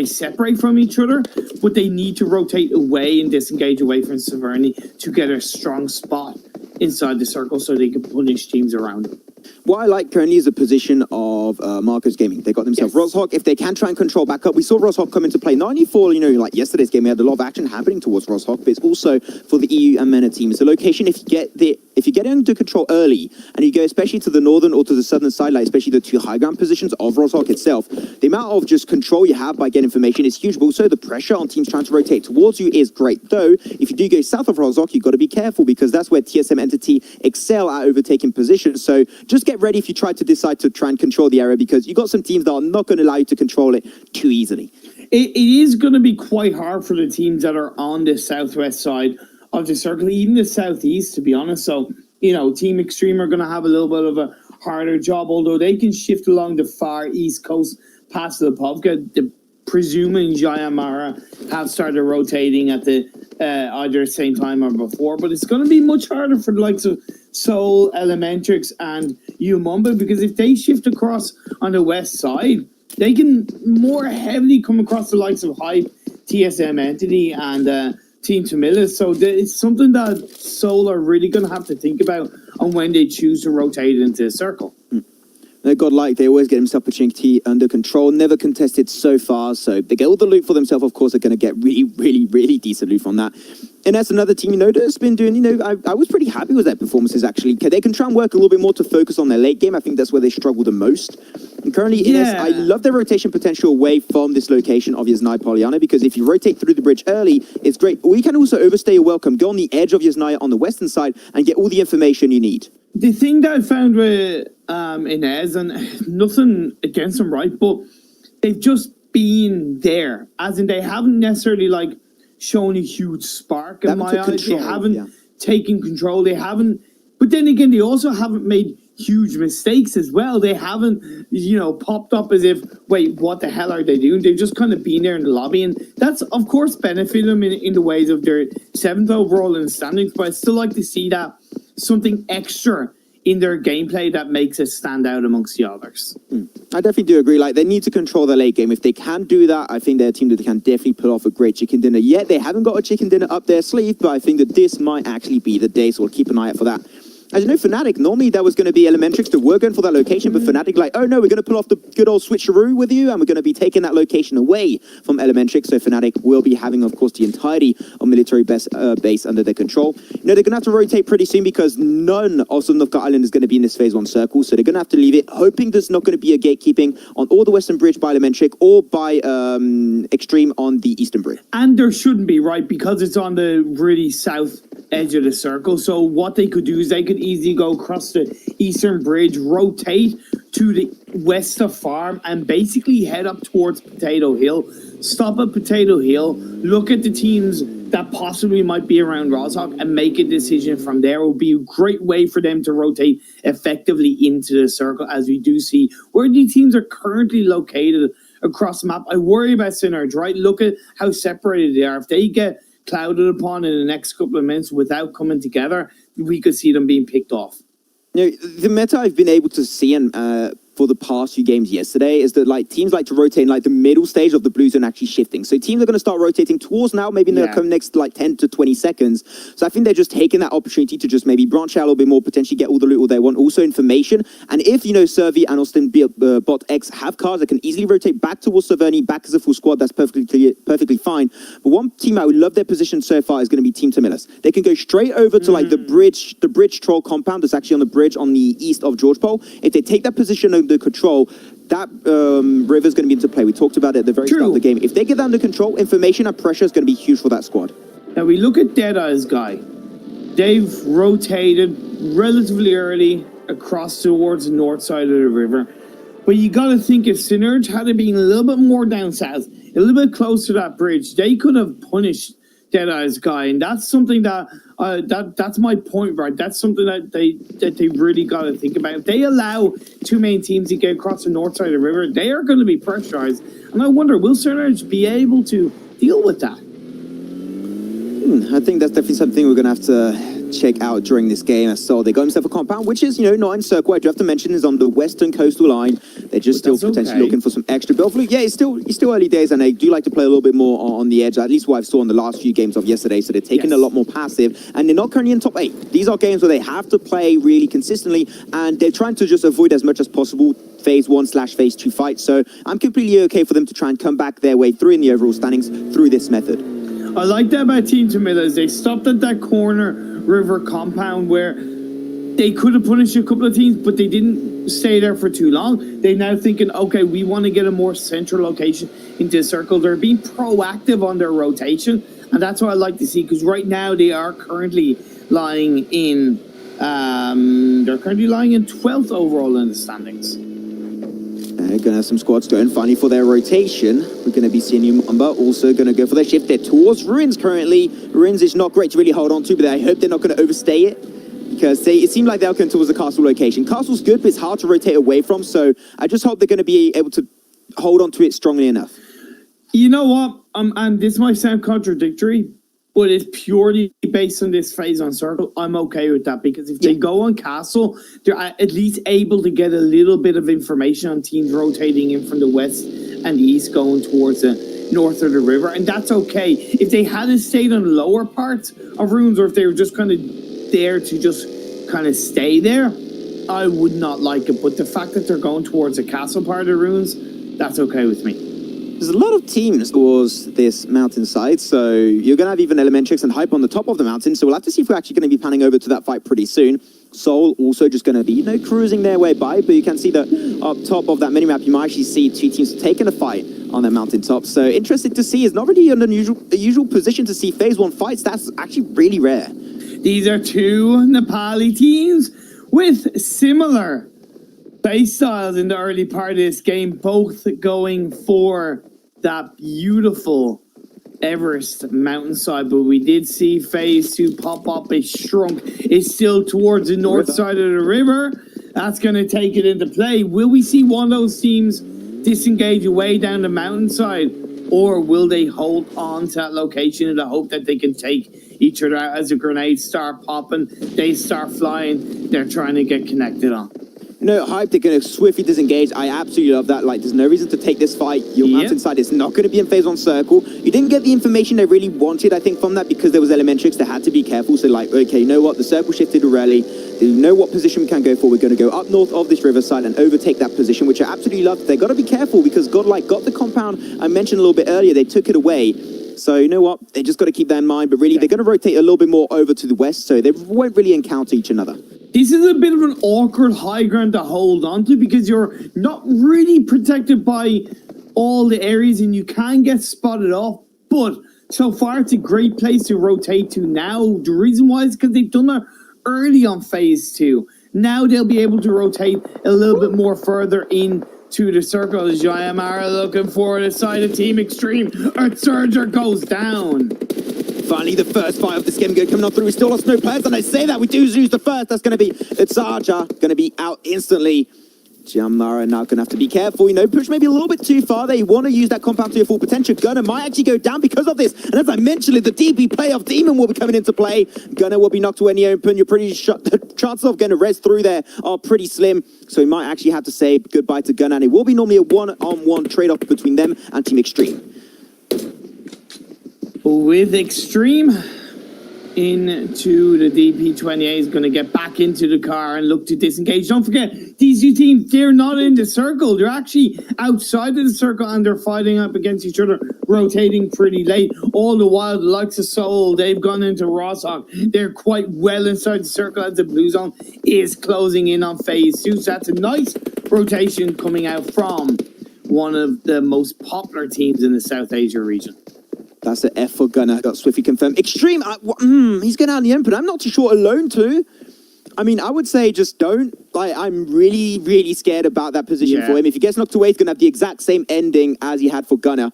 separate from each other, but they need to rotate away and disengage away from Severny to get a strong spot inside the circle so they can punish teams around them. What I like currently is the position of Marcus Gaming. They got themselves Roshawk. If they can try and control back up, we saw Roshawk come into play. Not only for, like yesterday's game, we had a lot of action happening towards Roshawk, but it's also for the EU and MENA team. It's a location, if you get into control early, and you go especially to the northern or to the southern side, like especially the 2 high ground positions of Roshawk itself, the amount of just control you have by getting information is huge, but also the pressure on teams trying to rotate towards you is great. Though, if you do go south of Roshawk, you've got to be careful, because that's where TSM Entity excel at overtaking positions. So just get ready if you decide to try and control the area, because you got some teams that are not going to allow you to control it too easily. It is going to be quite hard for the teams that are on the southwest side of the circle, even the southeast, to be honest. So, Team Extreme are going to have a little bit of a harder job, although they can shift along the far east coast past the Povka. Presuming Jayamara have started rotating at the either same time or before, but it's going to be much harder for the likes of Seoul, Elementrix, and Umumba, because if they shift across on the west side, they can more heavily come across the likes of Hype, TSM Entity, and Team Tamillas. So it's something that Seoul are really going to have to think about on when they choose to rotate into the circle. They're godlike. They always get themselves opportunity under control. Never contested so far. So they get all the loot for themselves. Of course, they're going to get really decent loot from that. And that's another team, that's been doing, I was pretty happy with their performances, actually. They can try and work a little bit more to focus on their late game. I think that's where they struggle the most. And currently, I love their rotation potential away from this location of Yasnaya Poliana, because if you rotate through the bridge early, it's great. Or you can also overstay your welcome, go on the edge of Yasnaya on the western side, and get all the information you need. The thing that I found with Inez, and nothing against them, right, but they've just been there, as in they haven't necessarily shown a huge spark in my eyes. They haven't taken control. They haven't, but then again, they also haven't made huge mistakes as well. They haven't, popped up as if, wait, what the hell are they doing? They've just kind of been there in the lobby, and that's of course benefited them in the ways of their 7th overall in the standings. But I still like to see that something extra in their gameplay that makes it stand out amongst the others. I definitely do agree. Like, they need to control the late game. If they can do that, I think they're a team that can definitely pull off a great chicken dinner. Yet they haven't got a chicken dinner up their sleeve, but I think that this might actually be the day, so we'll keep an eye out for that. As you know, Fnatic, normally that was going to be Elementrix that were going for that location, but Fnatic like, oh no, we're going to pull off the good old switcheroo with you, and we're going to be taking that location away from Elementrix, so Fnatic will be having, of course, the entirety of military base under their control. You know, they're going to have to rotate pretty soon because none of Sundovka Island is going to be in this phase 1 circle, so they're going to have to leave it, hoping there's not going to be a gatekeeping on all the Western Bridge by Elementrix or by Extreme on the Eastern Bridge. And there shouldn't be, right, because it's on the really south edge of the circle. So what they could do is they could easily go across the Eastern Bridge, rotate to the west of Farm, and basically head up towards Potato Hill, stop at Potato Hill, look at the teams that possibly might be around Rozhok, and make a decision from there. It would be a great way for them to rotate effectively into the circle, as we do see where these teams are currently located across the map. I worry about Synergy, right? Look at how separated they are. If they get clouded upon in the next couple of minutes without coming together, we could see them being picked off. You know, the meta I've been able to see and for the past few games yesterday is that like teams like to rotate in like the middle stage of the blue zone actually shifting. So teams are going to start rotating towards now, maybe in the next like 10 to 20 seconds. So I think they're just taking that opportunity to just maybe branch out a little bit more, potentially get all the loot they want, also information. And if, you know, Servi and Austin Bot X have cars that can easily rotate back towards Saverni, back as a full squad, that's perfectly fine. But one team I would love their position so far is going to be Team Tamilus. They can go straight over to like the bridge troll compound that's actually on the bridge on the east of George Pole. If they take that position under control, that river's going to be into play. We talked about it at the very start of the game. If they get that under control, information and pressure is going to be huge for that squad. Now we look at Deadeye's guy. They've rotated relatively early across towards the north side of the river. But you got to think if Synergy had been a little bit more down south, a little bit closer to that bridge, they could have punished Deadeye's guy, and that's something that that's my point, right? That's something that they really got to think about. If they allow two main teams to get across the north side of the river, they are going to be pressurized, and I wonder, will Synergy be able to deal with that? I think that's definitely something we're going to have to check out during this game. So they got himself a compound, which is, you know, not in circle. I do have to mention is on the western coastal line. They're just still potentially looking for some extra build. Yeah, it's still early days, and they do like to play a little bit more on the edge, at least what I've saw in the last few games of yesterday. So they're taking a lot more passive, and they're not currently in top 8. These are games where they have to play really consistently, and they're trying to just avoid as much as possible phase 1/phase 2 fights. So I'm completely okay for them to try and come back their way through in the overall standings through this method. I like that about Team Tamilus. They stopped at that corner river compound where they could have punished a couple of teams, but they didn't stay there for too long. They're now thinking, okay, we want to get a more central location into the circle. They're being proactive on their rotation, and that's what I like to see, because right now they are currently lying in 12th overall in the standings. They're going to have some squads going finally for their rotation. We're going to be seeing Umber also going to go for their shift. They're towards Ruins currently. Ruins is not great to really hold on to, but I hope they're not going to overstay it, because it seemed like they're going towards the castle location. Castle's good, but it's hard to rotate away from, so I just hope they're going to be able to hold on to it strongly enough. You know what? And this might sound contradictory, but it's purely based on this phase on circle. I'm okay with that, because if they go on castle, they're at least able to get a little bit of information on teams rotating in from the west and the east going towards the north of the river, and that's okay. If they hadn't stayed on the lower parts of Ruins, or if they were just kind of there to just kind of stay there, I would not like it. But the fact that they're going towards the castle part of Ruins, that's okay with me. There's a lot of teams towards this mountainside, so you're going to have even Elementrix and Hype on the top of the mountain, so we'll have to see if we're actually going to be panning over to that fight pretty soon. Soul also just going to be, you know, cruising their way by, but you can see that up top of that minimap, you might actually see two teams taking a fight on their mountaintop. So interesting to see. It's not really an unusual position to see phase 1 fights. That's actually really rare. These are two Nepali teams with similar base styles in the early part of this game, both going for that beautiful Everest mountainside, but we did see phase 2 pop up. It shrunk. It's still towards the north side of the river. That's going to take it into play. Will we see one of those teams disengage away down the mountainside, or will they hold on to that location in the hope that they can take each other out as the grenades start popping, they start flying, they're trying to get connected on. You know, Hype, they're going to swiftly disengage. I absolutely love that. Like, there's no reason to take this fight. Your mountainside is not going to be in phase 1 circle. You didn't get the information they really wanted, I think, from that, because there was Elementrix. They had to be careful. So, like, okay, you know what? The circle shifted already. They know what position we can go for. We're going to go up north of this riverside and overtake that position, which I absolutely love. They got to be careful because Godlike got the compound I mentioned a little bit earlier. They took it away. So, you know what? They just got to keep that in mind. But really, they're going to rotate a little bit more over to the west, so they won't really encounter each another. This is a bit of an awkward high ground to hold on to because you're not really protected by all the areas and you can get spotted off. But so far, it's a great place to rotate to now. The reason why is because they've done that early on phase 2. Now they'll be able to rotate a little bit more further into the circle. As Jayamara looking for the side of Team Extreme. Earth Surger goes down. Finally, the first fight of this game coming on through. We still lost no players, and I say that we do lose the first. That's going to be Itzaja, going to be out instantly. Jamara now going to have to be careful, you know, push maybe a little bit too far there. You want to use that compound to your full potential. Gunner might actually go down because of this. And as I mentioned, the DP play of Demon will be coming into play. Gunner will be knocked away in the open. You're pretty shut. The chances of getting a res through there are pretty slim. So he might actually have to say goodbye to Gunner. And it will be normally a one-on-one trade-off between them and Team Extreme. With Extreme into the DP28 is going to get back into the car and look to disengage. Don't forget, these two teams, they're not in the circle. They're actually outside of the circle and they're fighting up against each other, rotating pretty late. All the while, the likes of Soul, they've gone into Rosshawk. They're quite well inside the circle as the blue zone is closing in on phase 2. So that's a nice rotation coming out from one of the most popular teams in the South Asia region. That's the F for Gunner. Got swiftly confirmed. Extreme, he's going out in the open. I'm not too sure alone too. I mean, I would say just don't. Like, I'm really, really scared about that position for him. If he gets knocked away, he's going to have the exact same ending as he had for Gunner.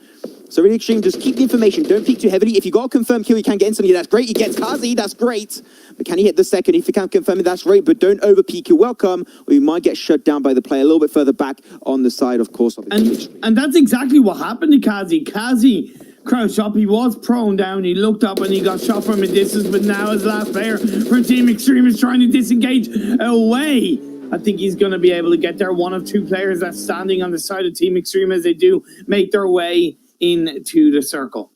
So really, Extreme, just keep the information. Don't peek too heavily. If you got a confirmed kill, you can get instantly. That's great. He gets Kazi. That's great. But can he hit the second? If you can't confirm it, that's great. But don't over peek. You're welcome, or you might get shut down by the player a little bit further back on the side, of course. And that's exactly what happened to Kazi. Kazi crouched up, he was prone down, he looked up and he got shot from a distance, but now his last player for Team Extreme is trying to disengage away. I think he's going to be able to get there. One of two players that's standing on the side of Team Extreme as they do make their way into the circle.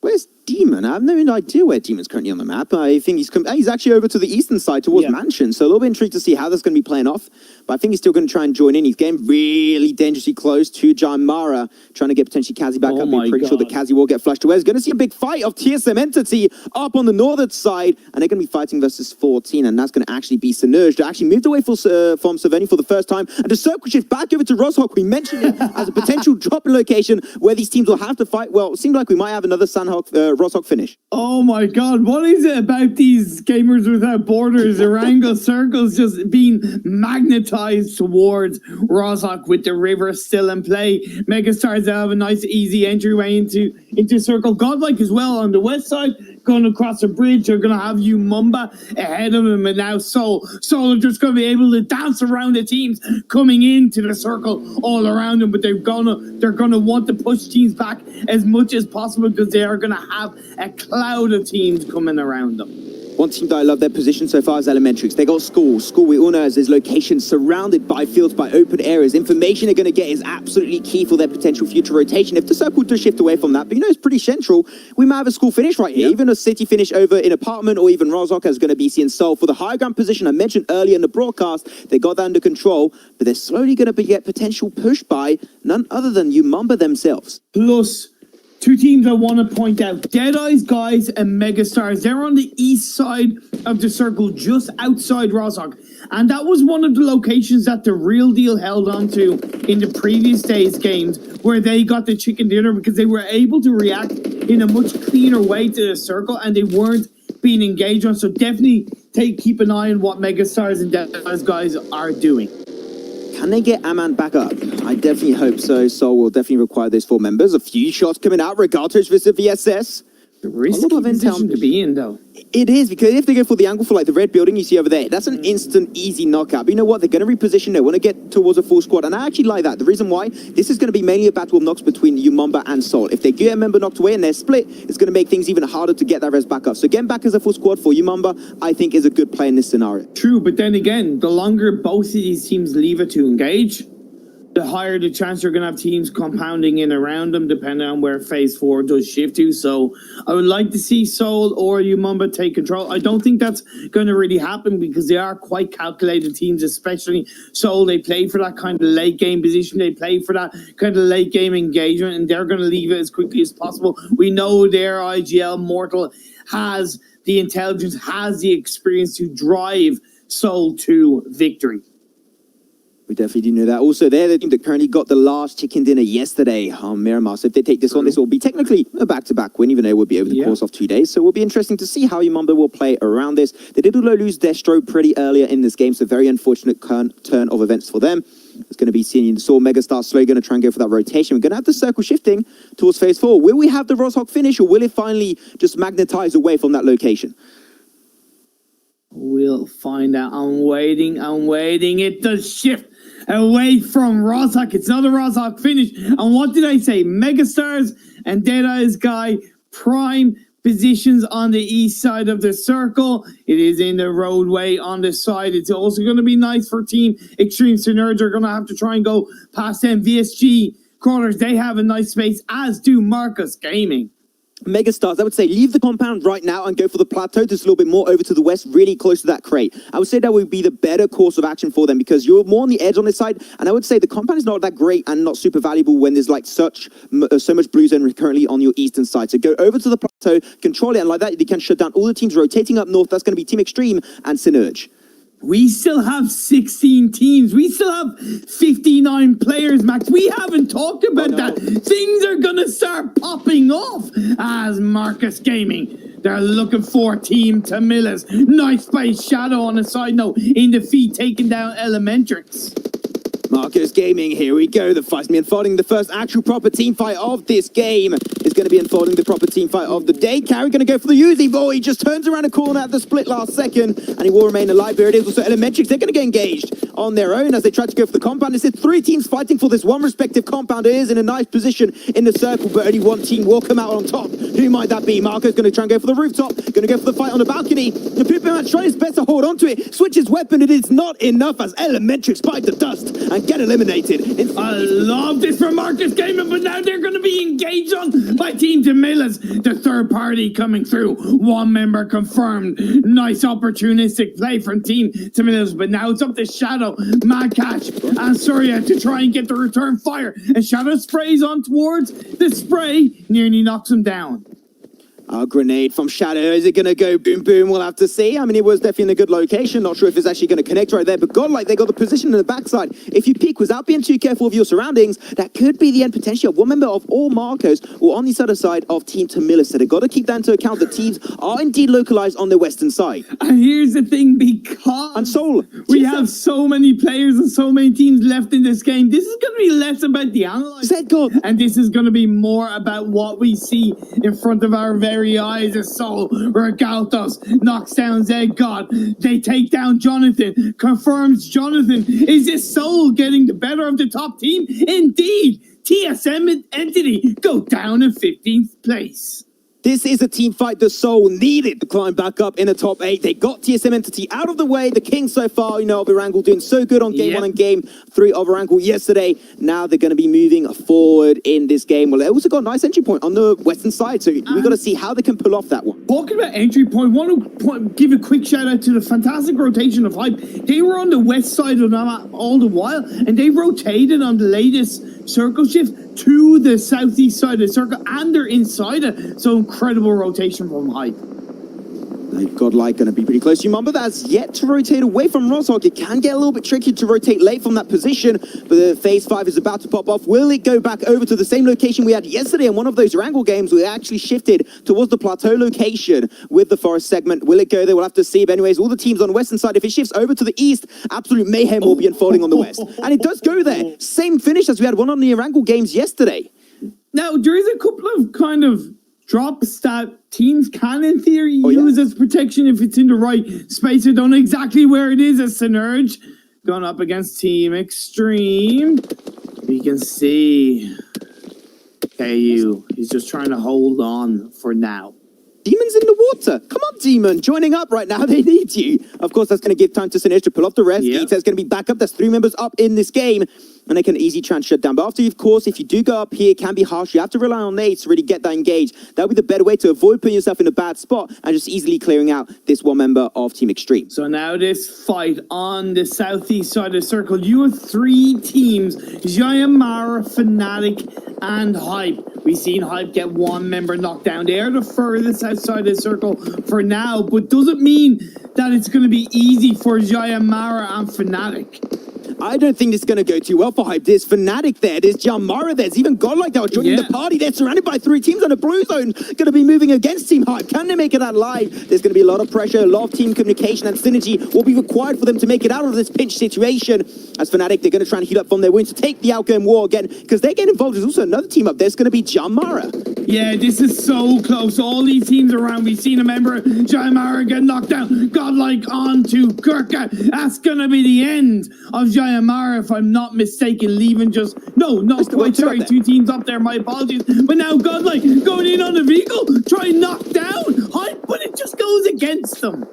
Where's Demon? I have no idea where Demon's currently on the map. I think he's actually over to the eastern side towards Mansion, so a little bit intrigued to see how that's going to be playing off. But I think he's still going to try and join in. He's getting really dangerously close to Jamara, trying to get potentially Kazi back up. I'm pretty sure that Kazi will get flushed away. He's going to see a big fight of TSM Entity up on the northern side, and they're going to be fighting versus 14, and that's going to actually be Sinerge. They actually moved away from Saveni for the first time, and the circle shift back over to Rosshawk. We mentioned it as a potential drop-in location where these teams will have to fight. Well, it seemed like we might have another Sandhawk Rosshawk finish. Oh my god, what is it about these Gamers Without Borders Erangel circles just being magnetized towards Rosshawk with the river still in play? Megastars have a nice easy entryway into circle. Godlike as well on the west side, going across a bridge. They're going to have you Mumba ahead of him, and now Soul are just going to be able to dance around the teams coming into the circle all around them, but they're gonna want to push teams back as much as possible because they are going to have a cloud of teams coming around them. One team that I love their position so far is Elementrix. They got School. School, we all know, as this location surrounded by fields, by open areas. Information they're going to get is absolutely key for their potential future rotation. If the circle does shift away from that, but you know, it's pretty central. We might have a School finish right here. Even a City finish over in Apartment, or even Rosshawk is going to be seeing Soul. For the high ground position I mentioned earlier in the broadcast, they got that under control, but they're slowly going to get potential push by none other than Umamba themselves. Plus, two teams I want to point out, Deadeye's guys and Megastars. They're on the east side of the circle, just outside Rosshawk. And that was one of the locations that the Real Deal held on to in the previous days' games, where they got the chicken dinner because they were able to react in a much cleaner way to the circle and they weren't being engaged on. So definitely keep an eye on what Megastars and Deadeye's guys are doing. Can they get Aman back up? I definitely hope so. Soul will definitely require those 4 members. A few shots coming out. Regatos versus VSS. Risky position to be in, though. It is, because if they go for the angle for like the red building you see over there, that's an instant, easy knockout. But you know what? They're going to reposition. They want to get towards a full squad. And I actually like that. The reason why, this is going to be mainly a battle of knocks between Umamba and Sol. If they get a member knocked away and they're split, it's going to make things even harder to get that res back up. So getting back as a full squad for Umamba, I think is a good play in this scenario. True, but then again, the longer both of these teams leave it to engage, the higher the chance you're going to have teams compounding in around them, depending on where phase 4 does shift to. So I would like to see Seoul or Umamba take control. I don't think that's going to really happen because they are quite calculated teams, especially Seoul. They play for that kind of late game position. They play for that kind of late game engagement, and they're going to leave it as quickly as possible. We know their IGL Mortal has the intelligence, has the experience to drive Seoul to victory. We definitely do know that. Also, they're the team that currently got the last chicken dinner yesterday on Miramar. So if they take this on, this will be technically a back-to-back win, even though it will be over the course of 2 days. So it will be interesting to see how Umamba will play around this. They did lose Destro pretty earlier in this game, so very unfortunate turn of events for them. It's going to be seeing Saw Megastar slowly going to try and go for that rotation. We're going to have the circle shifting towards phase 4. Will we have the Roshawk finish, or will it finally just magnetize away from that location? We'll find out. I'm waiting. It does shift away from Roshawk. It's not a Roshawk finish. And what did I say? Megastars and Deadeye's guy, prime positions on the east side of the circle. It is in the roadway on the side. It's also going to be nice for Team Extreme Synergy. Are going to have to try and go past them. VSG Crawlers, they have a nice space, as do Marcus Gaming. Megastars, I would say leave the compound right now and go for the plateau just a little bit more over to the west, really close to that crate. I would say that would be the better course of action for them because you're more on the edge on this side, and I would say the compound is not that great and not super valuable when there's like so much blue zone currently on your eastern side. So go over to the plateau, control it, and like that you can shut down all the teams rotating up north. That's going to be Team Extreme and Synergy. We still have 16 teams. We still have 59 players, Max. We haven't talked about that. Things are going to start popping off as Marcus Gaming. They're looking for Team Tamilas. Nice by Shadow on a side note in defeat, taking down Elementrix. Marcus Gaming, here we go. The fight's unfolding. The first actual proper team fight of this game is going to be unfolding. The proper team fight of the day. Carry going to go for the Uzi boy. He just turns around a corner at the split last second, and he will remain alive. Here it is. Also, Elementrix, they're going to get engaged on their own as they try to go for the compound. This is 3 teams fighting for this one respective compound. It is in a nice position in the circle, but only one team will come out on top. Who might that be? Marcus going to try and go for the rooftop. Going to go for the fight on the balcony. The Pipman trying his best to hold on to it. Switches weapon. It is not enough as Elementrix bite the dust and get eliminated. I love this for Marcus Gaming, but now they're going to be engaged on by Team Tamilas. The third party coming through. One member confirmed. Nice opportunistic play from Team Tamilas, but now it's up to Shadow, Mad Catch, and Surya to try and get the return fire. And Shadow sprays on towards the spray, nearly knocks him down. A grenade from Shadow. Is it going to go boom, boom? We'll have to see. I mean, it was definitely in a good location. Not sure if it's actually going to connect right there, but Godlike, they got the position in the backside. If you peek without being too careful of your surroundings, that could be the end potentially of one member of all Marcos or on the other side of Team Tamilis. So they've got to keep that into account. The teams are indeed localized on the western side. And here's the thing, because and Soul, we have so many players and so many teams left in this game, this is going to be less about the analyze. And this is going to be more about what we see in front of our very eyes as Soul Regaltos knocks down Zed God. They take down Jonathan, confirms Jonathan. Is this Soul getting the better of the top team? Indeed, TSM Entity go down in 15th place. This is a team fight the Soul needed to climb back up in the top 8. They got TSM Entity out of the way. The King so far, you know, of Erangel doing so good on game 1 and game 3 of Erangel yesterday. Now they're going to be moving forward in this game. Well, they also got a nice entry point on the western side, so we've got to see how they can pull off that one. Talking about entry point, want to give a quick shout out to the fantastic rotation of Hype. They were on the west side of the map all the while, and they rotated on the latest circle shift to the southeast side of the circle, and they're inside it. So incredible rotation from Hype. Godlike going to be pretty close. Umamba that's yet to rotate away from Roshawk. It can get a little bit tricky to rotate late from that position, but the phase 5 is about to pop off. Will it go back over to the same location we had yesterday in one of those Erangel games? We actually shifted towards the plateau location with the forest segment. Will it go there? We'll have to see. But anyways, all the teams on the western side, if it shifts over to the east, absolute mayhem will be unfolding on the west. And it does go there. Same finish as we had one on the Erangel games yesterday. Now, there is a couple of kind of drops that teams can, in theory, use as protection if it's in the right space. I don't know exactly where it is as Synerge going up against Team Extreme. We can see KU. He's just trying to hold on for now. Demon's in the water. Come on, Demon. Joining up right now. They need you. Of course, that's going to give time to Synerge to pull off the rest. Yep. Is going to be back up. There's 3 members up in this game. And they can easily try and shut down. But after, of course, if you do go up here, it can be harsh. You have to rely on nades to really get that engaged. That'll be the better way to avoid putting yourself in a bad spot and just easily clearing out this one member of Team Extreme. So now this fight on the southeast side of the circle. You have 3 teams. Jayamara, Fnatic, and Hype. We've seen Hype get 1 member knocked down. They are the furthest outside of the circle for now. But doesn't mean that it's going to be easy for Jayamara and Fnatic. I don't think this is going to go too well for Hype. There's Fnatic there, there's Jamara, there's even Godlike that are joining the party. They're surrounded by 3 teams on the blue zone, going to be moving against Team Hype. Can they make it out alive? There's going to be a lot of pressure, a lot of team communication and synergy will be required for them to make it out of this pinch situation. As Fnatic, they're going to try and heat up from their wins to take the outgoing war again, because they're getting involved. There's also another team up there. It's going to be Jamara. Yeah, this is so close. All these teams around. We've seen a member, Jayamara, get knocked down. Godlike on to Gurkha. That's going to be the end of Jayamara, if I'm not mistaken, leaving just... No, not quite. Sorry, 2 teams up there. My apologies. But now Godlike going in on the vehicle, trying to knock down Hype, but it just goes against them.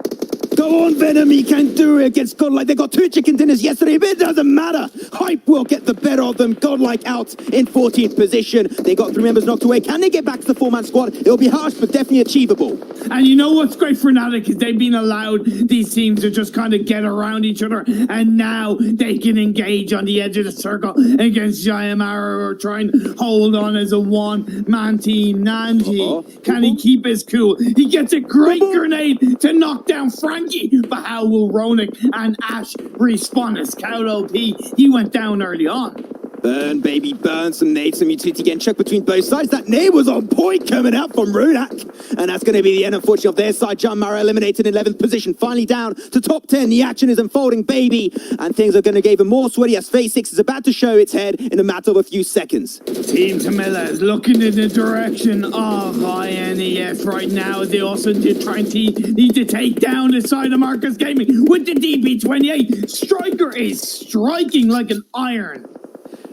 Go on, Venom, he can do it against Godlike. They got 2 chicken dinners yesterday, but it doesn't matter. Hype will get the better of them. Godlike out in 14th position. They got 3 members knocked away. Can they get back to the 4-man squad? It'll be harsh, but definitely achievable. And you know what's great for Fnatic is they've been allowed these teams to just kind of get around each other, and now they can engage on the edge of the circle against Jayamara, or try and hold on as a 1-man team. Nanji, can he keep his cool? He gets a great grenade to knock down Frankie, but how will Ronick and Ash respawn as Scout OP? He went down early on. Burn, baby, burn. Some nades, some utility getting chucked between both sides. That nade was on point coming out from Rodak. And that's going to be the end, unfortunately, of their side. Jayamara eliminated in 11th position. Finally down to top 10. The action is unfolding, baby. And things are going to get even more sweaty as Phase 6 is about to show its head in a matter of a few seconds. Team Tamila is looking in the direction of INEF right now. They also need to take down the side of Marcus Gaming with the DP28. Striker is striking like an iron.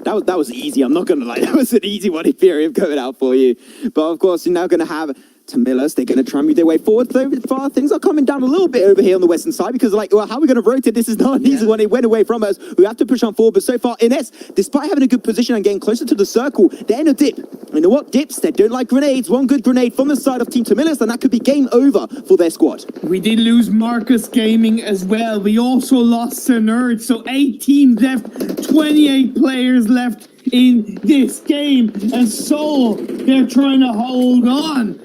That was easy. I'm not going to lie. That was an easy one, Ethereum, coming out for you. But of course, you're now going to have Tamilus. They're going to try and move their way forward. So far, things are coming down a little bit over here on the western side, because like, well, how are we going to rotate? This is not an easy one. It went away from us. We have to push on forward. But so far, NS, despite having a good position and getting closer to the circle, they're in a dip. You know what? Dips, they don't like grenades. One good grenade from the side of Team Tamilus, and that could be game over for their squad. We did lose Marcus Gaming as well. We also lost Synerge. So 8 teams left, 28 players left in this game, and so they're trying to hold on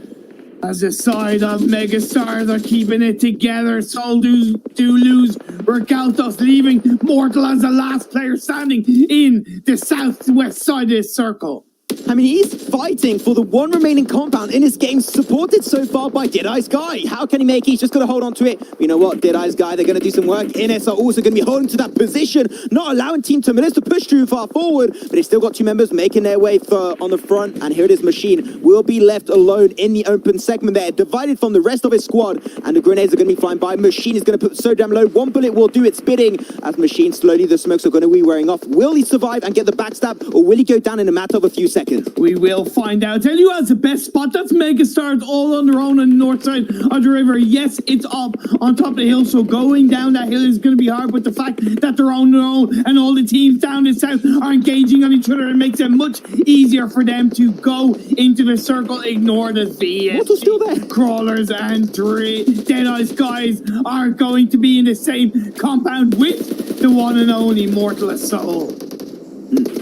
as the side of Megastars are keeping it together. Soul do lose Recaltos, leaving Mortal as the last player standing in the southwest side of this circle. I mean, he's fighting for the 1 remaining compound in his game, supported so far by Deadeye's Guy. How can he make it? He's just going to hold on to it. You know what? Deadeye's Guy, they're going to do some work. NS are also going to be holding to that position, not allowing Team Tamilus to push too far forward, but they still got 2 members making their way on the front, and here it is. Machine will be left alone in the open segment there, divided from the rest of his squad, and the grenades are going to be flying by. Machine is going to put so damn low. 1 bullet will do its bidding, as Machine slowly, the smokes are going to be wearing off. Will he survive and get the backstab, or will he go down in a matter of a few seconds? We will find out. Tell you who has the best spot. That's Megastars all on their own on the north side of the river. Yes, it's up on top of the hill, so going down that hill is going to be hard, but the fact that they're on their own and all the teams down the south are engaging on each other, it makes it much easier for them to go into the circle. Ignore the VS. Still there. Crawlers and Deadeye's guys are going to be in the same compound with the one and only Mortal Soul.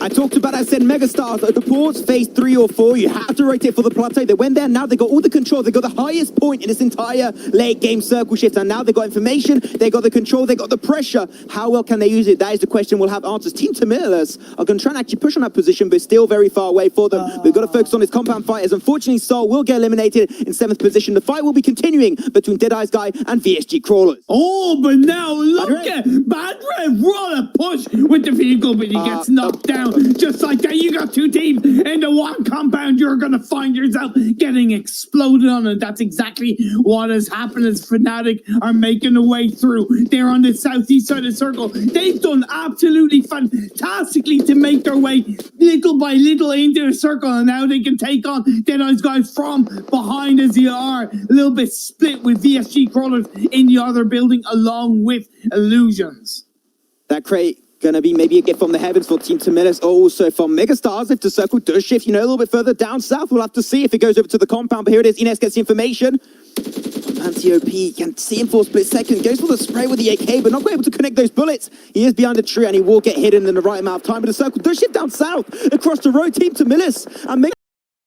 I talked about, I said, Megastars at the ports, phase 3 or 4, you have to rotate for the plateau. They went there, now they got all the control. They got the highest point in this entire late game circle shift, and now they got information, they got the control, they got the pressure. How well can they use it? That is the question. We'll have answers. Team Tamilus are going to try and actually push on that position, but still very far away for them. We've got to focus on this compound fight, as unfortunately Soul will get eliminated in 7th position. The fight will be continuing between Deadeye's Guy and VSG Crawlers. Oh, but now look at Bad Red. What a push with the vehicle, but he gets knocked down down. Just like that, you got two teams into one compound. You're going to find yourself getting exploded on, and that's exactly what has happened as Fnatic are making their way through. They're on the southeast side of the circle. They've done absolutely fantastically to make their way little by little into the circle, and now they can take on Deadeye's guys from behind as they are a little bit split with VSG Crawlers in the other building along with Illusions. That crate gonna be maybe a gift from the heavens for Team Tamilis, also from Megastars. If the circle does shift, you know, a little bit further down south, we'll have to see if it goes over to the compound. But here it is, Ines gets the information. Anti-OP can see him for a split second, goes for the spray with the AK, but not quite able to connect those bullets. He is behind a tree and he will get hidden in the right amount of time, but the circle does shift down south across the road. Team Tamilis and Megastars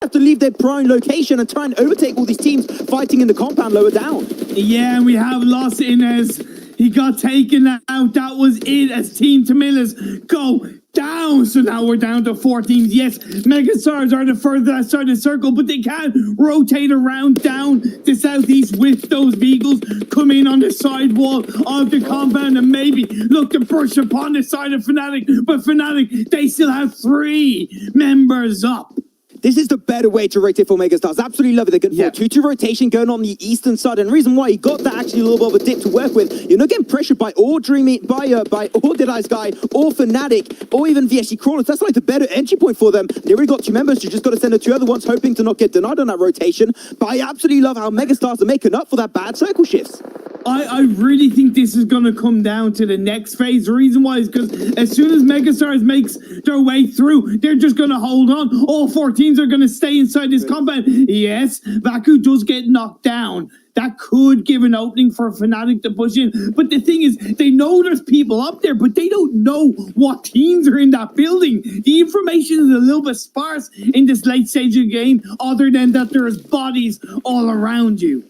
have to leave their prime location and try and overtake all these teams fighting in the compound lower down. Yeah, we have lost Ines. He got taken out. That was it as Team Tamilis go down. So now we're down to 4 teams. Yes, Megastars are the furthest side of the circle, but they can rotate around down the southeast with those vehicles, come in on the side wall of the compound and maybe look to push upon the side of Fnatic. But Fnatic, they still have 3 members up. This is the better way to rotate for Megastars. Absolutely love it. They're good for a 2-2 rotation going on the eastern side. And the reason why he got that actually a little bit of a dip to work with, you're not getting pressured by or Deadeye's guy, or Fnatic, or even VSG Crawlers. That's like the better entry point for them. They already got 2 members. You just got to send the 2 other ones, hoping to not get denied on that rotation. But I absolutely love how Megastars are making up for that bad circle shifts. I really think this is going to come down to the next phase. The reason why is because as soon as Megastars makes their way through, they're just going to hold on. All 4 teams are going to stay inside this compound. Yes, Vaku does get knocked down. That could give an opening for Fnatic to push in. But the thing is, they know there's people up there, but they don't know what teams are in that building. The information is a little bit sparse in this late stage of the game, other than that there's bodies all around you.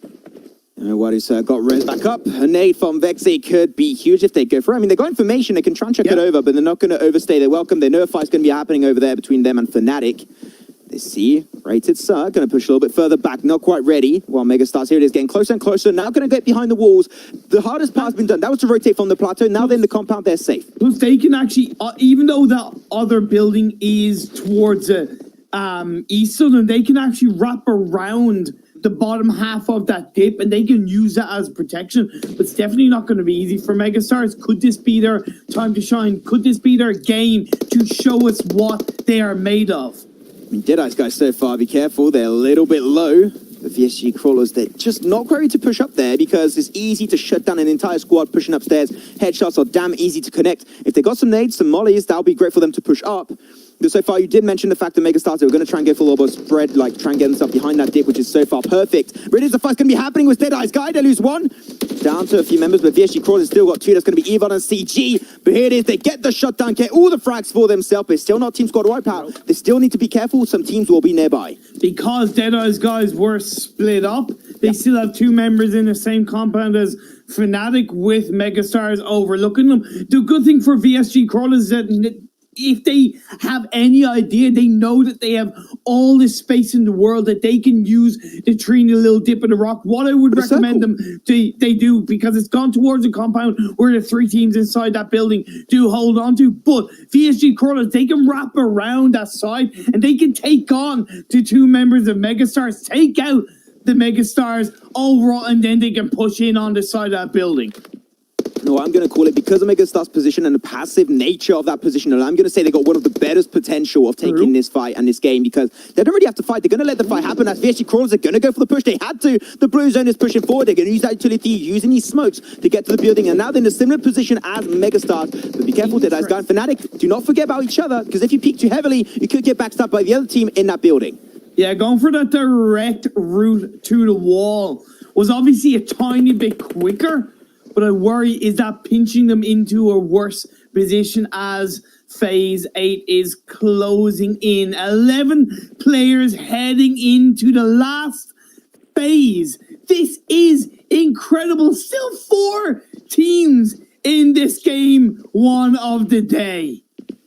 You know what, he's got res back up. A nade from Vexy could be huge if they go for it. I mean, they got information, they can try and check it over, but they're not going to overstay their welcome. They know a fight's going to be happening over there between them and Fnatic. They see Rated Sir going to push a little bit further back, not quite ready. While Megastars, here it is, getting closer and closer. Now going to get behind the walls. The hardest part's been done. That was to rotate from the plateau. Now they're in the compound, they're safe. Plus, they can actually, even though that other building is towards eastern, and they can actually wrap around the bottom half of that dip, and they can use that as protection. But it's definitely not going to be easy for Megastars. Could this be their time to shine? Could this be their game to show us what they are made of? I mean, Deadeye's guys so far, be careful. They're a little bit low. The VSG Crawlers, they're just not quite ready to push up there because it's easy to shut down an entire squad pushing upstairs. Headshots are damn easy to connect. If they got some nades, some mollies, that'll be great for them to push up. So far, you did mention the fact that Megastars, they were going to try and go for a little bit of spread, like try and get themselves behind that dip, which is so far perfect. But it is the fight's going to be happening with Deadeye's guy. They lose 1. Down to a few members, but VSG Crawlers still got 2. That's going to be Evon and CG. But here it is. They get the shutdown, get all the frags for themselves, but it's still not team squad wipeout. They still need to be careful. Some teams will be nearby. Because Deadeye's guys were split up, they still have 2 members in the same compound as Fnatic with Megastars overlooking them. The good thing for VSG Crawlers is that if they have any idea, they know that they have all this space in the world that they can use to train a little dip in the rock. What I would recommend them they do, because it's gone towards a compound where the 3 teams inside that building do hold on to. But VSG Crawlers, they can wrap around that side and they can take on the 2 members of Megastars, take out the Megastars overall, and then they can push in on the side of that building. No, I'm going to call it, because of Megastars' position and the passive nature of that position, and I'm going to say they got one of the best potential of taking this fight and this game, because they don't really have to fight. They're going to let the fight happen. As VSG Crawlers are going to go for the push. They had to. The blue zone is pushing forward. They're going to use that utility, using these smokes to get to the building, and now they're in a similar position as Megastars. But be careful, Deadeye's guy and Fnatic. Do not forget about each other, because if you peek too heavily, you could get backstabbed by the other team in that building. Yeah, going for that direct route to the wall was obviously a tiny bit quicker, but I worry, is that pinching them into a worse position as Phase 8 is closing in. 11 players heading into the last phase. This is incredible. Still 4 teams in this game 1 of the day.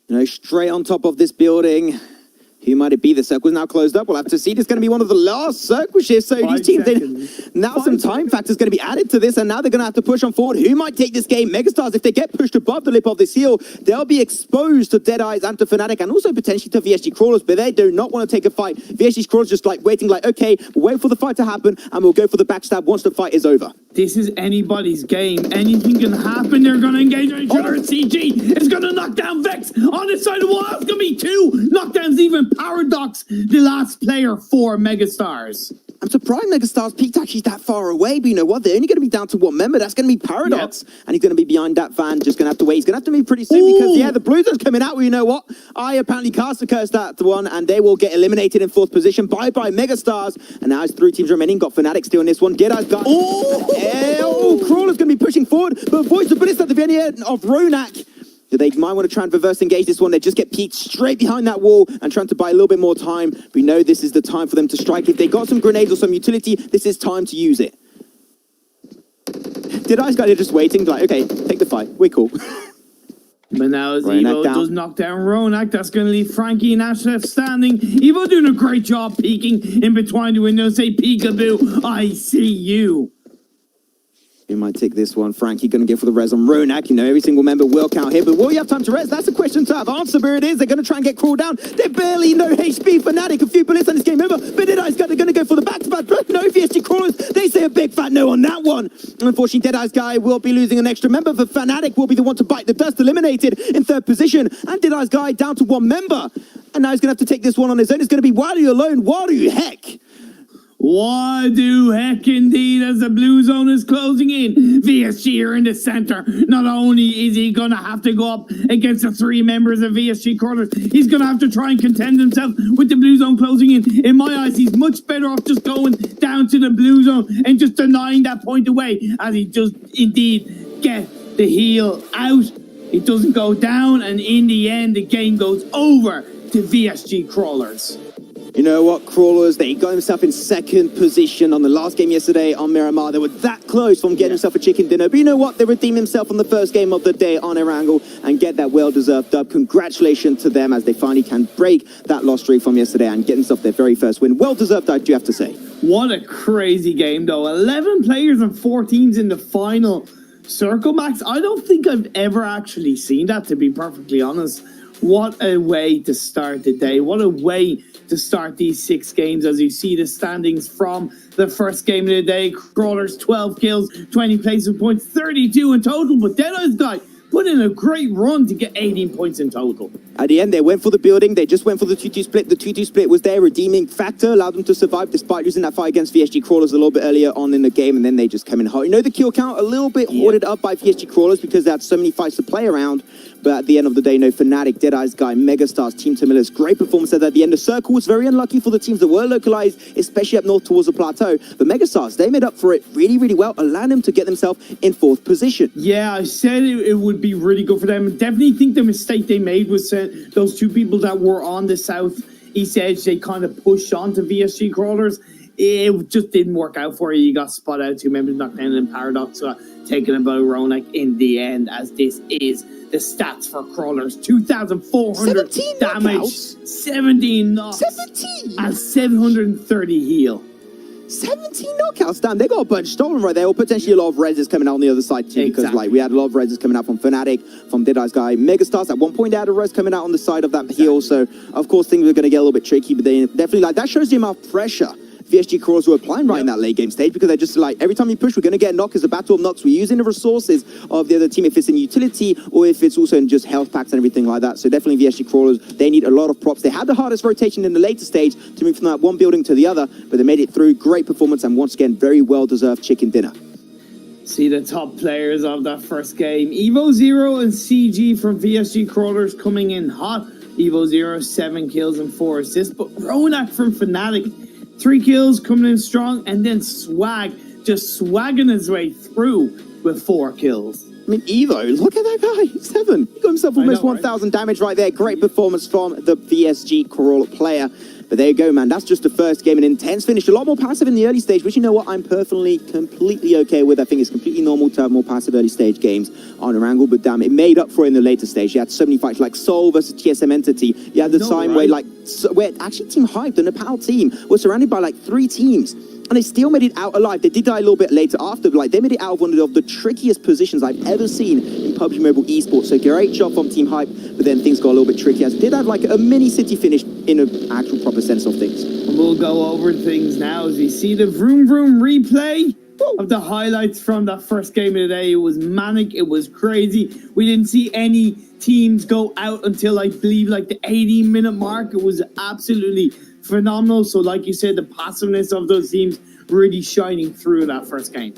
You know, straight on top of this building. Who might it be? The circle's now closed up. We'll have to see. This is going to be one of the last circle shifts. So these teams, now some time factor is going to be added to this, and now they're going to have to push on forward. Who might take this game? Megastars, if they get pushed above the lip of this hill, they'll be exposed to Deadeyes and to Fnatic, and also potentially to VSG Crawlers, but they do not want to take a fight. VSG Crawlers just like waiting, like, okay, we'll wait for the fight to happen, and we'll go for the backstab once the fight is over. This is anybody's game. Anything can happen. They're going to engage on each other. CG is going to knock down Vex on the side of the wall. It's going to be 2 knockdowns, even Paradox, the last player for Megastars. I'm surprised Megastars peaked actually that far away, but you know what? They're only going to be down to 1 member. That's going to be Paradox, and he's going to be behind that fan. Just going to have to wait. He's going to have to move pretty soon because, yeah, the Blues are coming out. Well, you know what? I apparently cast a curse that one, and they will get eliminated in 4th position. Bye-bye, Megastars. And now it's 3 teams remaining. Got Fnatic still in this one. Deadeye's got... Crawler's going to be pushing forward, but avoids the Ballista at the very end of Ronak. They might want to try and reverse engage this one. They just get peeked straight behind that wall and trying to buy a little bit more time. We know this is the time for them to strike. If they got some grenades or some utility, this is time to use it. Deadeye's guy, they're just waiting, like, okay, take the fight. We're cool. But now as Evo does knock down Ronak, that's going to leave Frankie and Ash left standing. Evo doing a great job peeking in between the windows. Say, peekaboo, I see you. We might take this one. Frankie going to go for the res on Ronak. You know, every single member will count here, but will you have time to res? That's a question to have answer, but it is. They're going to try and get crawled down. They're barely no HP. Fnatic, a few bullets on this game over, but Deadeye's going to go for the back-to-back. No VSG Crawlers. They say a big fat no on that one. Unfortunately, Deadeye's guy will be losing an extra member, but Fnatic will be the one to bite the dust, eliminated in 3rd position. And Deadeye's guy down to 1 member. And now he's going to have to take this one on his own. It's going to be Wadu alone. Wadu, heck. Wadu heck indeed, as the blue zone is closing in. VSG here in the center. Not only is he going to have to go up against the 3 members of VSG Crawlers, he's going to have to try and contend himself with the blue zone closing in. In my eyes, he's much better off just going down to the blue zone and just denying that point away, as he does indeed get the heal out. It doesn't go down, and in the end, the game goes over to VSG Crawlers. You know what, Crawlers, they got himself in 2nd position on the last game yesterday on Miramar. They were that close from getting himself a chicken dinner. But you know what? They redeemed himself on the first game of the day on Erangel and get that well-deserved dub. Congratulations to them as they finally can break that loss streak from yesterday and get themselves their very first win. Well-deserved, I do have to say. What a crazy game, though. 11 players and 4 teams in the final circle, Max. I don't think I've ever actually seen that, to be perfectly honest. What a way to start the day. What a way to start these 6 games, as you see the standings from the first game of the day. Crawlers 12 kills, 20 placement points, 32 in total, but Deadeye's guy put in a great run to get 18 points in total. At the end, they went for the building. They just went for the 2-2 split. The 2-2 split was their redeeming factor, allowed them to survive despite losing that fight against VSG Crawlers a little bit earlier on in the game, and then they just come in hot. You know, the kill count a little bit hoarded up by VSG Crawlers because they had so many fights to play around. But at the end of the day, no, Fnatic, Deadeye's guy, Megastars, Team Tamilus, great performance at the end. The circle was very unlucky for the teams that were localized, especially up north towards the plateau. But Megastars, they made up for it really, really well, allowing them to get themselves in 4th position. Yeah, I said it would be really good for them. Definitely think the mistake they made was those 2 people that were on the southeast edge, they kind of pushed on to VSG Crawlers. It just didn't work out for you. You got spot out, 2 members knocked down, and Paradox taking about Ronak in the end, as this is the stats for Crawlers. 2,400 damage, 17 knocks, 17 and 730 heal. 17 knockouts, damn, they got a bunch stolen right there, or potentially a lot of reses coming out on the other side too, because like we had a lot of reses coming out from Fnatic, from Deadeye's guy, Megastars. At one point they had a res coming out on the side of that heal, so of course things were going to get a little bit tricky, but they definitely, like, that shows the amount of pressure VSG Crawlers were applying right in that late game stage, because they're just like, every time you push, we're going to get a knock. It's a battle of knocks. We're using the resources of the other team, if it's in utility or if it's also in just health packs and everything like that. So definitely VSG Crawlers, they need a lot of props. They had the hardest rotation in the later stage to move from that one building to the other, but they made it through. Great performance, and once again, very well-deserved chicken dinner. See the top players of that first game. Evo Zero and CG from VSG Crawlers coming in hot. Evo Zero, 7 kills and 4 assists, but Ronak from Fnatic, 3 kills, coming in strong, and then Swag just swagging his way through with 4 kills. I mean, Evo, look at that guy, 7. He got himself almost 1,000 damage right there. Great performance from the VSG Crawler player. But there you go, man. That's just the first game. An intense finish. A lot more passive in the early stage, which, you know what, I'm personally completely okay with. I think it's completely normal to have more passive early stage games on Erangel, but damn, it made up for it in the later stage. You had so many fights like Soul versus TSM Entity. You had the time where, like, where actually Team Hype, the Nepal team, was surrounded by like 3 teams. And they still made it out alive. They did die a little bit later after, but like they made it out of one of the trickiest positions I've ever seen in PUBG Mobile esports. So great job from Team Hype, but then things got a little bit tricky. As did have like a mini city finish in an actual proper sense of things. We'll go over things now as we see the vroom vroom replay of the highlights from that first game of the day. It was manic, it was crazy. We didn't see any teams go out until I believe like the 80-minute mark. It was absolutely phenomenal. So like you said, the passiveness of those teams really shining through in that first game.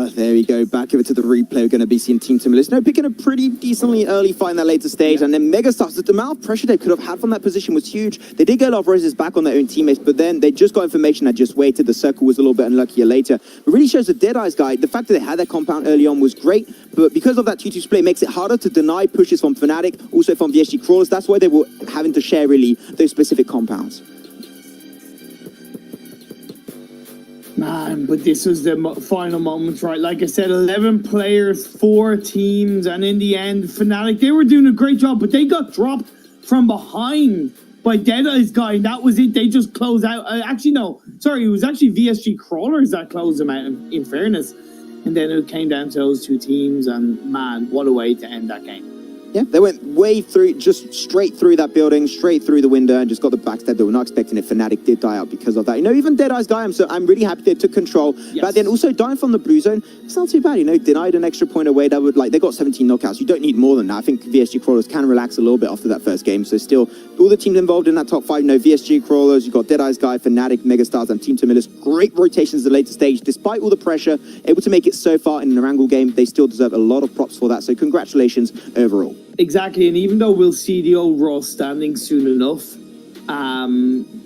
There we go. Back over to the replay. We're going to be seeing Team Timberless picking a pretty decently early fight in that later stage. And then Megastars, the amount of pressure they could have had from that position was huge. They did get a lot of roses back on their own teammates, but then they just got information and just waited. The circle was a little bit unluckier later. It really shows the Deadeyes guy. The fact that they had their compound early on was great, but because of that 2-2 split, it makes it harder to deny pushes from Fnatic, also from VSG Crawlers. That's why they were having to share really those specific compounds. Man, but this was the final moments, right? Like I said, 11 players, 4 teams, and in the end, Fnatic, they were doing a great job, but they got dropped from behind by Deadeye's guy, and that was it. They just closed out. Actually, no, sorry, it was actually VSG Crawlers that closed them out, in fairness. And then it came down to those 2 teams, and man, what a way to end that game. Yeah, they went way through, just straight through that building, straight through the window, and just got the backstab. They were not expecting it. Fnatic did die out because of that. You know, even Deadeye's guy, I'm really happy they took control. Yes. But then also dying from the blue zone, it's not too bad. You know, denied an extra point away. That would, like, they got 17 knockouts. You don't need more than that. I think VSG Crawlers can relax a little bit after that first game. So still, all the teams involved in that top 5, you know, VSG Crawlers, you've got Deadeye's guy, Fnatic, Megastars, and Team Timberless. Great rotations at the later stage. Despite all the pressure, able to make it so far in an Erangel game, they still deserve a lot of props for that. So congratulations overall. Exactly, and even though we'll see the overall standings soon enough,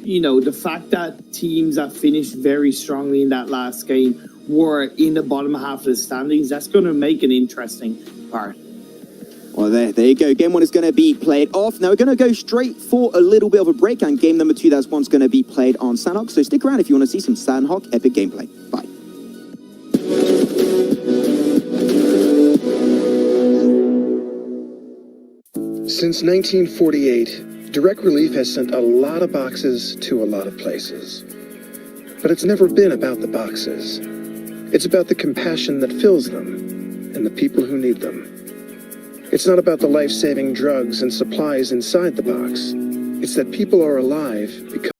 you know, the fact that teams that finished very strongly in that last game were in the bottom half of the standings, that's going to make an interesting part. Well, there you go. Game 1 is going to be played off. Now we're going to go straight for a little bit of a break, and game number 2, that's one's going to be played on Sandhawk. So stick around if you want to see some Sandhawk epic gameplay. Bye. Since 1948, Direct Relief has sent a lot of boxes to a lot of places. But it's never been about the boxes. It's about the compassion that fills them and the people who need them. It's not about the life-saving drugs and supplies inside the box. It's that people are alive because